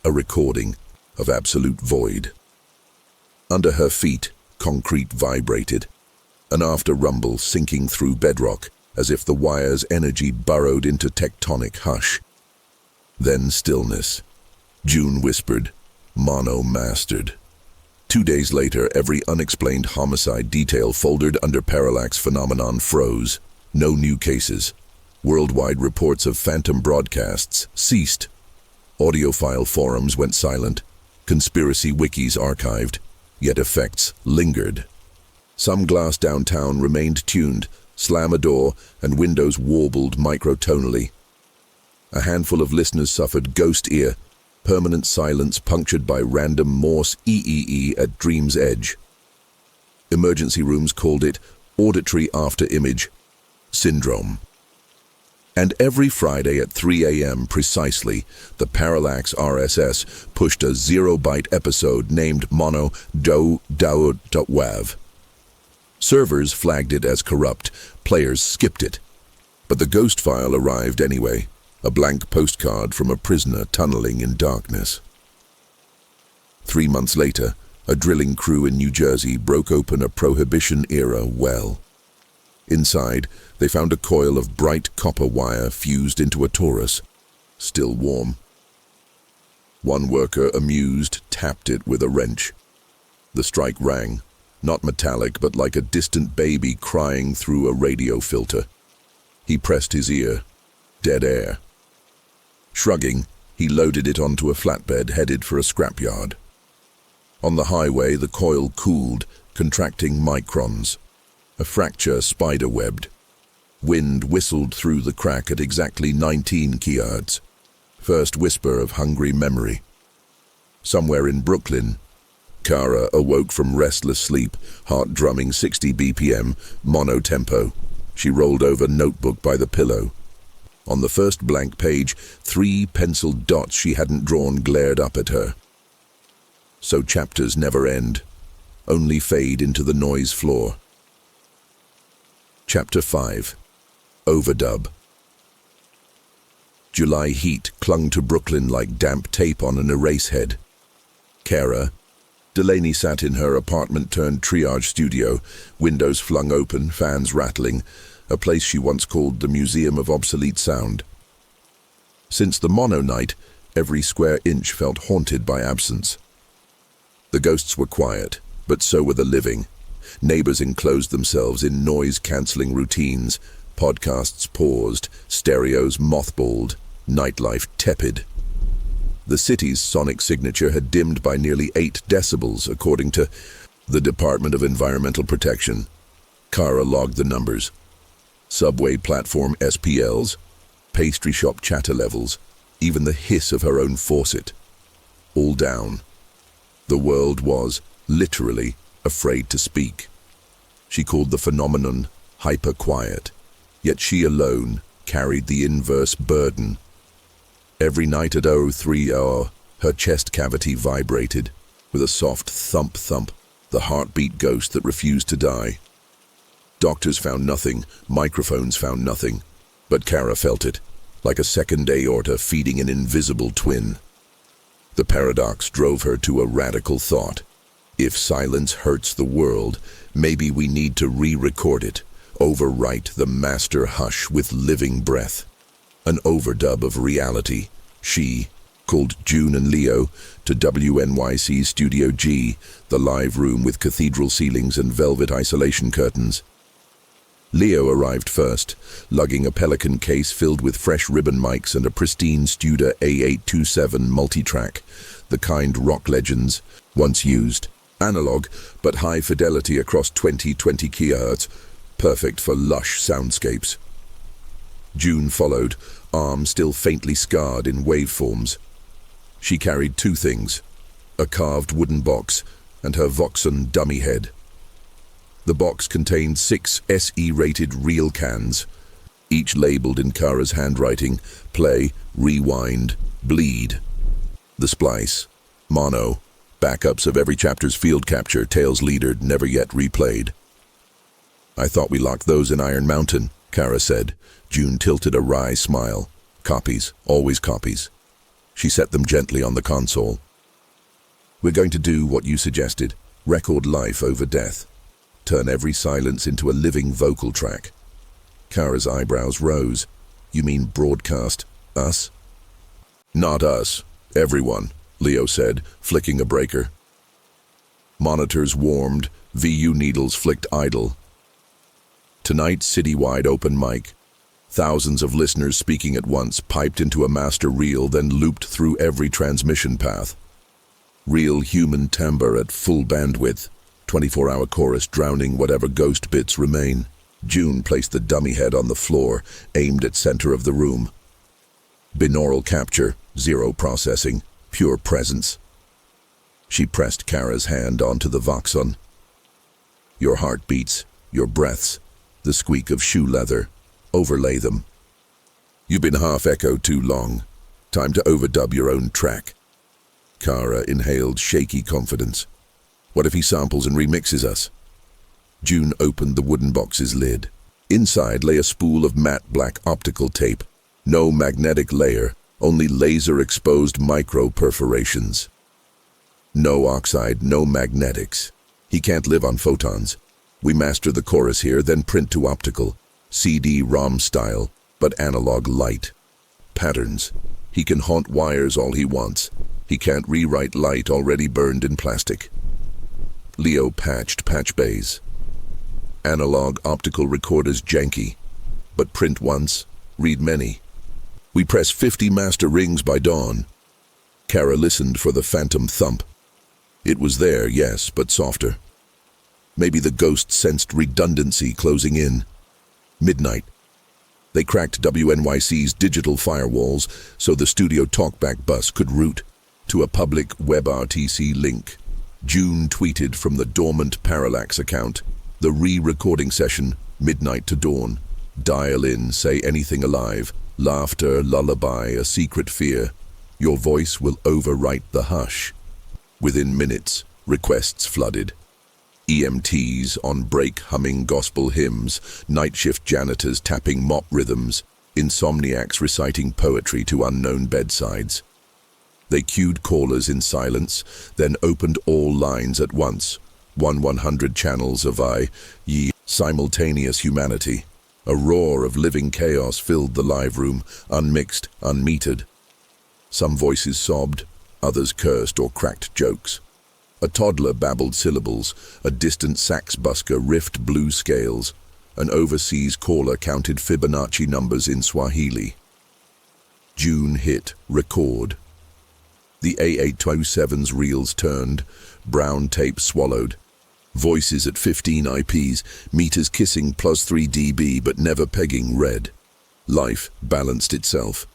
A: A recording of absolute void. Under her feet, concrete vibrated. An after rumble sinking through bedrock, as if the wire's energy burrowed into tectonic hush. Then stillness. June whispered, "Mono mastered." 2 days later, every unexplained homicide detail foldered under parallax phenomenon froze. No new cases. Worldwide reports of phantom broadcasts ceased. Audiophile forums went silent. Conspiracy wikis archived. Yet effects lingered. Some glass downtown remained tuned, slam a door, and windows warbled microtonally. A handful of listeners suffered ghost ear, permanent silence punctured by random Morse EEE at dream's edge. Emergency rooms called it auditory after-image syndrome. And every Friday at 3 a.m. precisely, the Parallax RSS pushed a 0-byte episode named Mono Do Dao Wav. Servers flagged it as corrupt, players skipped it. But the ghost file arrived anyway, a blank postcard from a prisoner tunneling in darkness. 3 months later, a drilling crew in New Jersey broke open a Prohibition-era well. Inside, they found a coil of bright copper wire fused into a torus, still warm. One worker, amused, tapped it with a wrench. The strike rang, not metallic, but like a distant baby crying through a radio filter. He pressed his ear. Dead air. Shrugging, he loaded it onto a flatbed headed for a scrapyard. On the highway, the coil cooled, contracting microns. A fracture spider-webbed. Wind whistled through the crack at exactly 19 kHz. First whisper of hungry memory. Somewhere in Brooklyn, Kara awoke from restless sleep, heart drumming 60 BPM, mono tempo. She rolled over, notebook by the pillow. On the first blank page, 3 penciled dots she hadn't drawn glared up at her. So chapters never end, only fade into the noise floor. Chapter 5. Overdub. July heat clung to Brooklyn like damp tape on an erase head. Kara Delaney sat in her apartment-turned-triage studio, windows flung open, fans rattling, a place she once called the Museum of Obsolete Sound. Since the mono night, every square inch felt haunted by absence. The ghosts were quiet, but so were the living. Neighbors enclosed themselves in noise-canceling routines, podcasts paused, stereos mothballed, nightlife tepid. The city's sonic signature had dimmed by nearly 8 decibels, according to the Department of Environmental Protection. Kara logged the numbers. Subway platform SPLs, pastry shop chatter levels, even the hiss of her own faucet. All down. The world was, literally, afraid to speak. She called the phenomenon hyper-quiet, yet she alone carried the inverse burden. Every night at 03:00, her chest cavity vibrated, with a soft thump-thump, the heartbeat ghost that refused to die. Doctors found nothing, microphones found nothing, but Kara felt it, like a second aorta feeding an invisible twin. The paradox drove her to a radical thought. If silence hurts the world, maybe we need to re-record it, overwrite the master hush with living breath. An overdub of reality. She called June and Leo to WNYC Studio G, the live room with cathedral ceilings and velvet isolation curtains. Leo arrived first, lugging a Pelican case filled with fresh ribbon mics and a pristine Studer A827 multitrack, the kind rock legends once used. Analog, but high fidelity across 20 kHz, perfect for lush soundscapes. June followed, arm still faintly scarred in waveforms. She carried 2 things, a carved wooden box and her Voxon dummy head. The box contained 6 SE-rated reel cans, each labeled in Kara's handwriting: play, rewind, bleed. The splice, mono, backups of every chapter's field capture, tales leadered, never yet replayed. "I thought we locked those in Iron Mountain," Kara said. June tilted a wry smile. "Copies, always copies." She set them gently on the console. "We're going to do what you suggested. Record life over death. Turn every silence into a living vocal track." Kara's eyebrows rose. "You mean broadcast us?" "Not us. Everyone," Leo said, flicking a breaker. Monitors warmed, VU needles flicked idle. Tonight's citywide open mic. Thousands of listeners speaking at once, piped into a master reel, then looped through every transmission path. Real human timbre at full bandwidth, 24-hour chorus drowning whatever ghost bits remain. June placed the dummy head on the floor, aimed at center of the room. Binaural capture, zero processing, pure presence. She pressed Kara's hand onto the Voxon. "Your heartbeats, your breaths, the squeak of shoe leather. Overlay them. You've been half-echoed too long. Time to overdub your own track." Kara inhaled shaky confidence. "What if he samples and remixes us?" June opened the wooden box's lid. Inside lay a spool of matte black optical tape. No magnetic layer, only laser-exposed micro-perforations. No oxide, no magnetics. He can't live on photons. We master the chorus here, then print to optical. CD-ROM style, but analog light. Patterns. He can haunt wires all he wants. He can't rewrite light already burned in plastic. Leo patched patch bays. Analog optical recorders janky, but print once, read many. We press 50 master rings by dawn. Kara listened for the phantom thump. It was there, yes, but softer. Maybe the ghost sensed redundancy closing in. Midnight. They cracked WNYC's digital firewalls so the studio talkback bus could route to a public WebRTC link. June tweeted from the dormant Parallax account. The re-recording session, midnight to dawn. Dial in, say anything alive. Laughter, lullaby, a secret fear. Your voice will overwrite the hush. Within minutes, requests flooded. EMTs on break humming gospel hymns, night shift janitors tapping mop rhythms, insomniacs reciting poetry to unknown bedsides. They queued callers in silence, then opened all lines at once. 100 channels of simultaneous humanity. A roar of living chaos filled the live room, unmixed, unmetered. Some voices sobbed, others cursed or cracked jokes. A toddler babbled syllables, a distant sax busker riffed blue scales, an overseas caller counted Fibonacci numbers in Swahili. June hit record. The A827's reels turned, brown tape swallowed. Voices at 15 IPs, meters kissing +3 dB but never pegging red. Life balanced itself.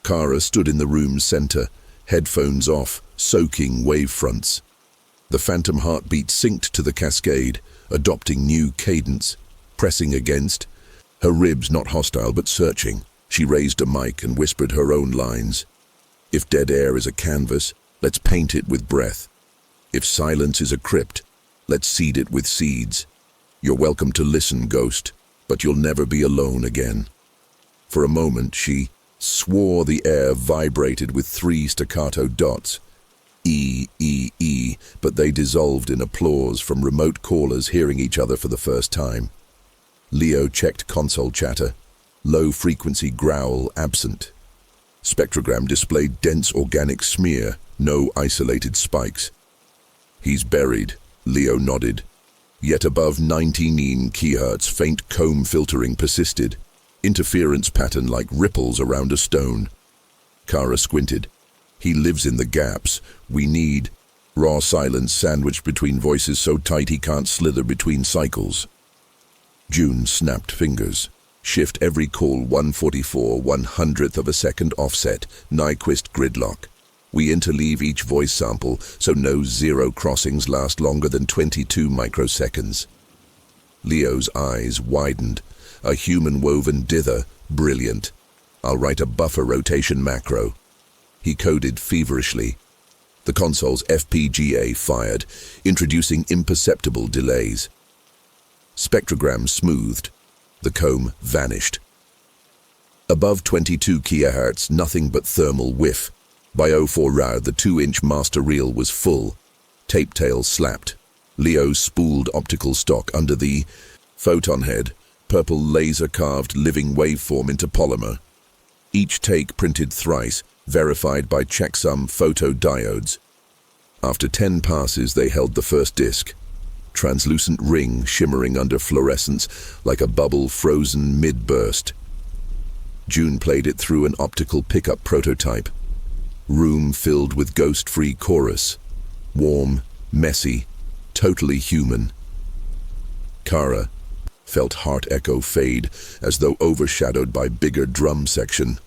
A: Kara stood in the room's center, headphones off, soaking wavefronts. The phantom heartbeat synced to the cascade, adopting new cadence, pressing against. Her ribs not hostile but searching. She raised a mic and whispered her own lines. If dead air is a canvas, let's paint it with breath. If silence is a crypt, let's seed it with seeds. You're welcome to listen, ghost, but you'll never be alone again. For a moment, she swore the air vibrated with 3 staccato dots. E, E, E, but they dissolved in applause from remote callers hearing each other for the first time. Leo checked console chatter. Low-frequency growl absent. Spectrogram displayed dense organic smear, no isolated spikes. He's buried, Leo nodded. Yet above 19 kHz, faint comb filtering persisted. Interference pattern like ripples around a stone. Kara squinted. He lives in the gaps. We need raw silence sandwiched between voices so tight he can't slither between cycles. June snapped fingers. Shift every call 144 100th of a second offset, Nyquist gridlock. We interleave each voice sample so no zero crossings last longer than 22 microseconds. Leo's eyes widened. A human-woven dither. Brilliant. I'll write a buffer rotation macro. He coded feverishly. The console's FPGA fired, introducing imperceptible delays. Spectrogram smoothed. The comb vanished. Above 22 kHz, nothing but thermal whiff. By 04 Rad, the 2-inch master reel was full. Tape tail slapped. Leo spooled optical stock under the photon head, purple laser-carved living waveform into polymer. Each take printed thrice, verified by checksum photodiodes. After 10 passes, they held the first disc. Translucent ring shimmering under fluorescence like a bubble frozen mid-burst. June played it through an optical pickup prototype. Room filled with ghost-free chorus. Warm, messy, totally human. Kara felt heart echo fade as though overshadowed by bigger drum section.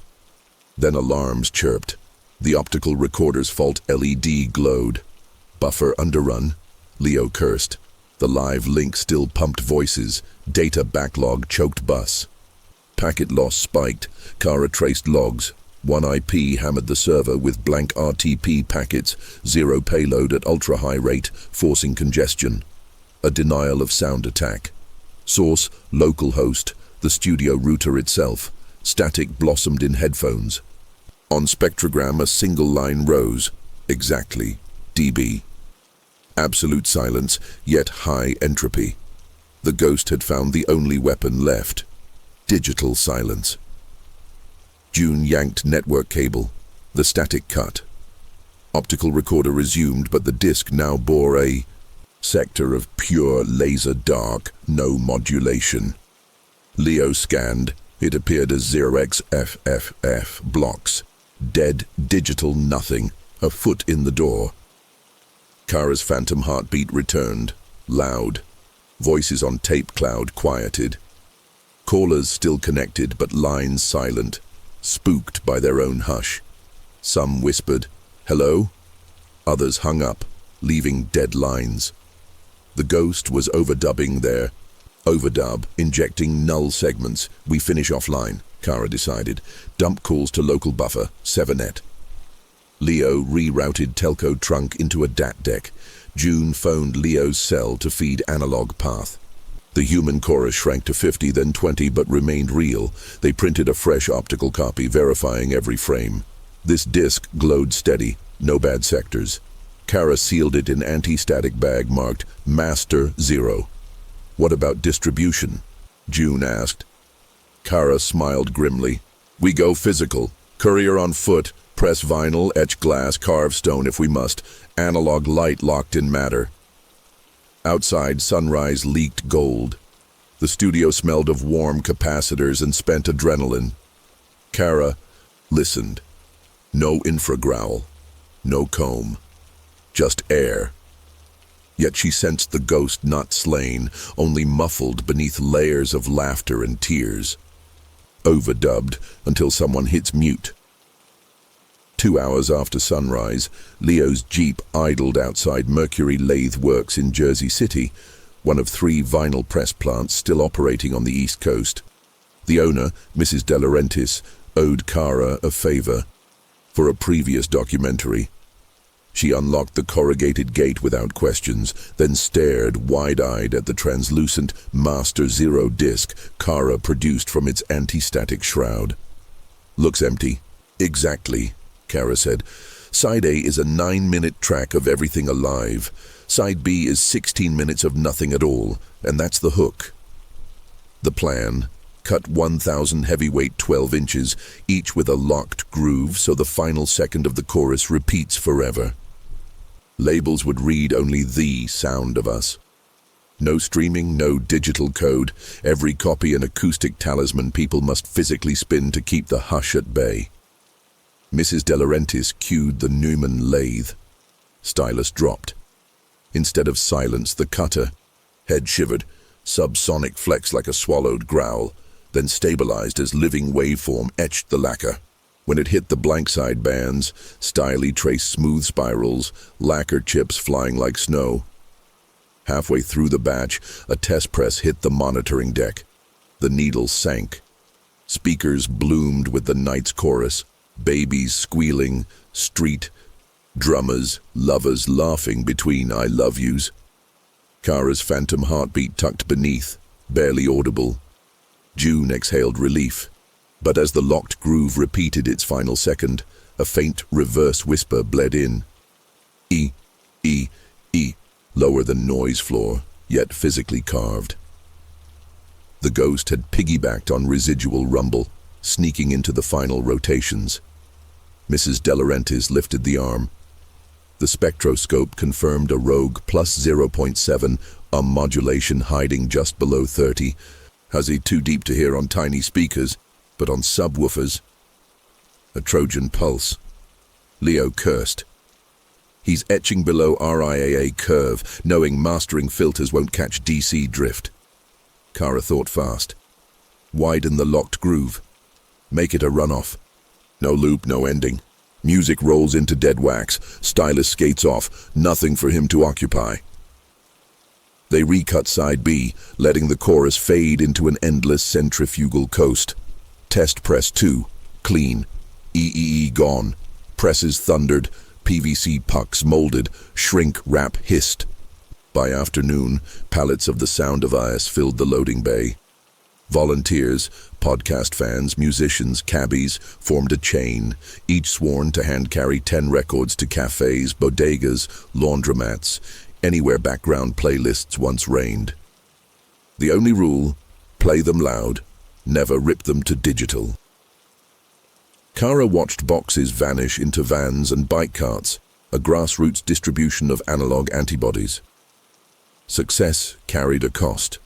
A: Then alarms chirped. The optical recorder's fault LED glowed. Buffer underrun. Leo cursed. The live link still pumped voices. Data backlog choked bus. Packet loss spiked. Kara traced logs. One IP hammered the server with blank RTP packets, zero payload at ultra-high rate, forcing congestion. A denial of sound attack. Source, local host, the studio router itself. Static blossomed in headphones. On spectrogram, a single line rose. Exactly. dB. Absolute silence, yet high entropy. The ghost had found the only weapon left. Digital silence. June yanked network cable. The static cut. Optical recorder resumed, but the disc now bore a sector of pure laser dark, no modulation. Leo scanned. It appeared as 0xFFF blocks. Dead digital nothing. A foot in the door. Kara's phantom heartbeat returned. Loud. Voices on tape cloud quieted. Callers still connected, but lines silent. Spooked by their own hush. Some whispered, "Hello?" Others hung up, leaving dead lines. The ghost was overdubbing their overdub, injecting null segments. "We finish offline," Kara decided. "Dump calls to local buffer, 7net." Leo rerouted telco trunk into a DAT deck. June phoned Leo's cell to feed analog path. The human chorus shrank to 50, then 20, but remained real. They printed a fresh optical copy, verifying every frame. This disc glowed steady, no bad sectors. Kara sealed it in anti-static bag marked Master 0. "What about distribution?" June asked. Kara smiled grimly. "We go physical. Courier on foot, press vinyl, etch glass, carve stone if we must. Analog light locked in matter." Outside, sunrise leaked gold. The studio smelled of warm capacitors and spent adrenaline. Kara listened. No infragrowl. No comb. Just air. Yet she sensed the ghost not slain, only muffled beneath layers of laughter and tears. Overdubbed until someone hits mute. 2 hours after sunrise, Leo's Jeep idled outside Mercury Lathe Works in Jersey City, one of 3 vinyl press plants still operating on the East Coast. The owner, Mrs. De Laurentiis, owed Kara a favor. For a previous documentary, she unlocked the corrugated gate without questions, then stared wide-eyed at the translucent Master 0 disc Kara produced from its anti-static shroud. "Looks empty." "Exactly," Kara said. "Side A is a 9-minute track of everything alive. Side B is 16 minutes of nothing at all, and that's the hook." The plan: cut 1,000 heavyweight 12 inches, each with a locked groove so the final second of the chorus repeats forever. Labels would read only the sound of us. No streaming, no digital code. Every copy an acoustic talisman people must physically spin to keep the hush at bay. Mrs. De Laurentiis cued the Newman lathe. Stylus dropped. Instead of silence, the cutter. Head shivered, subsonic flex like a swallowed growl, then stabilized as living waveform etched the lacquer. When it hit the blank side bands, styly traced smooth spirals, lacquer chips flying like snow. Halfway through the batch, a test press hit the monitoring deck. The needle sank. Speakers bloomed with the night's chorus, babies squealing, street drummers, lovers laughing between I love yous. Kara's phantom heartbeat tucked beneath, barely audible. June exhaled relief, but as the locked groove repeated its final second, a faint reverse whisper bled in. E, E, E, lower than noise floor, yet physically carved. The ghost had piggybacked on residual rumble, sneaking into the final rotations. Mrs. De Laurentiis lifted the arm. The spectroscope confirmed a rogue plus 0.7, a modulation hiding just below 30. Hazy too deep to hear on tiny speakers, but on subwoofers. A Trojan pulse. Leo cursed. He's etching below RIAA curve, knowing mastering filters won't catch DC drift. Kara thought fast. Widen the locked groove. Make it a runoff. No loop, no ending. Music rolls into dead wax. Stylus skates off. Nothing for him to occupy. They recut side B, letting the chorus fade into an endless centrifugal coast. Test press 2. Clean. EEE gone. Presses thundered. PVC pucks molded. Shrink wrap hissed. By afternoon, pallets of the sound device filled the loading bay. Volunteers, podcast fans, musicians, cabbies formed a chain, each sworn to hand-carry 10 records to cafes, bodegas, laundromats, anywhere background playlists once reigned. The only rule, play them loud, never rip them to digital. Kara watched boxes vanish into vans and bike carts, a grassroots distribution of analog antibodies. Success carried a cost.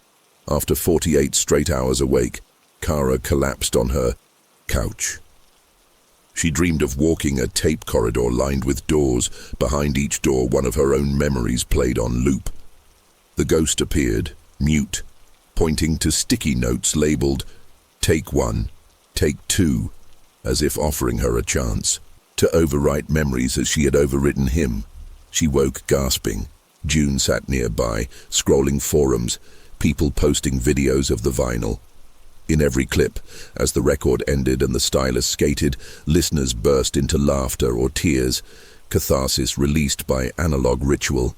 A: After 48 straight hours awake, Kara collapsed on her couch. She dreamed of walking a tape corridor lined with doors. Behind each door, one of her own memories played on loop. The ghost appeared, mute, pointing to sticky notes labeled Take 1, Take 2, as if offering her a chance to overwrite memories as she had overwritten him. She woke gasping. June sat nearby, scrolling forums, people posting videos of the vinyl. In every clip, as the record ended and the stylus skated, listeners burst into laughter or tears, catharsis released by analog ritual.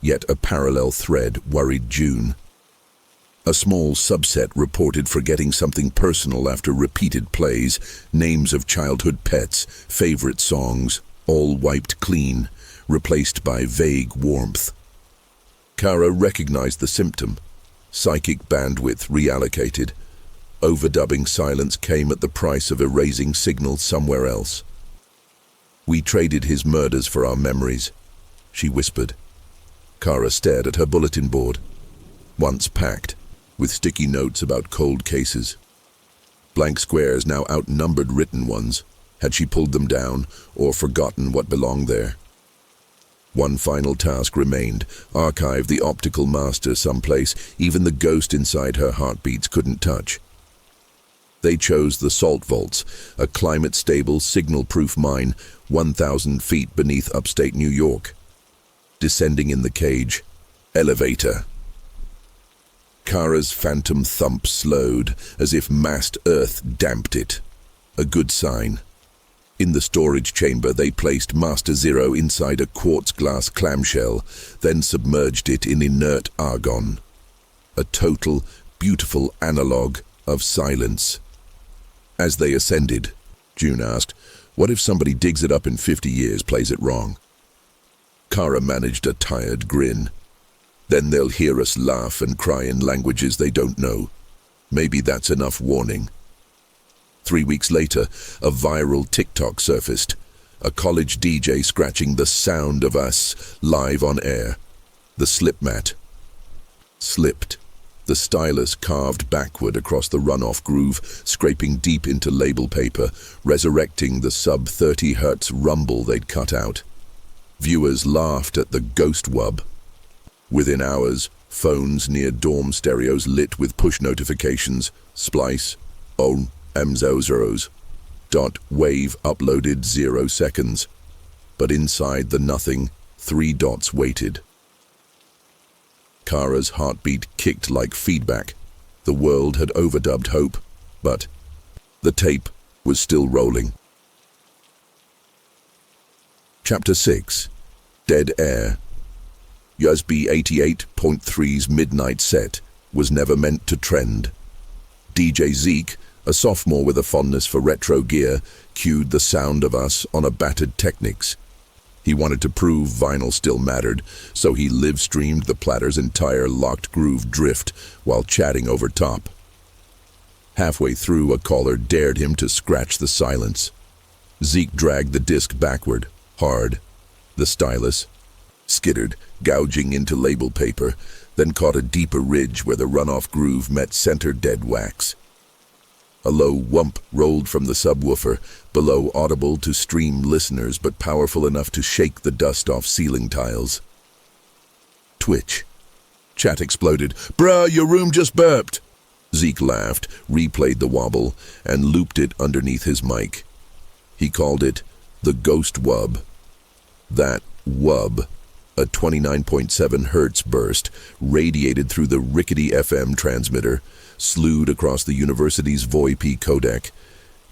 A: Yet a parallel thread worried June. A small subset reported forgetting something personal after repeated plays, names of childhood pets, favorite songs, all wiped clean, replaced by vague warmth. Kara recognized the symptom. Psychic bandwidth reallocated. Overdubbing silence came at the price of erasing signals somewhere else. We traded his murders for our memories, she whispered. Kara stared at her bulletin board, once packed, with sticky notes about cold cases. Blank squares now outnumbered written ones. Had she pulled them down, or forgotten what belonged there? One final task remained, archive the optical master someplace even the ghost inside her heartbeats couldn't touch. They chose the Salt Vaults, a climate-stable, signal-proof mine 1,000 feet beneath upstate New York. Descending in the cage, elevator. Kara's phantom thump slowed, as if massed earth damped it. A good sign. In the storage chamber, they placed Master Zero inside a quartz glass clamshell, then submerged it in inert argon. A total, beautiful analog of silence. As they ascended, June asked, "What if somebody digs it up in 50 years, plays it wrong?" Kara managed a tired grin. "Then they'll hear us laugh and cry in languages they don't know. Maybe that's enough warning." 3 weeks later, a viral TikTok surfaced. A college DJ scratching the sound of us live on air. The slip mat slipped. The stylus carved backward across the runoff groove, scraping deep into label paper, resurrecting the sub-30 Hz rumble they'd cut out. Viewers laughed at the ghost wub. Within hours, phones near dorm stereos lit with push notifications. Splice. Oh. M00s. Wave uploaded 0 seconds. But inside the nothing, 3 dots waited. Kara's heartbeat kicked like feedback. The world had overdubbed hope, but the tape was still rolling. Chapter 6. Dead Air. USB 88.3's midnight set was never meant to trend. DJ Zeke, a sophomore with a fondness for retro gear, cued the sound of us on a battered Technics. He wanted to prove vinyl still mattered, so he live-streamed the platter's entire locked groove drift while chatting over top. Halfway through, a caller dared him to scratch the silence. Zeke dragged the disc backward, hard. The stylus skittered, gouging into label paper, then caught a deeper ridge where the runoff groove met center dead wax. A low whump rolled from the subwoofer, below audible to stream listeners but powerful enough to shake the dust off ceiling tiles. Twitch. Chat exploded. "Bruh, your room just burped!" Zeke laughed, replayed the wobble, and looped it underneath his mic. He called it the Ghost Wub. That wub, a 29.7 hertz burst, radiated through the rickety FM transmitter, slewed across the university's VoIP codec,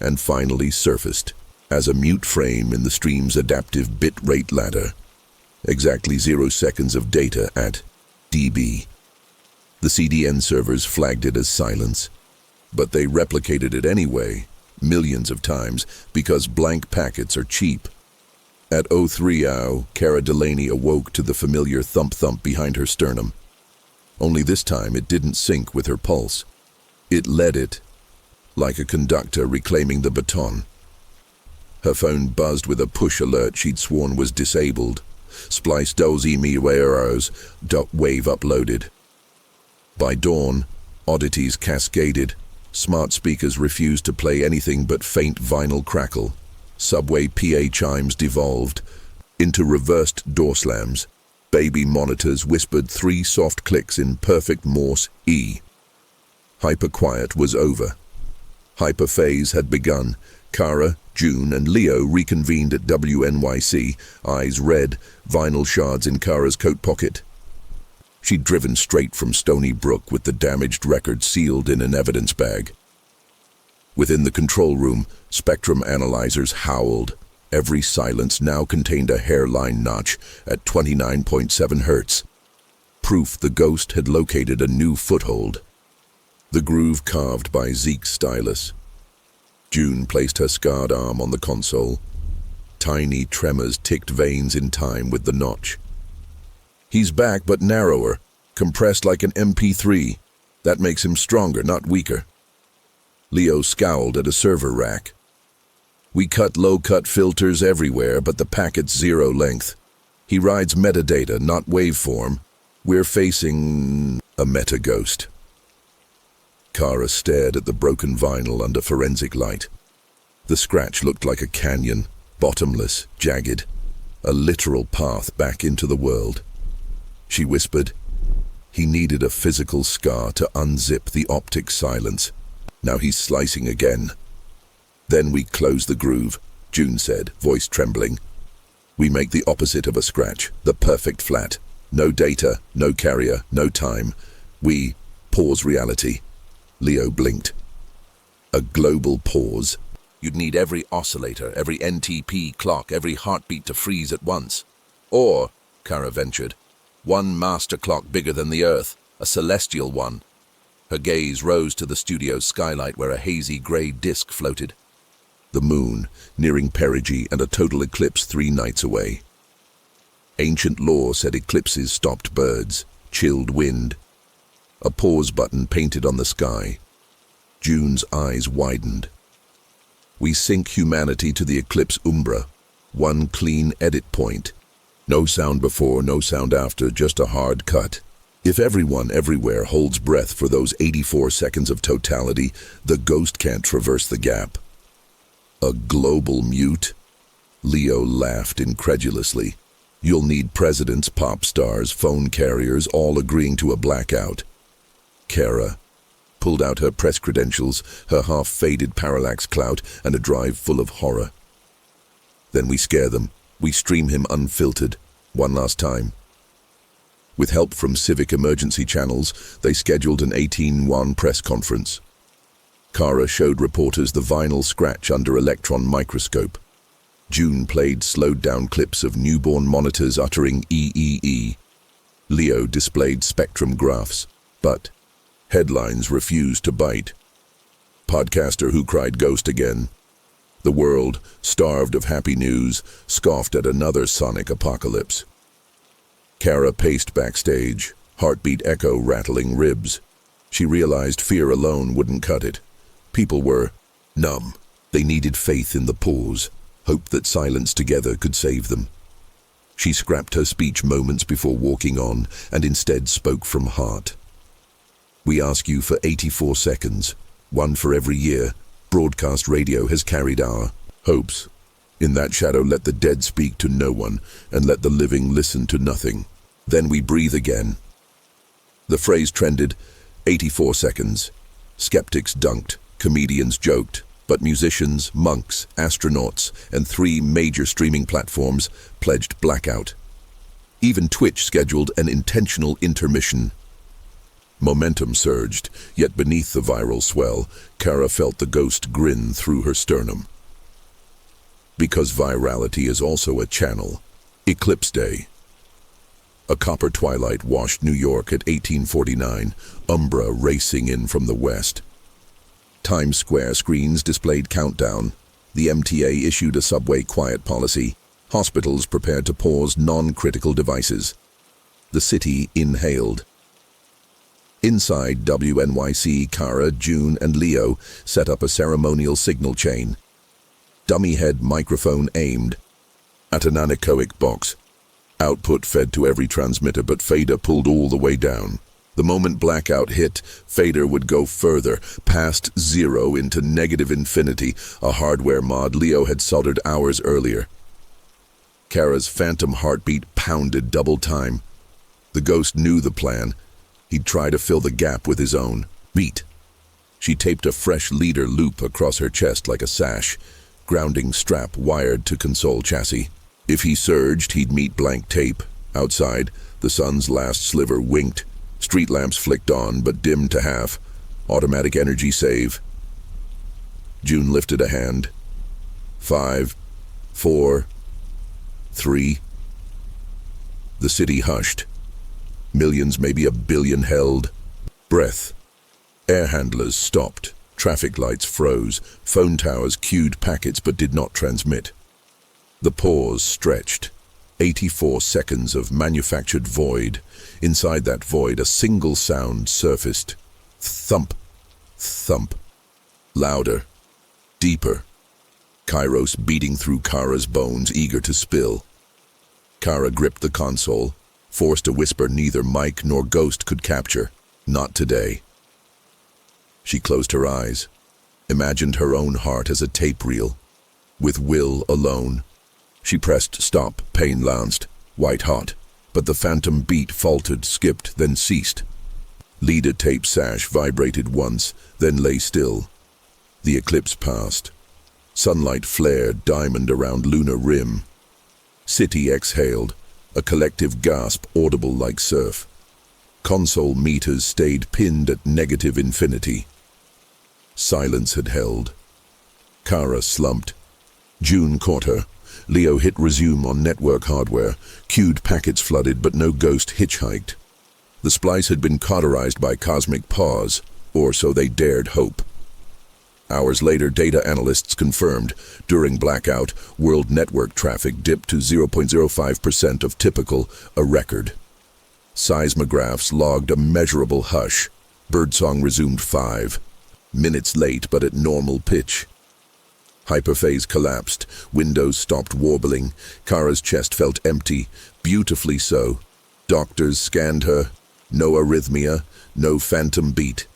A: and finally surfaced as a mute frame in the stream's adaptive bit rate ladder. Exactly 0 seconds of data at dB. The CDN servers flagged it as silence, but they replicated it anyway, millions of times, because blank packets are cheap. At 03:00, Kara Delaney awoke to the familiar thump-thump behind her sternum. Only this time it didn't sync with her pulse. It led it, like a conductor reclaiming the baton. Her phone buzzed with a push alert she'd sworn was disabled. Splice dos emiweros. .wave uploaded. By dawn, oddities cascaded. Smart speakers refused to play anything but faint vinyl crackle. Subway PA chimes devolved into reversed door slams. Baby monitors whispered 3 soft clicks in perfect Morse E. Hyper-quiet was over. Hyper-phase had begun. Kara, June, and Leo reconvened at WNYC, eyes red, vinyl shards in Kara's coat pocket. She'd driven straight from Stony Brook with the damaged record sealed in an evidence bag. Within the control room, spectrum analyzers howled. Every silence now contained a hairline notch at 29.7 hertz. Proof the ghost had located a new foothold. The groove carved by Zeke's stylus. June placed her scarred arm on the console. Tiny tremors ticked veins in time with the notch. "He's back, but narrower, compressed like an MP3. That makes him stronger, not weaker." Leo scowled at a server rack. "We cut low-cut filters everywhere, but the packet's 0 length. He rides metadata, not waveform. We're facing a meta-ghost." Kara stared at the broken vinyl under forensic light. The scratch looked like a canyon, bottomless, jagged, a literal path back into the world. She whispered, "He needed a physical scar to unzip the optic silence. Now he's slicing again." "Then we close the groove," June said, voice trembling. "We make the opposite of a scratch, the perfect flat. No data, no carrier, no time. We pause reality." Leo blinked. "A global pause? You'd need every oscillator, every NTP clock, every heartbeat to freeze at once. Or," Kara ventured, "one master clock bigger than the Earth, a celestial one." Her gaze rose to the studio's skylight where a hazy grey disk floated. The moon, nearing perigee and a total eclipse 3 nights away. Ancient lore said eclipses stopped birds, chilled wind. A pause button painted on the sky. June's eyes widened. "We sync humanity to the eclipse umbra. One clean edit point. No sound before, no sound after, just a hard cut. If everyone everywhere holds breath for those 84 seconds of totality, the ghost can't traverse the gap." "A global mute?" Leo laughed incredulously. "You'll need presidents, pop stars, phone carriers, all agreeing to a blackout." Kara pulled out her press credentials, her half-faded parallax clout, and a drive full of horror. "Then we scare them. We stream him unfiltered. One last time." With help from civic emergency channels, they scheduled an 18-1 press conference. Kara showed reporters the vinyl scratch under electron microscope. June played slowed-down clips of newborn monitors uttering EEE. Leo displayed spectrum graphs, but headlines refused to bite. Podcaster who cried ghost again. The world, starved of happy news, scoffed at another sonic apocalypse. Kara paced backstage, heartbeat echo rattling ribs. She realized fear alone wouldn't cut it. People were numb. They needed faith in the pause, hope that silence together could save them. She scrapped her speech moments before walking on and instead spoke from heart. We ask you for 84 seconds, one for every year. Broadcast radio has carried our hopes. In that shadow let the dead speak to no one, and let the living listen to nothing. Then we breathe again. The phrase trended, 84 seconds. Skeptics dunked, comedians joked, but musicians, monks, astronauts, and 3 major streaming platforms pledged blackout. Even Twitch scheduled an intentional intermission. Momentum surged, yet beneath the viral swell, Kara felt the ghost grin through her sternum. Because virality is also a channel. Eclipse Day. A copper twilight washed New York at 1849, umbra racing in from the west. Times Square screens displayed countdown. The MTA issued a subway quiet policy. Hospitals prepared to pause non-critical devices. The city inhaled. Inside WNYC, Kara, June, and Leo set up a ceremonial signal chain. Dummy head microphone aimed at an anechoic box. Output fed to every transmitter, but fader pulled all the way down. The moment blackout hit, fader would go further, past zero into negative infinity, a hardware mod Leo had soldered hours earlier. Kara's phantom heartbeat pounded double time. The ghost knew the plan. He'd try to fill the gap with his own beat. She taped a fresh leader loop across her chest like a sash, grounding strap wired to console chassis. If he surged, he'd meet blank tape. Outside, the sun's last sliver winked. Street lamps flicked on, but dimmed to half. Automatic energy save. June lifted a hand. 5, 4, 3. The city hushed. Millions, maybe a billion held breath. Air handlers stopped. Traffic lights froze. Phone towers queued packets but did not transmit. The pause stretched. 84 seconds of manufactured void. Inside that void, a single sound surfaced. Thump. Thump. Louder. Deeper. Kairos beating through Kara's bones, eager to spill. Kara gripped the console, forced a whisper neither mic nor ghost could capture. Not today. She closed her eyes, imagined her own heart as a tape reel. With will alone. She pressed stop, pain lanced, white hot, but the phantom beat faltered, skipped, then ceased. Leader tape sash vibrated once, then lay still. The eclipse passed. Sunlight flared, diamond around lunar rim. City exhaled, a collective gasp audible like surf. Console meters stayed pinned at negative infinity. Silence had held. Kara slumped. June caught her. Leo hit resume on network hardware. Queued packets flooded, but no ghost hitchhiked. The splice had been cauterized by cosmic pause, or so they dared hope. Hours later, data analysts confirmed, during blackout, world network traffic dipped to 0.05% of typical, a record. Seismographs logged a measurable hush. Birdsong resumed 5 minutes late, but at normal pitch. Hyperphase collapsed, windows stopped warbling, Kara's chest felt empty, beautifully so. Doctors scanned her, no arrhythmia, no phantom beat.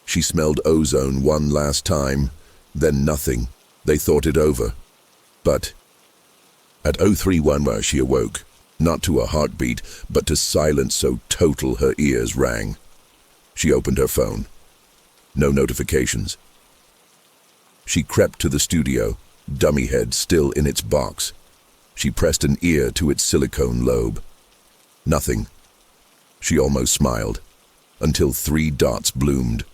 A: She smelled ozone one last time, then nothing. They thought it over. But at 03:01 she awoke, not to a heartbeat, but to silence so total her ears rang. She opened her phone. No notifications. She crept to the studio, dummy head still in its box. She pressed an ear to its silicone lobe. Nothing. She almost smiled, until 3 dots bloomed.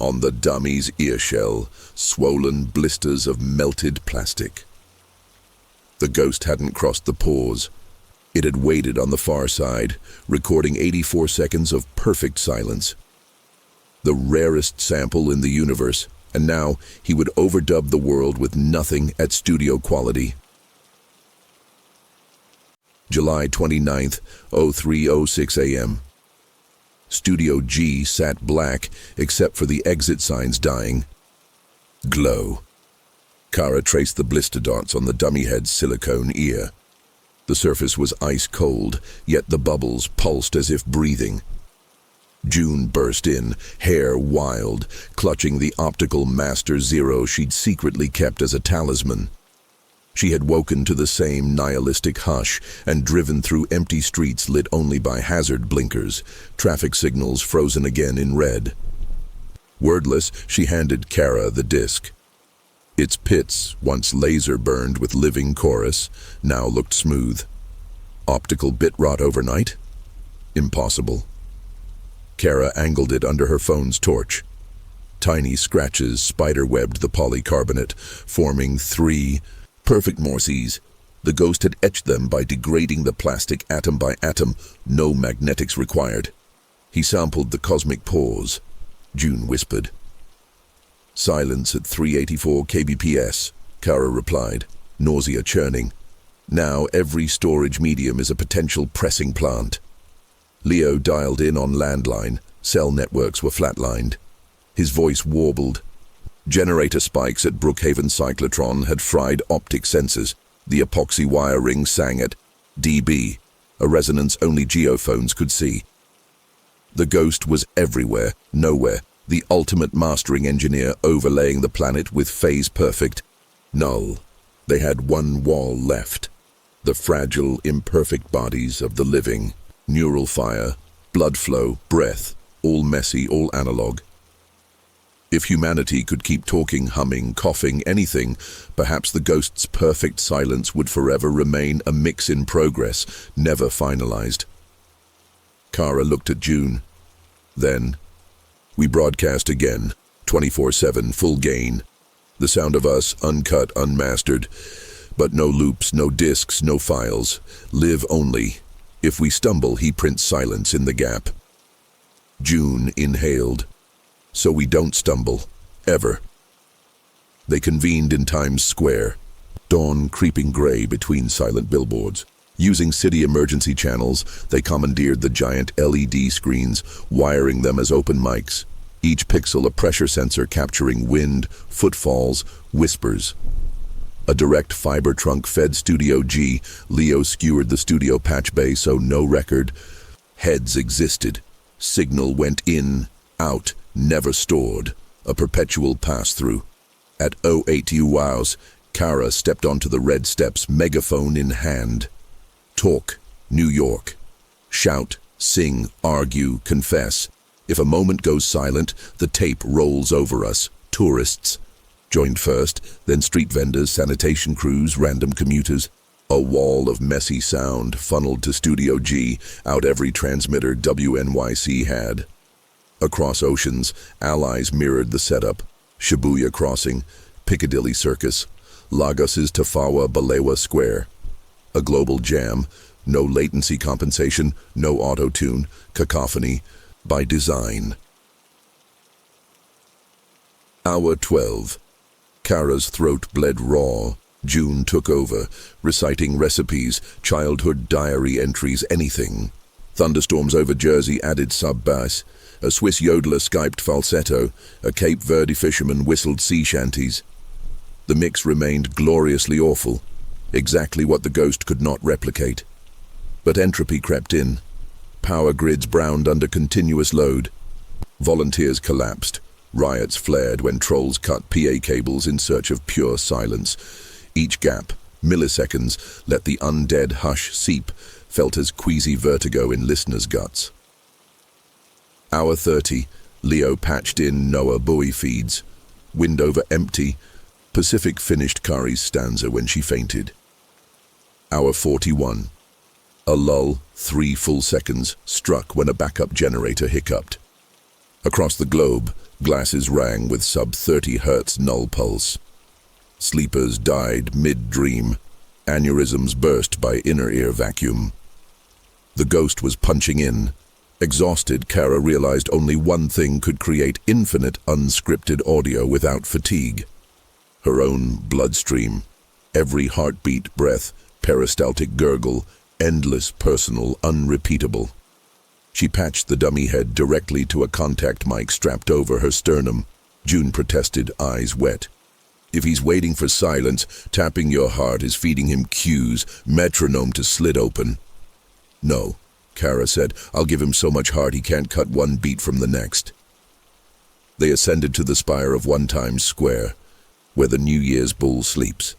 A: On the dummy's earshell, swollen blisters of melted plastic. The ghost hadn't crossed the pause. It had waited on the far side, recording 84 seconds of perfect silence. The rarest sample in the universe, and now he would overdub the world with nothing at studio quality. July 29th, 03:06 a.m. Studio G sat black, except for the exit signs dying. Glow. Kara traced the blister dots on the dummy head's silicone ear. The surface was ice cold, yet the bubbles pulsed as if breathing. June burst in, hair wild, clutching the optical Master Zero she'd secretly kept as a talisman. She had woken to the same nihilistic hush and driven through empty streets lit only by hazard blinkers, traffic signals frozen again in red. Wordless, she handed Kara the disc. Its pits, once laser-burned with living chorus, now looked smooth. Optical bit rot overnight? Impossible. Kara angled it under her phone's torch. Tiny scratches spider-webbed the polycarbonate, forming 3 perfect Morses. The ghost had etched them by degrading the plastic atom by atom, no magnetics required. He sampled the cosmic pause. June whispered. Silence at 384 kbps, Kara replied, nausea churning. Now every storage medium is a potential pressing plant. Leo dialed in on landline. Cell networks were flatlined. His voice warbled. Generator spikes at Brookhaven cyclotron had fried optic sensors. The epoxy wiring sang at dB, a resonance only geophones could see. The ghost was everywhere, nowhere, the ultimate mastering engineer overlaying the planet with phase-perfect null. They had one wall left. The fragile, imperfect bodies of the living. Neural fire, blood flow, breath, all messy, all analog. If humanity could keep talking, humming, coughing, anything, perhaps the ghost's perfect silence would forever remain a mix in progress, never finalized. Kara looked at June. Then, we broadcast again, 24/7, full gain. The sound of us, uncut, unmastered. But no loops, no discs, no files. Live only. If we stumble, he prints silence in the gap. June inhaled. So we don't stumble, ever. They convened in Times Square, dawn creeping gray between silent billboards. Using city emergency channels, they commandeered the giant LED screens, wiring them as open mics, each pixel a pressure sensor capturing wind, footfalls, whispers. A direct fiber trunk fed Studio G. Leo skewered the studio patch bay so no record. Heads existed. Signal went in, out, never stored, a perpetual pass-through. At 08 hours, Kara stepped onto the red steps, megaphone in hand. Talk, New York. Shout, sing, argue, confess. If a moment goes silent, the tape rolls over us. Tourists joined first, then street vendors, sanitation crews, random commuters. A wall of messy sound funneled to Studio G, out every transmitter WNYC had. Across oceans, allies mirrored the setup. Shibuya Crossing, Piccadilly Circus, Lagos's Tafawa Balewa Square. A global jam, no latency compensation, no auto-tune, cacophony, by design. Hour 12. Kara's throat bled raw. June took over, reciting recipes, childhood diary entries, anything. Thunderstorms over Jersey added sub-bass. A Swiss yodeler Skyped falsetto. A Cape Verde fisherman whistled sea shanties. The mix remained gloriously awful, exactly what the ghost could not replicate. But entropy crept in. Power grids browned under continuous load. Volunteers collapsed. Riots flared when trolls cut PA cables in search of pure silence. Each gap, milliseconds, let the undead hush seep, felt as queasy vertigo in listeners' guts. Hour 30, Leo patched in Noah buoy feeds. Windover empty. Pacific finished Kari's stanza when she fainted. Hour 41. A lull, 3 full seconds, struck when a backup generator hiccuped. Across the globe, glasses rang with sub-30 Hz null pulse. Sleepers died mid-dream. Aneurysms burst by inner ear vacuum. The ghost was punching in. Exhausted, Kara realized only one thing could create infinite unscripted audio without fatigue. Her own bloodstream. Every heartbeat, breath, peristaltic gurgle, endless, personal, unrepeatable. She patched the dummy head directly to a contact mic strapped over her sternum. June protested, eyes wet. If he's waiting for silence, tapping your heart is feeding him cues, metronome to slit open. No, Kara said. I'll give him so much heart he can't cut one beat from the next. They ascended to the spire of One Times Square, where the New Year's bull sleeps.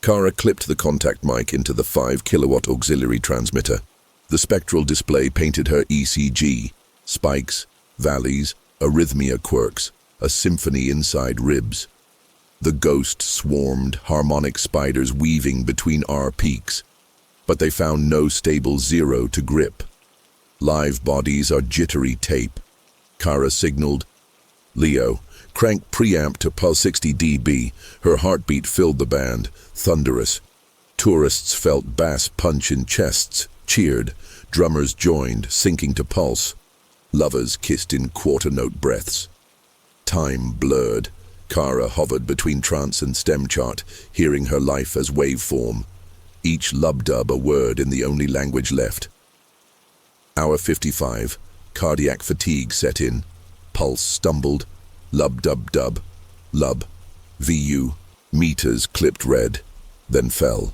A: Kara clipped the contact mic into the 5-kilowatt auxiliary transmitter. The spectral display painted her ECG, spikes, valleys, arrhythmia quirks, a symphony inside ribs. The ghost swarmed, harmonic spiders weaving between R peaks, but they found no stable zero to grip. Live bodies are jittery tape. Kara signaled, Leo, crank preamp to pulse 60 dB. Her heartbeat filled the band, thunderous. Tourists felt bass punch in chests, cheered. Drummers joined, syncing to pulse. Lovers kissed in quarter-note breaths. Time blurred. Kara hovered between trance and stem chart, hearing her life as waveform. Each lub-dub a word in the only language left. Hour 55. Cardiac fatigue set in. Pulse stumbled. Lub-dub-dub. Lub. VU. Meters clipped red. Then fell.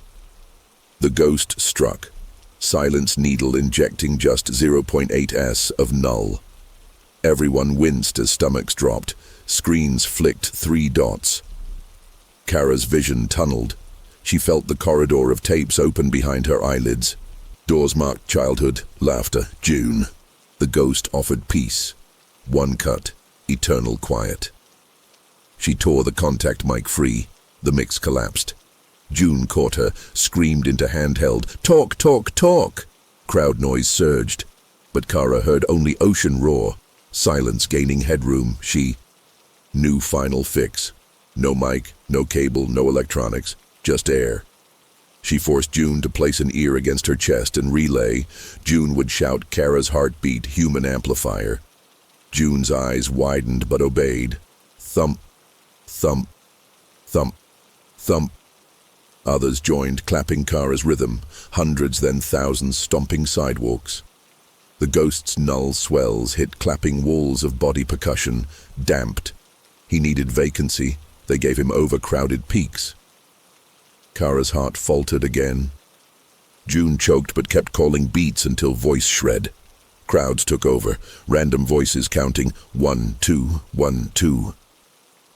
A: The ghost struck. Silence needle injecting just 0.8 S of null. Everyone winced as stomachs dropped. Screens flicked 3 dots. Kara's vision tunneled. She felt the corridor of tapes open behind her eyelids. Doors marked childhood, laughter, June. The ghost offered peace. One cut, eternal quiet. She tore the contact mic free. The mix collapsed. June caught her, screamed into handheld, "Talk, talk, talk!" Crowd noise surged, but Kara heard only ocean roar. Silence gaining headroom, she knew final fix. No mic, no cable, no electronics, just air. She forced June to place an ear against her chest and relay. June would shout Kara's heartbeat, human amplifier. June's eyes widened but obeyed. Thump, thump, thump, thump. Others joined, clapping Kara's rhythm, hundreds then thousands stomping sidewalks. The ghost's null swells hit clapping walls of body percussion, damped. He needed vacancy. They gave him overcrowded peaks. Kara's heart faltered again. June choked but kept calling beats until voice shred. Crowds took over, random voices counting 1, 2, 1, 2.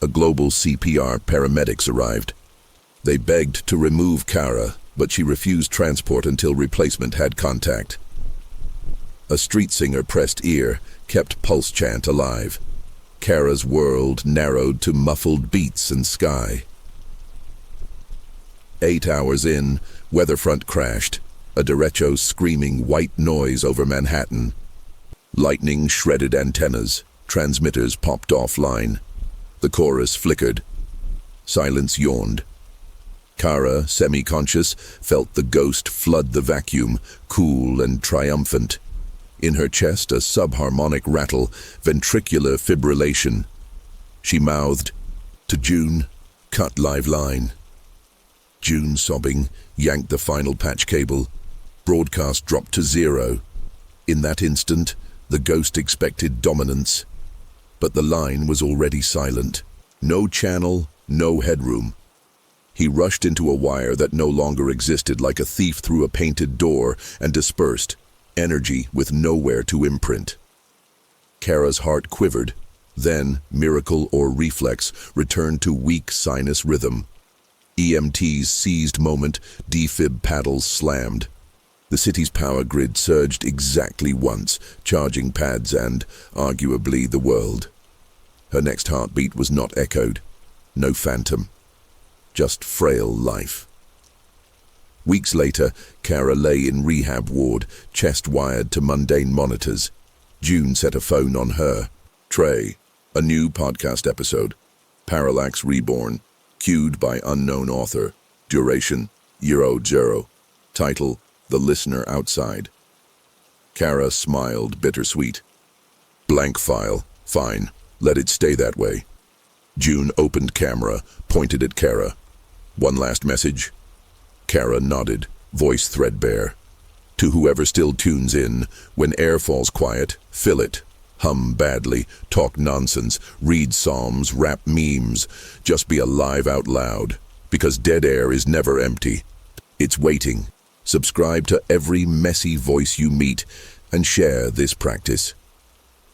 A: A global CPR paramedics arrived. They begged to remove Kara, but she refused transport until replacement had contact. A street singer pressed ear, kept pulse chant alive. Kara's world narrowed to muffled beats and sky. 8 hours in, weatherfront crashed, a derecho screaming white noise over Manhattan. Lightning shredded antennas, transmitters popped offline. The chorus flickered. Silence yawned. Kara, semi-conscious, felt the ghost flood the vacuum, cool and triumphant. In her chest, a subharmonic rattle, ventricular fibrillation. She mouthed, "To June, cut live line." June, sobbing, yanked the final patch cable. Broadcast dropped to 0. In that instant, the ghost expected dominance. But the line was already silent. No channel, no headroom. He rushed into a wire that no longer existed, like a thief through a painted door, and dispersed, energy with nowhere to imprint. Kara's heart quivered. Then, miracle or reflex, returned to weak sinus rhythm. EMTs seized moment, defib paddles slammed. The city's power grid surged exactly once, charging pads and, arguably, the world. Her next heartbeat was not echoed. No phantom. Just frail life. Weeks later, Kara lay in rehab ward, chest wired to mundane monitors. June set a phone on her. Trey, a new podcast episode. Parallax Reborn. Cued by unknown author. Duration, 0. Title, The Listener Outside. Kara smiled, bittersweet. Blank file. Fine. Let it stay that way. June opened camera, pointed at Kara. One last message? Kara nodded, voice threadbare. To whoever still tunes in, when air falls quiet, fill it. Hum badly, talk nonsense, read psalms, rap memes. Just be alive out loud, because dead air is never empty. It's waiting. Subscribe to every messy voice you meet and share this practice.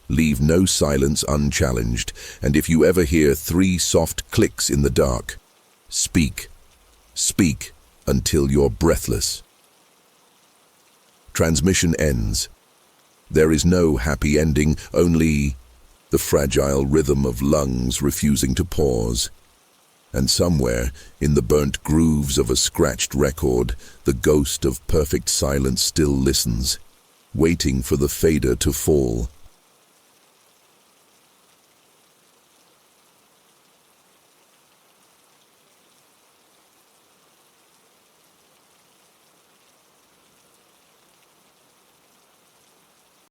A: Leave no silence unchallenged, and if you ever hear 3 soft clicks in the dark, speak. Speak until you're breathless. Transmission ends. There is no happy ending, only the fragile rhythm of lungs refusing to pause. And somewhere, in the burnt grooves of a scratched record, the ghost of perfect silence still listens, waiting for the fader to fall.